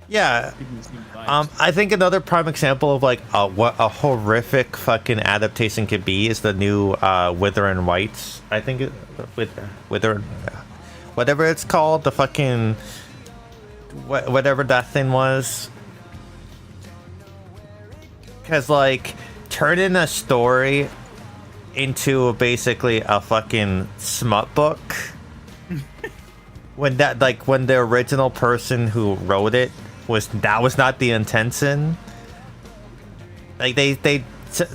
[SPEAKER 2] Yeah.
[SPEAKER 3] Keeping the same vibes.
[SPEAKER 2] I think another prime example of like what a horrific fucking adaptation could be is the new Withering Whites. I think it, Withering, whatever it's called, the fucking whatever that thing was. Because like turning a story into basically a fucking smut book. when the original person who wrote it was not the intention. Like they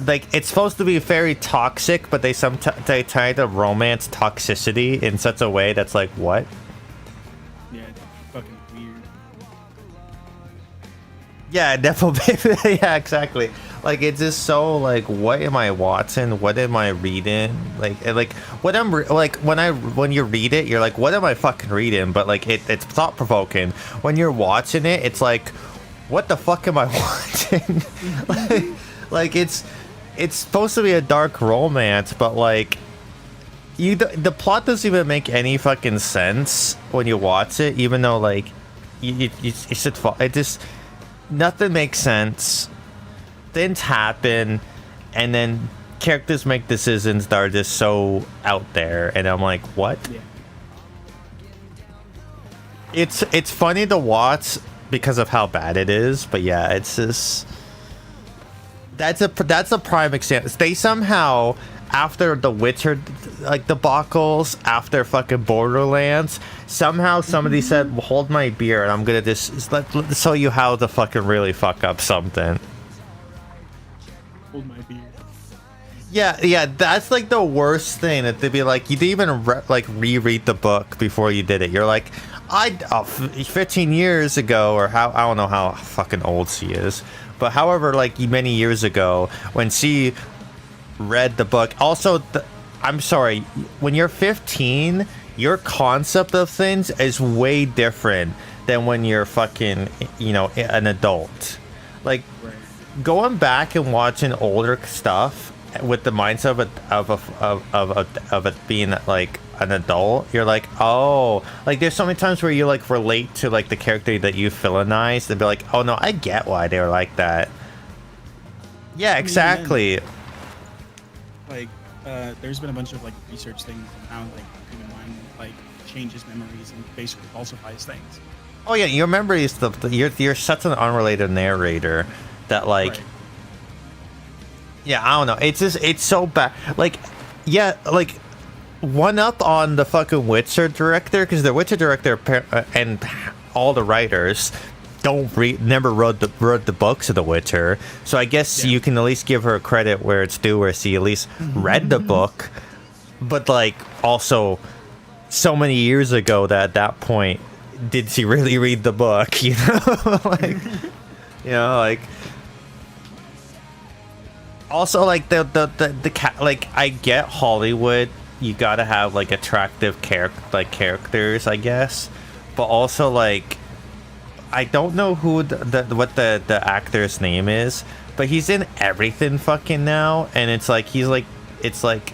[SPEAKER 2] like it's supposed to be very toxic, but they try to romance toxicity in such a way that's like what?
[SPEAKER 3] Yeah, it's fucking weird.
[SPEAKER 2] Yeah, definitely. Yeah, exactly. Like it's just so like, what am I watching? What am I reading? Like what I'm like when you read it, you're like, what am I fucking reading? But like it's thought provoking. When you're watching it, it's like, what the fuck am I watching? like it's supposed to be a dark romance, but like the plot doesn't even make any fucking sense when you watch it. Even though like you should it just nothing makes sense. Things happen, and then characters make decisions that are just so out there, and I'm like, what? Yeah. It's funny to watch because of how bad it is, but yeah, it's just that's a prime example. They somehow, after the Witcher like debacles, after fucking Borderlands, somehow somebody said, well, hold my beer and I'm gonna just let show you how to fucking really fuck up something.
[SPEAKER 3] Hold my beer.
[SPEAKER 2] Yeah, that's like the worst thing, that they'd be like, you didn't even reread the book before you did it. You're like, 15 years ago, or I don't know how fucking old she is, but however like many years ago, when she read the book. Also, I'm sorry, when you're 15, your concept of things is way different than when you're fucking, an adult. Like, going back and watching older stuff with the mindset of it being like an adult, you're like, oh, like there's so many times where you like relate to like the character that you villainized and be like, oh no, I get why they were like that. Yeah, exactly.
[SPEAKER 3] Like, there's been a bunch of like research things on how like human mind like changes memories and basically falsifies things.
[SPEAKER 2] Oh yeah, your memory is you're such an unrelated narrator that like, right. Yeah, I don't know. It's so bad. Like, yeah, like one up on the fucking Witcher director, because the Witcher director and all the writers never wrote the books of The Witcher, so I guess you can at least give her credit where it's due, where she at least read the book. But like, also, so many years ago that at that point, did she really read the book? You know, like, also like the like, I get Hollywood, you gotta have like attractive characters, I guess, but also like, I don't know who what the actor's name is, but he's in everything fucking now, and it's like it's like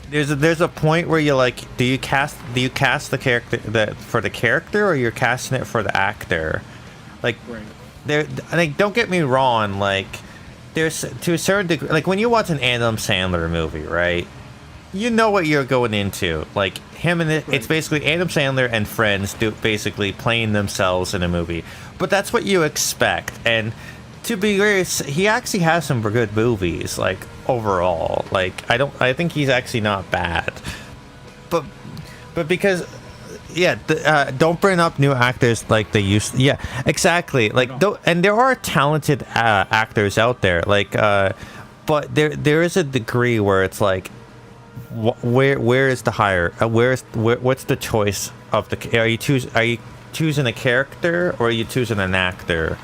[SPEAKER 2] there's a point where you're like, do you cast the character for the character, or you're casting it for the actor? Like, right. Like, don't get me wrong, like there's to a certain degree, like when you watch an Adam Sandler movie, right? You know what you're going into. Like him and it's basically Adam Sandler and friends basically playing themselves in a movie. But that's what you expect. And to be honest, he actually has some good movies, like overall. Like I think he's actually not bad. But because don't bring up new actors like they used to. Yeah, exactly. Like and there are talented actors out there. Like but there is a degree where it's like, where is the hire? What's the choice of the? Are you choosing a character or are you choosing an actor,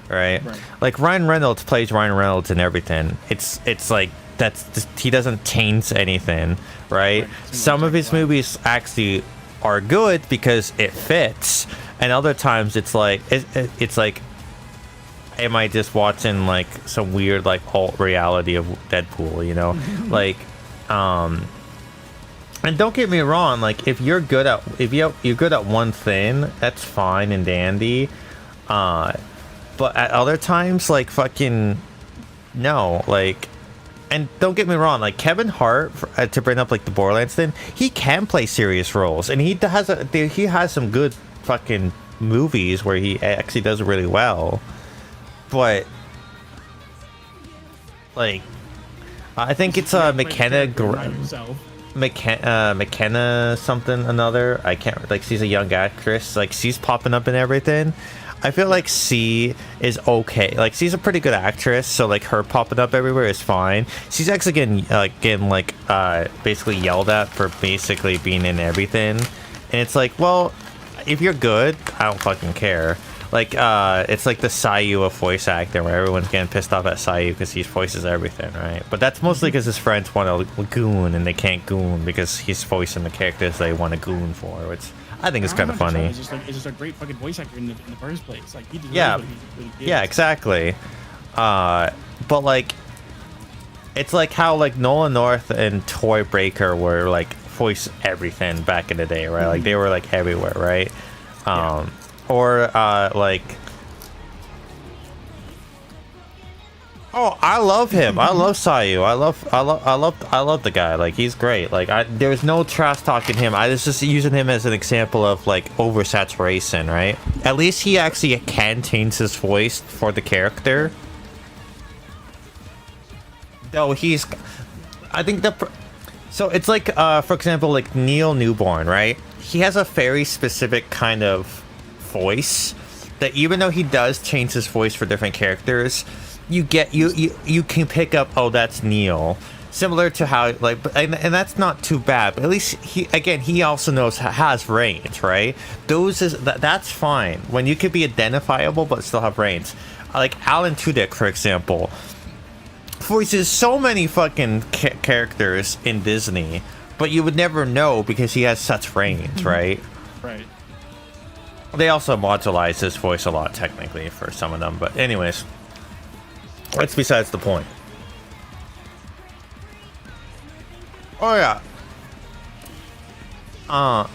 [SPEAKER 2] right?
[SPEAKER 3] Right.
[SPEAKER 2] Like Ryan Reynolds plays Ryan Reynolds and everything. It's like that's just, he doesn't change anything, right? Some of his movies actually are good because it fits, and other times it's like it's like, am I just watching like some weird like alt reality of Deadpool, you know? Like and don't get me wrong, like if you're good at you're good at one thing, that's fine and dandy, but at other times, like fucking no, like. And don't get me wrong, like Kevin Hart, to bring up like the Borderlands thing, he can play serious roles, and he has some good fucking movies where he actually does really well. But like, I think it's McKenna something another. I can't, like, she's a young actress, like she's popping up in everything. I feel like C is okay. Like, she's a pretty good actress, so like her popping up everywhere is fine. She's actually getting basically yelled at for basically being in everything, and it's like, well, if you're good, I don't fucking care. Like, it's like the Sayu of voice acting, where everyone's getting pissed off at Sayu because he voices everything, right? But that's mostly because his friends want to goon and they can't goon because he's voicing the characters they want to goon for, which I think it's kind of funny.
[SPEAKER 3] It's just a great fucking voice actor in the first place. Like, he deserves
[SPEAKER 2] yeah,
[SPEAKER 3] what he did.
[SPEAKER 2] yeah, exactly. But like, it's like how like Nolan North and Toy Breaker were like voice everything back in the day, right? Like they were like everywhere, right? Or like, oh, I love him. I love Sayu. I love the guy. Like, he's great. Like, there's no trash talking him. I was just using him as an example of like oversaturation, right? At least he actually can change his voice for the character. Though I think so it's like, for example, like Neil Newborn, right? He has a very specific kind of voice that even though he does change his voice for different characters, you can pick up, oh, that's Neil, similar to how like, and that's not too bad, but at least he also has range, right? That's fine when you could be identifiable but still have range. Like Alan Tudyk, for example, voices so many fucking characters in Disney, but you would never know because he has such range, right?
[SPEAKER 3] Right.
[SPEAKER 2] They also modularize his voice a lot, technically, for some of them. But anyways, that's besides the point. Oh yeah.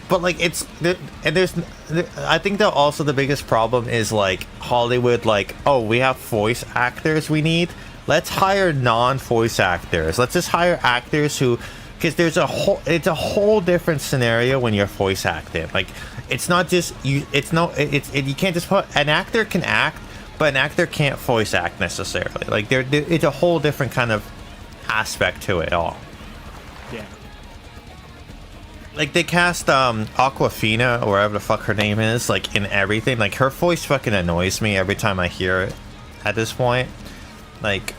[SPEAKER 2] But like I think that also the biggest problem is like Hollywood, like, oh, we have voice actors we need. Let's hire non-voice actors. Let's just hire actors who, because it's a whole different scenario when you're voice acting. Like, it's not just you. You can't just put an actor can act, but an actor can't voice act necessarily. Like, it's a whole different kind of aspect to it all.
[SPEAKER 3] Yeah.
[SPEAKER 2] Like, they cast Aquafina, or whatever the fuck her name is, like, in everything. Like, her voice fucking annoys me every time I hear it at this point. Like,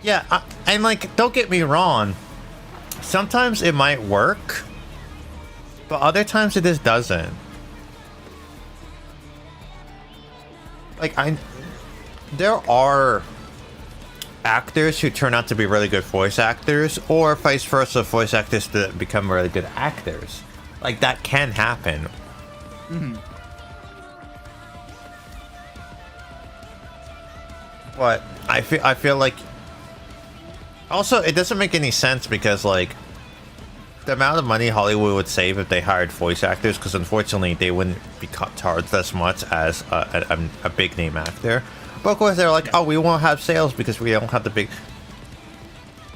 [SPEAKER 2] yeah, and like, don't get me wrong, sometimes it might work, but other times it just doesn't. Like, there are actors who turn out to be really good voice actors, or vice versa, voice actors that become really good actors. Like, that can happen.
[SPEAKER 3] Mm-hmm.
[SPEAKER 2] But I feel like also it doesn't make any sense because like the amount of money Hollywood would save if they hired voice actors, because unfortunately they wouldn't be charged as much as a big name actor. But of course they're like, oh, we won't have sales because we don't have the big.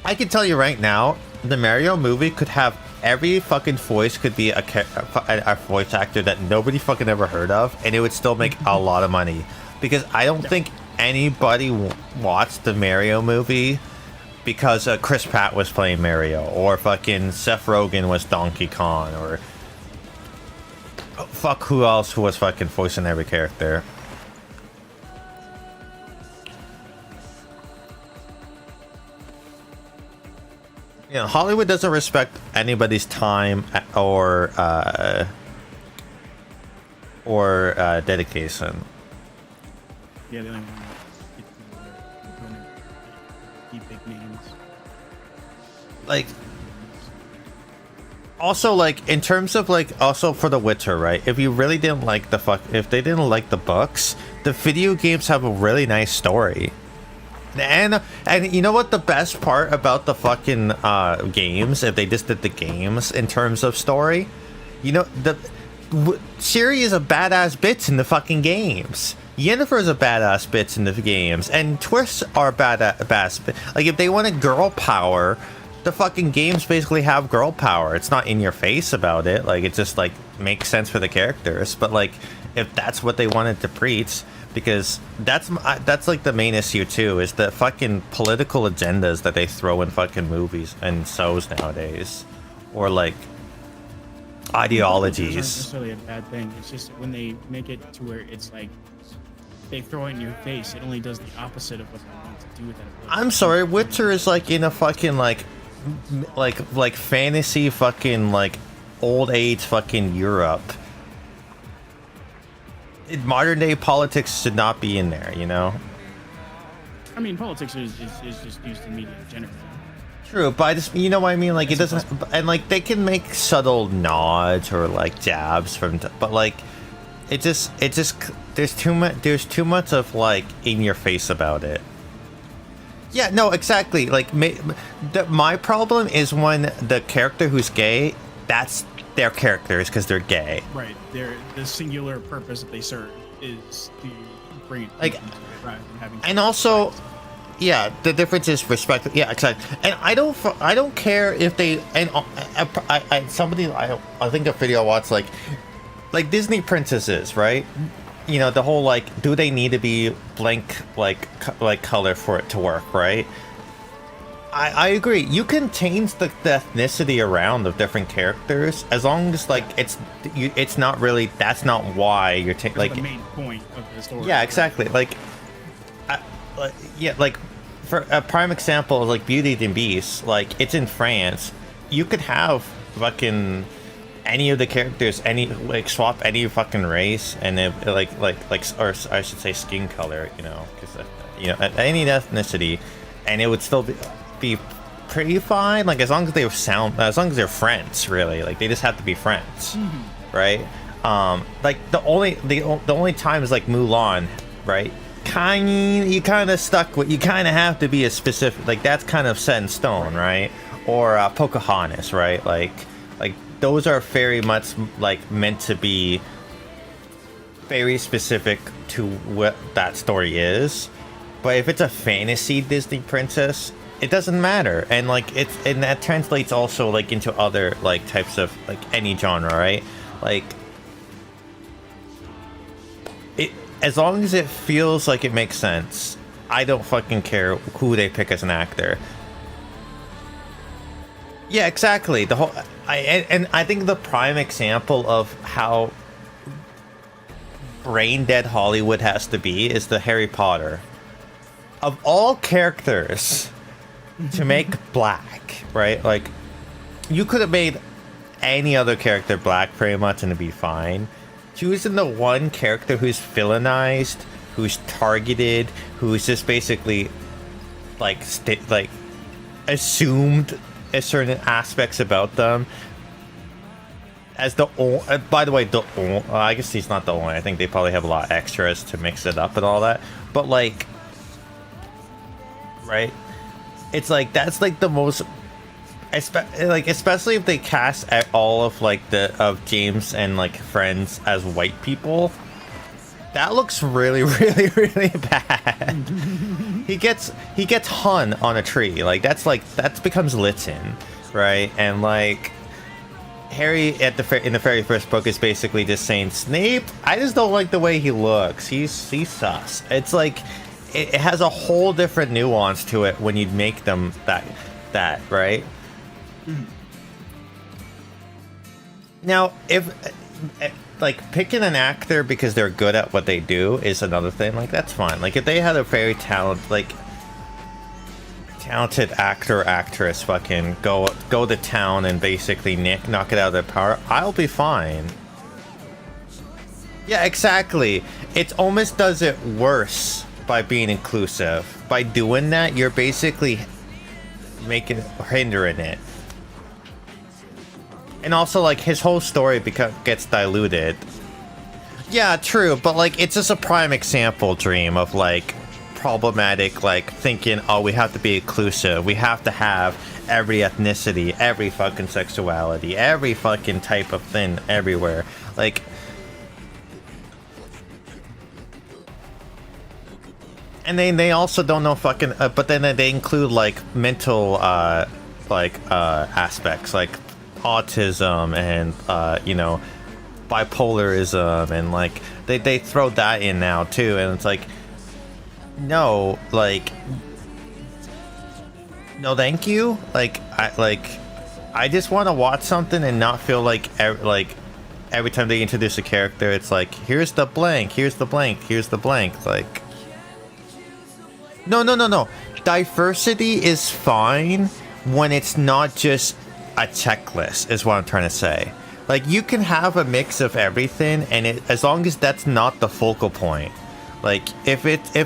[SPEAKER 2] I can tell you right now, the Mario movie could have every fucking voice could be a voice actor that nobody fucking ever heard of, and it would still make a lot of money, because I don't think anybody watched the Mario movie because Chris Pratt was playing Mario, or fucking Seth Rogen was Donkey Kong, or fuck who else who was fucking voicing every character. You know, Hollywood doesn't respect anybody's time or or dedication.
[SPEAKER 3] Yeah, the only one that gets people there doing it, keep big names.
[SPEAKER 2] Like, also, like, in terms of, like, also for The Witcher, right? If you really didn't like if they didn't like the books, the video games have a really nice story. And you know what the best part about the fucking games, if they just did the games in terms of story? You know, Ciri is a badass bitch in the fucking games. Yennefer is a badass bitch in the games. And twists are badass. Like, if they wanted girl power, the fucking games basically have girl power. It's not in your face about it. Like, it just, like, makes sense for the characters. But, like, if that's what they wanted to preach, because that's like the main issue too, is the fucking political agendas that they throw in fucking movies and shows nowadays, or like ideologies.
[SPEAKER 3] It's not necessarily a bad thing. It's just when they make it to where it's like they throw it in your face, it only does the opposite of what they want to do with it.
[SPEAKER 2] I'm sorry, Witcher is like in a fucking like fantasy fucking like old age fucking Europe. Modern day politics should not be in there, you know?
[SPEAKER 3] I mean, politics is just used in media generally.
[SPEAKER 2] True, but I just, you know what I mean? Like, it doesn't, and like, they can make subtle nods or like jabs from, but like, it just, there's too much of like in your face about it. Yeah, no, exactly. Like, my problem is when the character who's gay, that's their characters because they're gay.
[SPEAKER 3] Right. The singular purpose that they serve is to bring it
[SPEAKER 2] like,
[SPEAKER 3] rather than having.
[SPEAKER 2] And also, yeah, the difference is respect. Yeah, exactly. And I don't care if they and I think a video I watched like Disney princesses, right? You know, the whole like, do they need to be blank like color for it to work, right? I agree. You can change the ethnicity around of different characters as long as like it's not really, that's not why you're taking like
[SPEAKER 3] the main point of the story.
[SPEAKER 2] Yeah, exactly. Like, yeah, like for a prime example, like Beauty and the Beast, like it's in France. You could have fucking any of the characters, swap any fucking race, and if, or I should say skin color, you know, because any ethnicity, and it would still be pretty fine, like as long as they're friends, really. Like they just have to be friends, right? Like the only time is like Mulan, right? You kind of stuck with, you kind of have to be a specific, like that's kind of set in stone, right? Or Pocahontas, right? Like those are very much like meant to be very specific to what that story is. But if it's a fantasy Disney princess, it doesn't matter. And like and that translates also like into other like types of like any genre, right? Like it, as long as it feels like it makes sense, I don't fucking care who they pick as an actor. Yeah, exactly. I think the prime example of how brain dead Hollywood has to be is the Harry Potter. Of all characters to make black, right? Like, you could have made any other character black pretty much and it'd be fine. Choosing the one character who's villainized, who's targeted, who's just basically like assumed certain aspects about them as the only, by the way, I guess he's not the only. I think they probably have a lot of extras to mix it up and all that. But like, right? It's like that's like the most, especially if they cast all of like of James and like friends as white people. That looks really, really, really bad. he gets hung on a tree. Like that becomes Litten, right? And like Harry in the very first book is basically just saying, Snape, I just don't like the way he looks. He's sus. It's like it has a whole different nuance to it when you make them that right. Now, if like picking an actor because they're good at what they do is another thing. Like that's fine. Like if they had a very talented actor or actress fucking go to town and basically knock it out of their power, I'll be fine. Yeah, exactly. It almost does it worse by being inclusive. By doing that, you're basically hindering it. And also, like, his whole story gets diluted. Yeah, true, but like, it's just a prime example, Dream, of like problematic, like, thinking, oh, we have to be inclusive, we have to have every ethnicity, every fucking sexuality, every fucking type of thing everywhere. Like, and they also don't know fucking, but then they include like mental, aspects like autism and you know, bipolarism, and like they throw that in now too, and it's like, no, like, no, thank you. Like, I just want to watch something and not feel like every time they introduce a character, it's like, here's the blank, here's the blank, here's the blank. Like, no. Diversity is fine when it's not just a checklist, is what I'm trying to say. Like, you can have a mix of everything, and as long as that's not the focal point. Like, if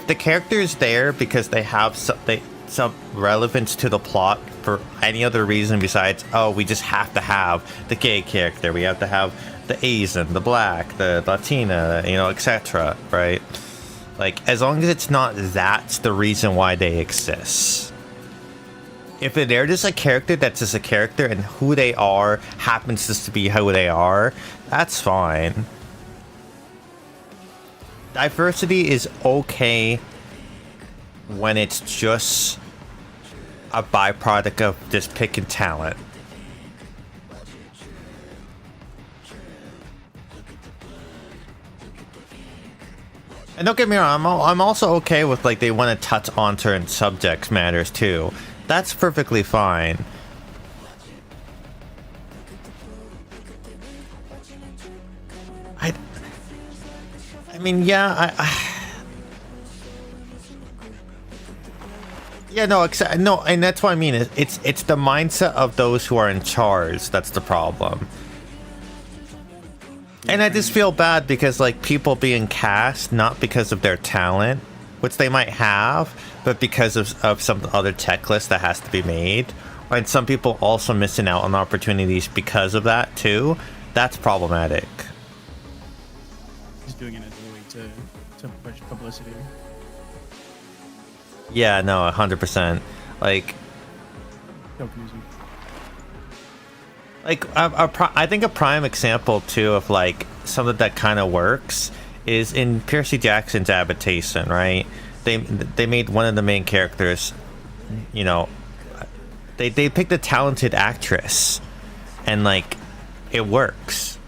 [SPEAKER 2] the character is there because they have some relevance to the plot for any other reason besides, oh, we just have to have the gay character, we have to have the Asian, the black, the Latina, you know, etc., right? Like, as long as it's not that's the reason why they exist. If they're just a character that's just a character and who they are happens just to be who they are, that's fine. Diversity is okay when it's just a byproduct of just picking talent. And don't get me wrong, I'm also okay with, like, they want to touch on certain subject matters too. That's perfectly fine. I mean, yeah, yeah, no, no, and that's what I mean. It's the mindset of those who are in charge that's the problem. And I just feel bad because, like, people being cast not because of their talent, which they might have, but because of some other checklist that has to be made, and some people also missing out on opportunities because of that too. That's problematic.
[SPEAKER 3] He's doing it as a way to push publicity.
[SPEAKER 2] Yeah, no, 100%. Like, I think a prime example too of like something that kind of works is in Percy Jackson's adaptation, right? They made one of the main characters, you know, they picked a talented actress, and like, it works.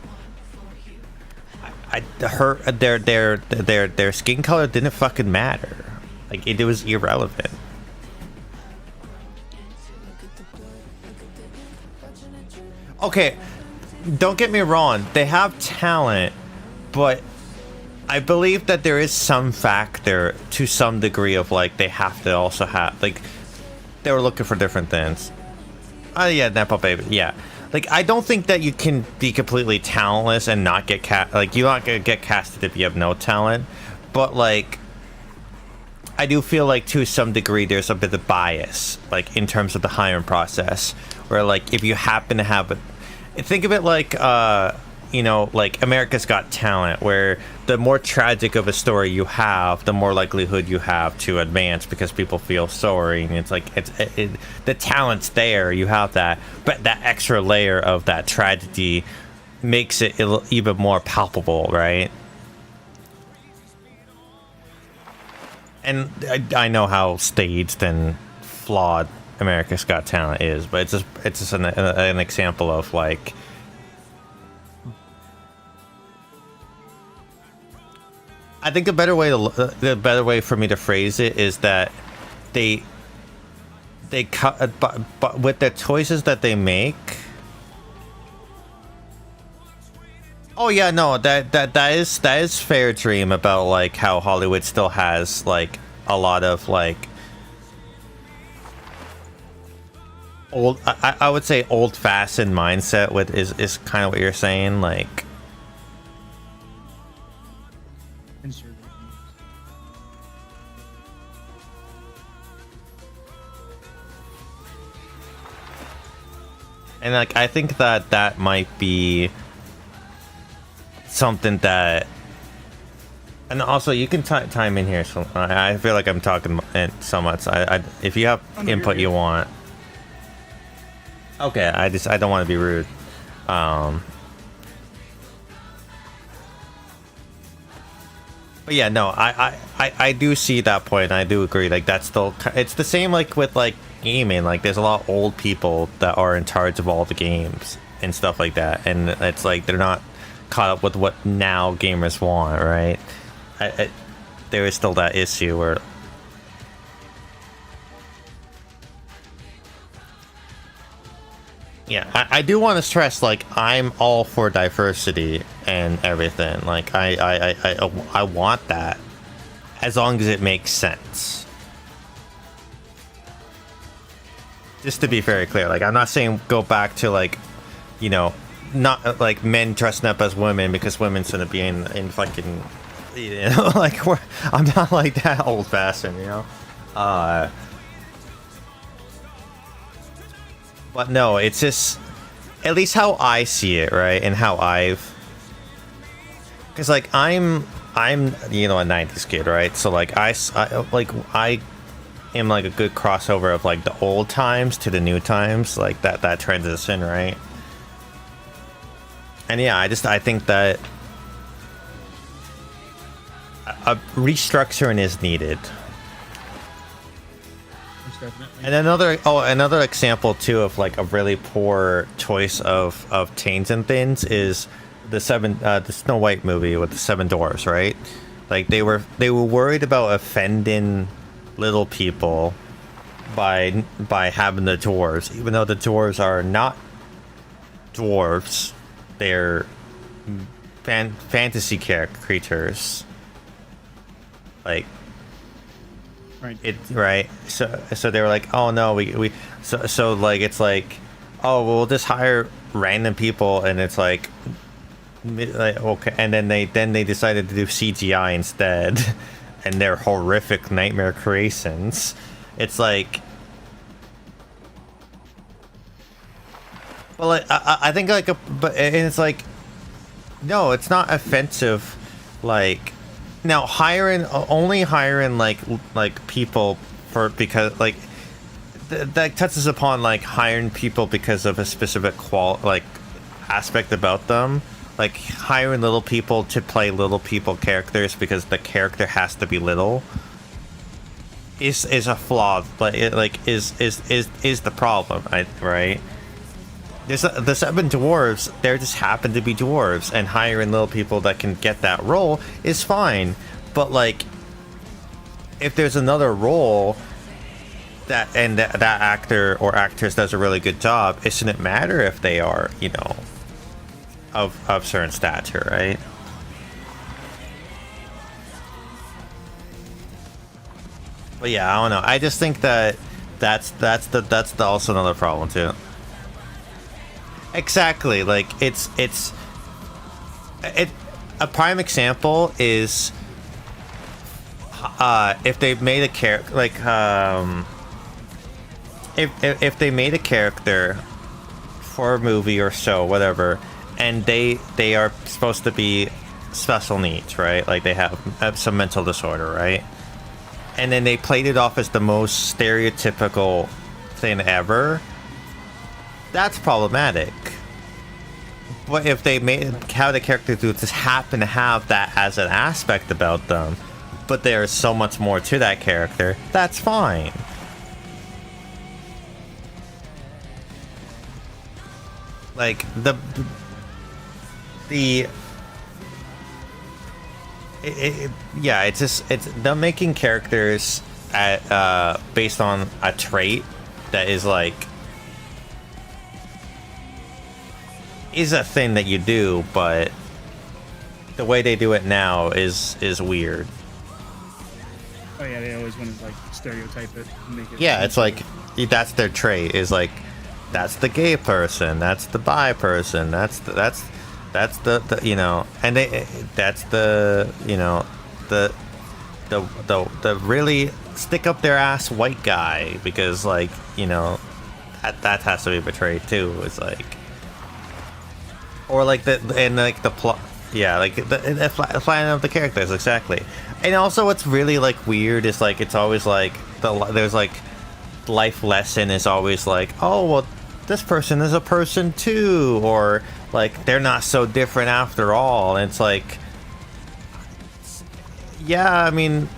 [SPEAKER 2] Their skin color didn't fucking matter. Like, it was irrelevant. Okay, don't get me wrong, they have talent, but I believe that there is some factor to some degree of, like, they have to also have, like, they were looking for different things. Oh yeah, Nepo Baby, yeah. Like, I don't think that you can be completely talentless and not get like, you're not gonna get casted if you have no talent, but like, I do feel like to some degree there's a bit of bias, like, in terms of the hiring process, where like, if you happen to have think of it like, you know, like America's Got Talent, where the more tragic of a story you have, the more likelihood you have to advance because people feel sorry, and it's like, the talent's there, you have that, but that extra layer of that tragedy makes it even more palpable, right? And I know how staged and flawed America's Got Talent is, but it's just an example of, like, I think the better way for me to phrase it is that they cut, but with the choices that they make. Oh yeah, no, that is fair, Dream, about like how Hollywood still has like a lot of like old, I would say old-fashioned mindset with is kind of what you're saying, like. And like I think that that might be something that, and also you can time in here. So I feel like I'm talking so much. If you have input you want, okay. I don't want to be rude. But yeah, no, I do see that point. I do agree. Like that's still, it's the same like with like gaming. Like there's a lot of old people that are in charge of all the games and stuff like that, and it's like they're not caught up with what now gamers want, right? There is still that issue where yeah, I do want to stress, like, I'm all for diversity and everything. Like, I want that as long as it makes sense. Just to be very clear, like, I'm not saying go back to, like, you know, not like men dressing up as women because women shouldn't be in fucking, you know, like, I'm not like that old fashioned, you know. But no, it's just at least how I see it, right? And how because like I'm you know a 90s kid, right? So like I am like a good crossover of like the old times to the new times, like that transition, right? And yeah, I think that a restructuring is needed. And another example too of like a really poor choice of changing things is the Snow White movie with the 7 dwarfs, right? Like they were worried about offending little people by having the dwarves, even though the dwarves are not dwarves, they're fantasy creatures. Like. Right. So they were like, oh no, so like it's like, oh well, we'll just hire random people, and it's like okay, and then they decided to do CGI instead, and they're horrific nightmare creations. It's like, well, I think like but and it's like, no, it's not offensive, like. Now only hiring like people because like that touches upon like hiring people because of a specific aspect about them, like hiring little people to play little people characters because the character has to be little is a flaw, but it is the problem, right? There's the 7 dwarves, there just happen to be dwarves, and hiring little people that can get that role is fine. But like, if there's another role that actor or actress does a really good job, it shouldn't matter if they are, you know, of certain stature, right? But yeah, I don't know. I just think that that's also another problem too. Exactly, like it's a prime example is if they made a character like if they made a character for a movie or show, whatever, and they are supposed to be special needs, right? Like they have some mental disorder, right? And then they played it off as the most stereotypical thing ever. That's problematic. But if they have the character to just happen to have that as an aspect about them, but there's so much more to that character, that's fine. Like yeah, it's them making characters based on a trait that is like is a thing that you do, but the way they do it now is weird.
[SPEAKER 3] Oh yeah, they always want to like stereotype it and make it.
[SPEAKER 2] Yeah, it's like that's their trait, is like that's the gay person, that's the bi person, that's the you know, and that's the, you know, the really stick up their ass white guy, because like, you know, that has to be betrayed too. It's like, or like the plot. Yeah, like the flattening of the characters, exactly. And also what's really like weird is like it's always like there's like life lesson is always like, oh well, this person is a person too, or like they're not so different after all. And it's like, yeah, I mean,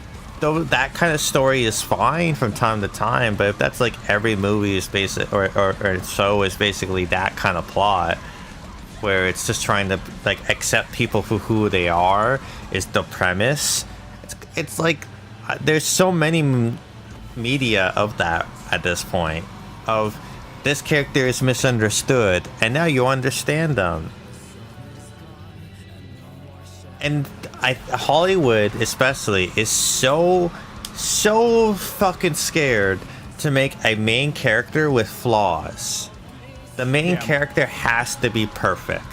[SPEAKER 2] though that kind of story is fine from time to time, but if that's like every movie is basic or show is basically that kind of plot, where it's just trying to like accept people for who they are is the premise. It's like there's so many media of that at this point, of this character is misunderstood and now you understand them. And Hollywood especially is so fucking scared to make a main character with flaws. The main character has to be perfect.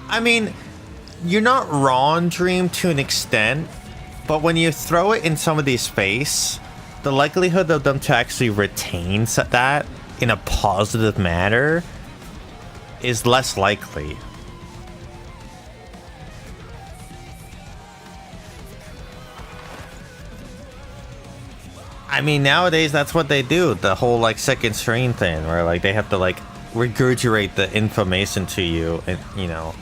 [SPEAKER 2] I mean, you're not wrong, Dream, to an extent, but when you throw it in somebody's face, the likelihood of them to actually retain that in a positive manner is less likely. I mean, nowadays that's what they do. The whole like second strain thing, where like they have to like regurgitate the information to you, and you know,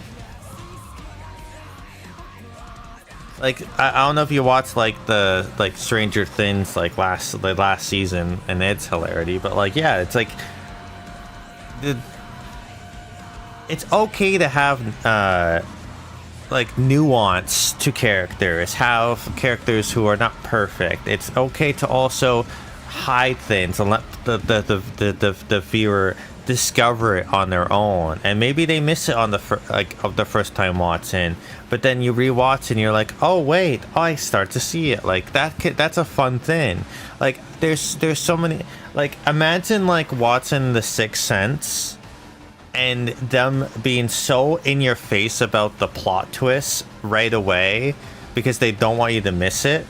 [SPEAKER 2] like I don't know if you watched like the like Stranger Things like last season and its hilarity, but like yeah, it's like it's okay to have like nuance to characters, have characters who are not perfect. It's okay to also hide things and let the viewer discover it on their own. And maybe they miss it on the first time watching, but then you rewatch and you're like, oh wait, I start to see it. Like that's a fun thing. Like there's so many. Like imagine like watching The Sixth Sense and them being so in your face about the plot twist right away because they don't want you to miss it.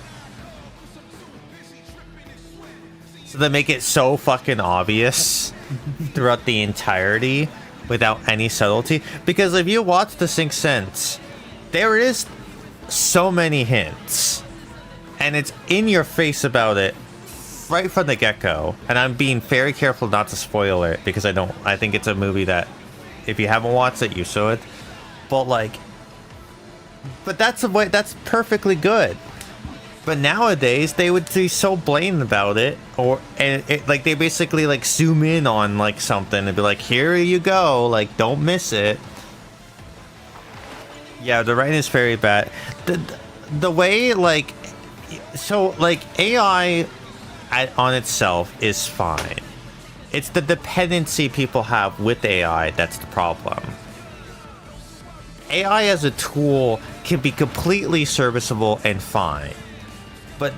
[SPEAKER 2] So they make it so fucking obvious throughout the entirety without any subtlety. Because if you watch The Sixth Sense, there is so many hints. And it's in your face about it right from the get-go, and I'm being very careful not to spoil it because I think it's a movie that if you haven't watched it you should, but that's perfectly good. But nowadays they would be so blatant about it, like they basically like zoom in on like something and be like, here you go, like don't miss it. Yeah, the writing is very bad. The way like, so like AI on itself is fine. It's the dependency people have with AI that's the problem. AI as a tool can be completely serviceable and fine, but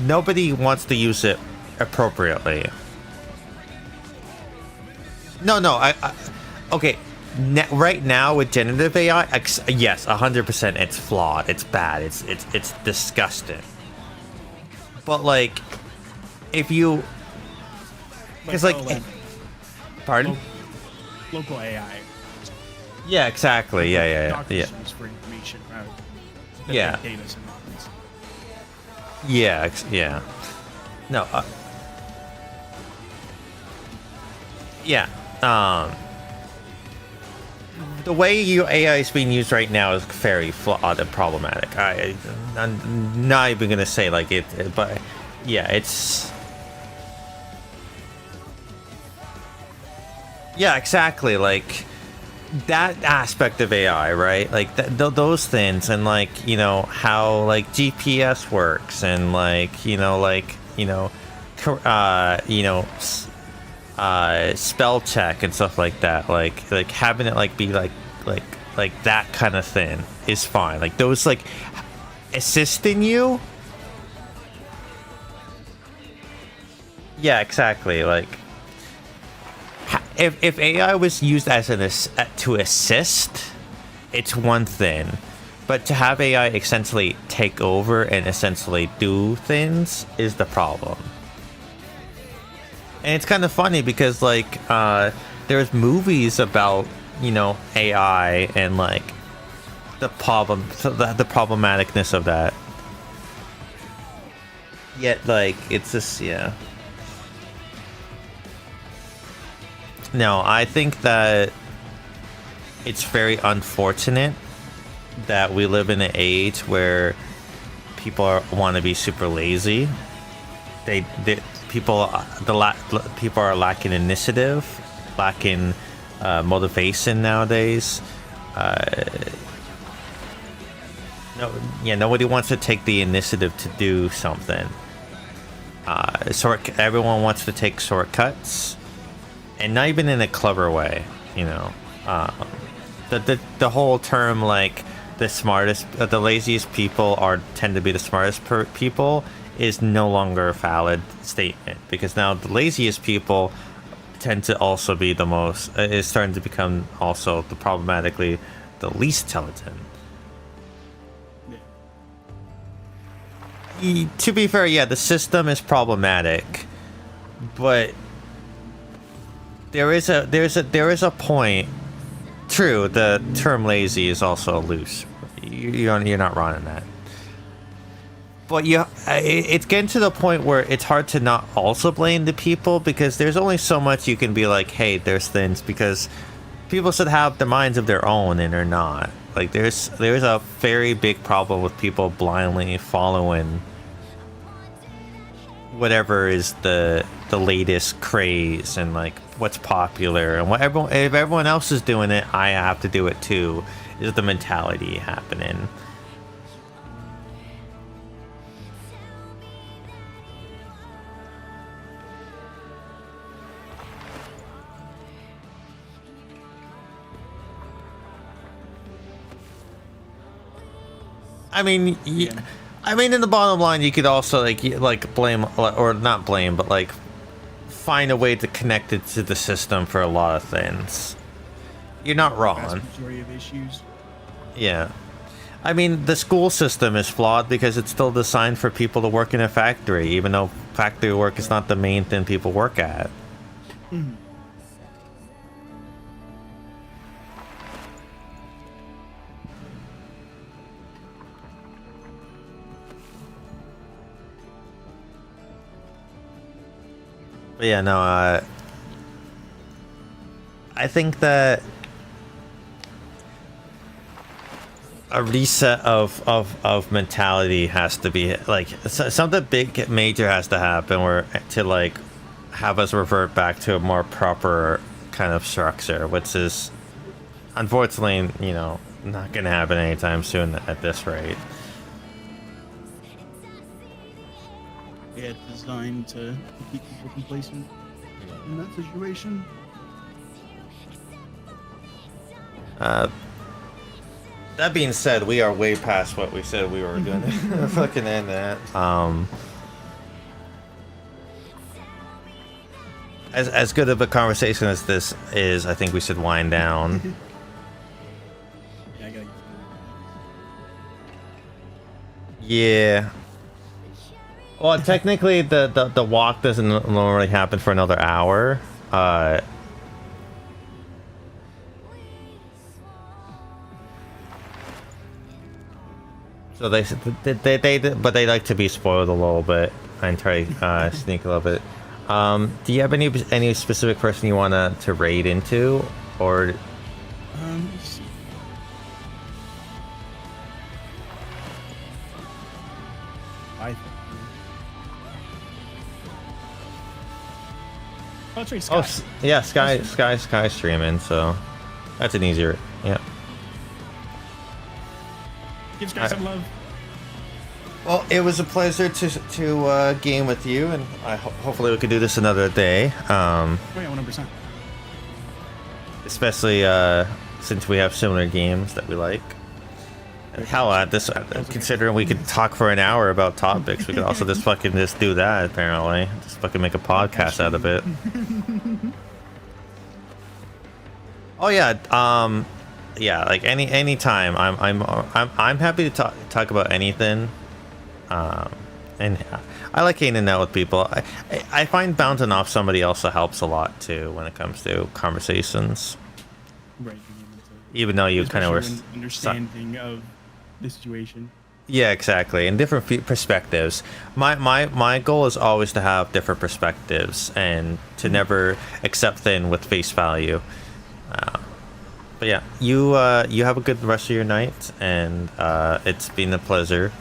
[SPEAKER 2] nobody wants to use it appropriately. Okay, right now with generative AI, yes, 100% it's flawed, it's bad, it's disgusting. But like, if you, because like, pardon?
[SPEAKER 3] Local AI.
[SPEAKER 2] Yeah, exactly. Yeah.
[SPEAKER 3] For information,
[SPEAKER 2] yeah.
[SPEAKER 3] Data
[SPEAKER 2] Yeah. No. Yeah. The way AI is being used right now is very flawed and problematic. I'm not even gonna say like it, but yeah, it's. Yeah, exactly. Like that aspect of AI, right? Like those things, and like, you know, how like GPS works, and like, spell check and stuff like that. Like having it like be like that kind of thing is fine. Like those like assisting you. Yeah, exactly. Like. If AI was used as to assist, it's one thing, but to have AI essentially take over and essentially do things is the problem. And it's kind of funny because like there's movies about, you know, AI and like the problematicness of that. Yet like it's just, yeah. No, I think that it's very unfortunate that we live in an age where people want to be super lazy. People are lacking initiative, lacking motivation nowadays. Nobody wants to take the initiative to do something. Everyone wants to take shortcuts, and not even in a clever way. You know, the whole term like the laziest people tend to be the smartest people is no longer a valid statement, because now the laziest people tend to also be the most is starting to become also problematically the least intelligent. To be fair, yeah, the system is problematic, but there is a point. True, the term lazy is also loose. You're not wrong in that. But it's getting to the point where it's hard to not also blame the people, because there's only so much you can be like, hey, there's things, because people should have the minds of their own, and they're not. Like there's a very big problem with people blindly following whatever is the latest craze and like what's popular, and if everyone else is doing it, I have to do it too, is the mentality happening. I mean, in the bottom line, you could also like blame, or not blame, but like find a way to connect it to the system for a lot of things. You're not wrong.
[SPEAKER 3] Vast majority of issues.
[SPEAKER 2] Yeah. I mean, the school system is flawed because it's still designed for people to work in a factory, even though factory work is not the main thing people work at.
[SPEAKER 3] Mm.
[SPEAKER 2] But yeah, no, I think that a reset of mentality has to be, like, something big major has to happen where to like have us revert back to a more proper kind of structure, which is unfortunately, you know, not gonna happen anytime soon at this rate.
[SPEAKER 3] Yeah, it's designed to keep people complacent in that situation.
[SPEAKER 2] That being said, we are way past what we said we were going to fucking end at. As good of a conversation as this is, I think we should wind down.
[SPEAKER 3] Yeah, I gotta...
[SPEAKER 2] Yeah. Well, technically, the walk doesn't normally happen for another hour. So they like to be spoiled a little bit and try to sneak a little bit. Do you have any specific person you want to raid into, or?
[SPEAKER 3] Let's see. Oh, that's right, Sky.
[SPEAKER 2] Oh, yeah, Sky streaming, so that's an easier, yeah.
[SPEAKER 3] Give Sky some love.
[SPEAKER 2] Well, it was a pleasure to game with you, and hopefully we could do this another day.
[SPEAKER 3] Oh yeah, 100%.
[SPEAKER 2] Especially since we have similar games that we like. And hell, considering we could talk for an hour about topics, we could also just do that. Apparently, just fucking make a podcast out of it. Oh yeah, yeah, like any time. I'm happy to talk about anything. And I like hanging out with people. I find bouncing off somebody also helps a lot too when it comes to conversations.
[SPEAKER 3] Right.
[SPEAKER 2] Even though you kind of were
[SPEAKER 3] understanding of the situation.
[SPEAKER 2] Yeah, exactly, and different perspectives. My goal is always to have different perspectives and to never accept things with face value. But yeah, you have a good rest of your night, and it's been a pleasure.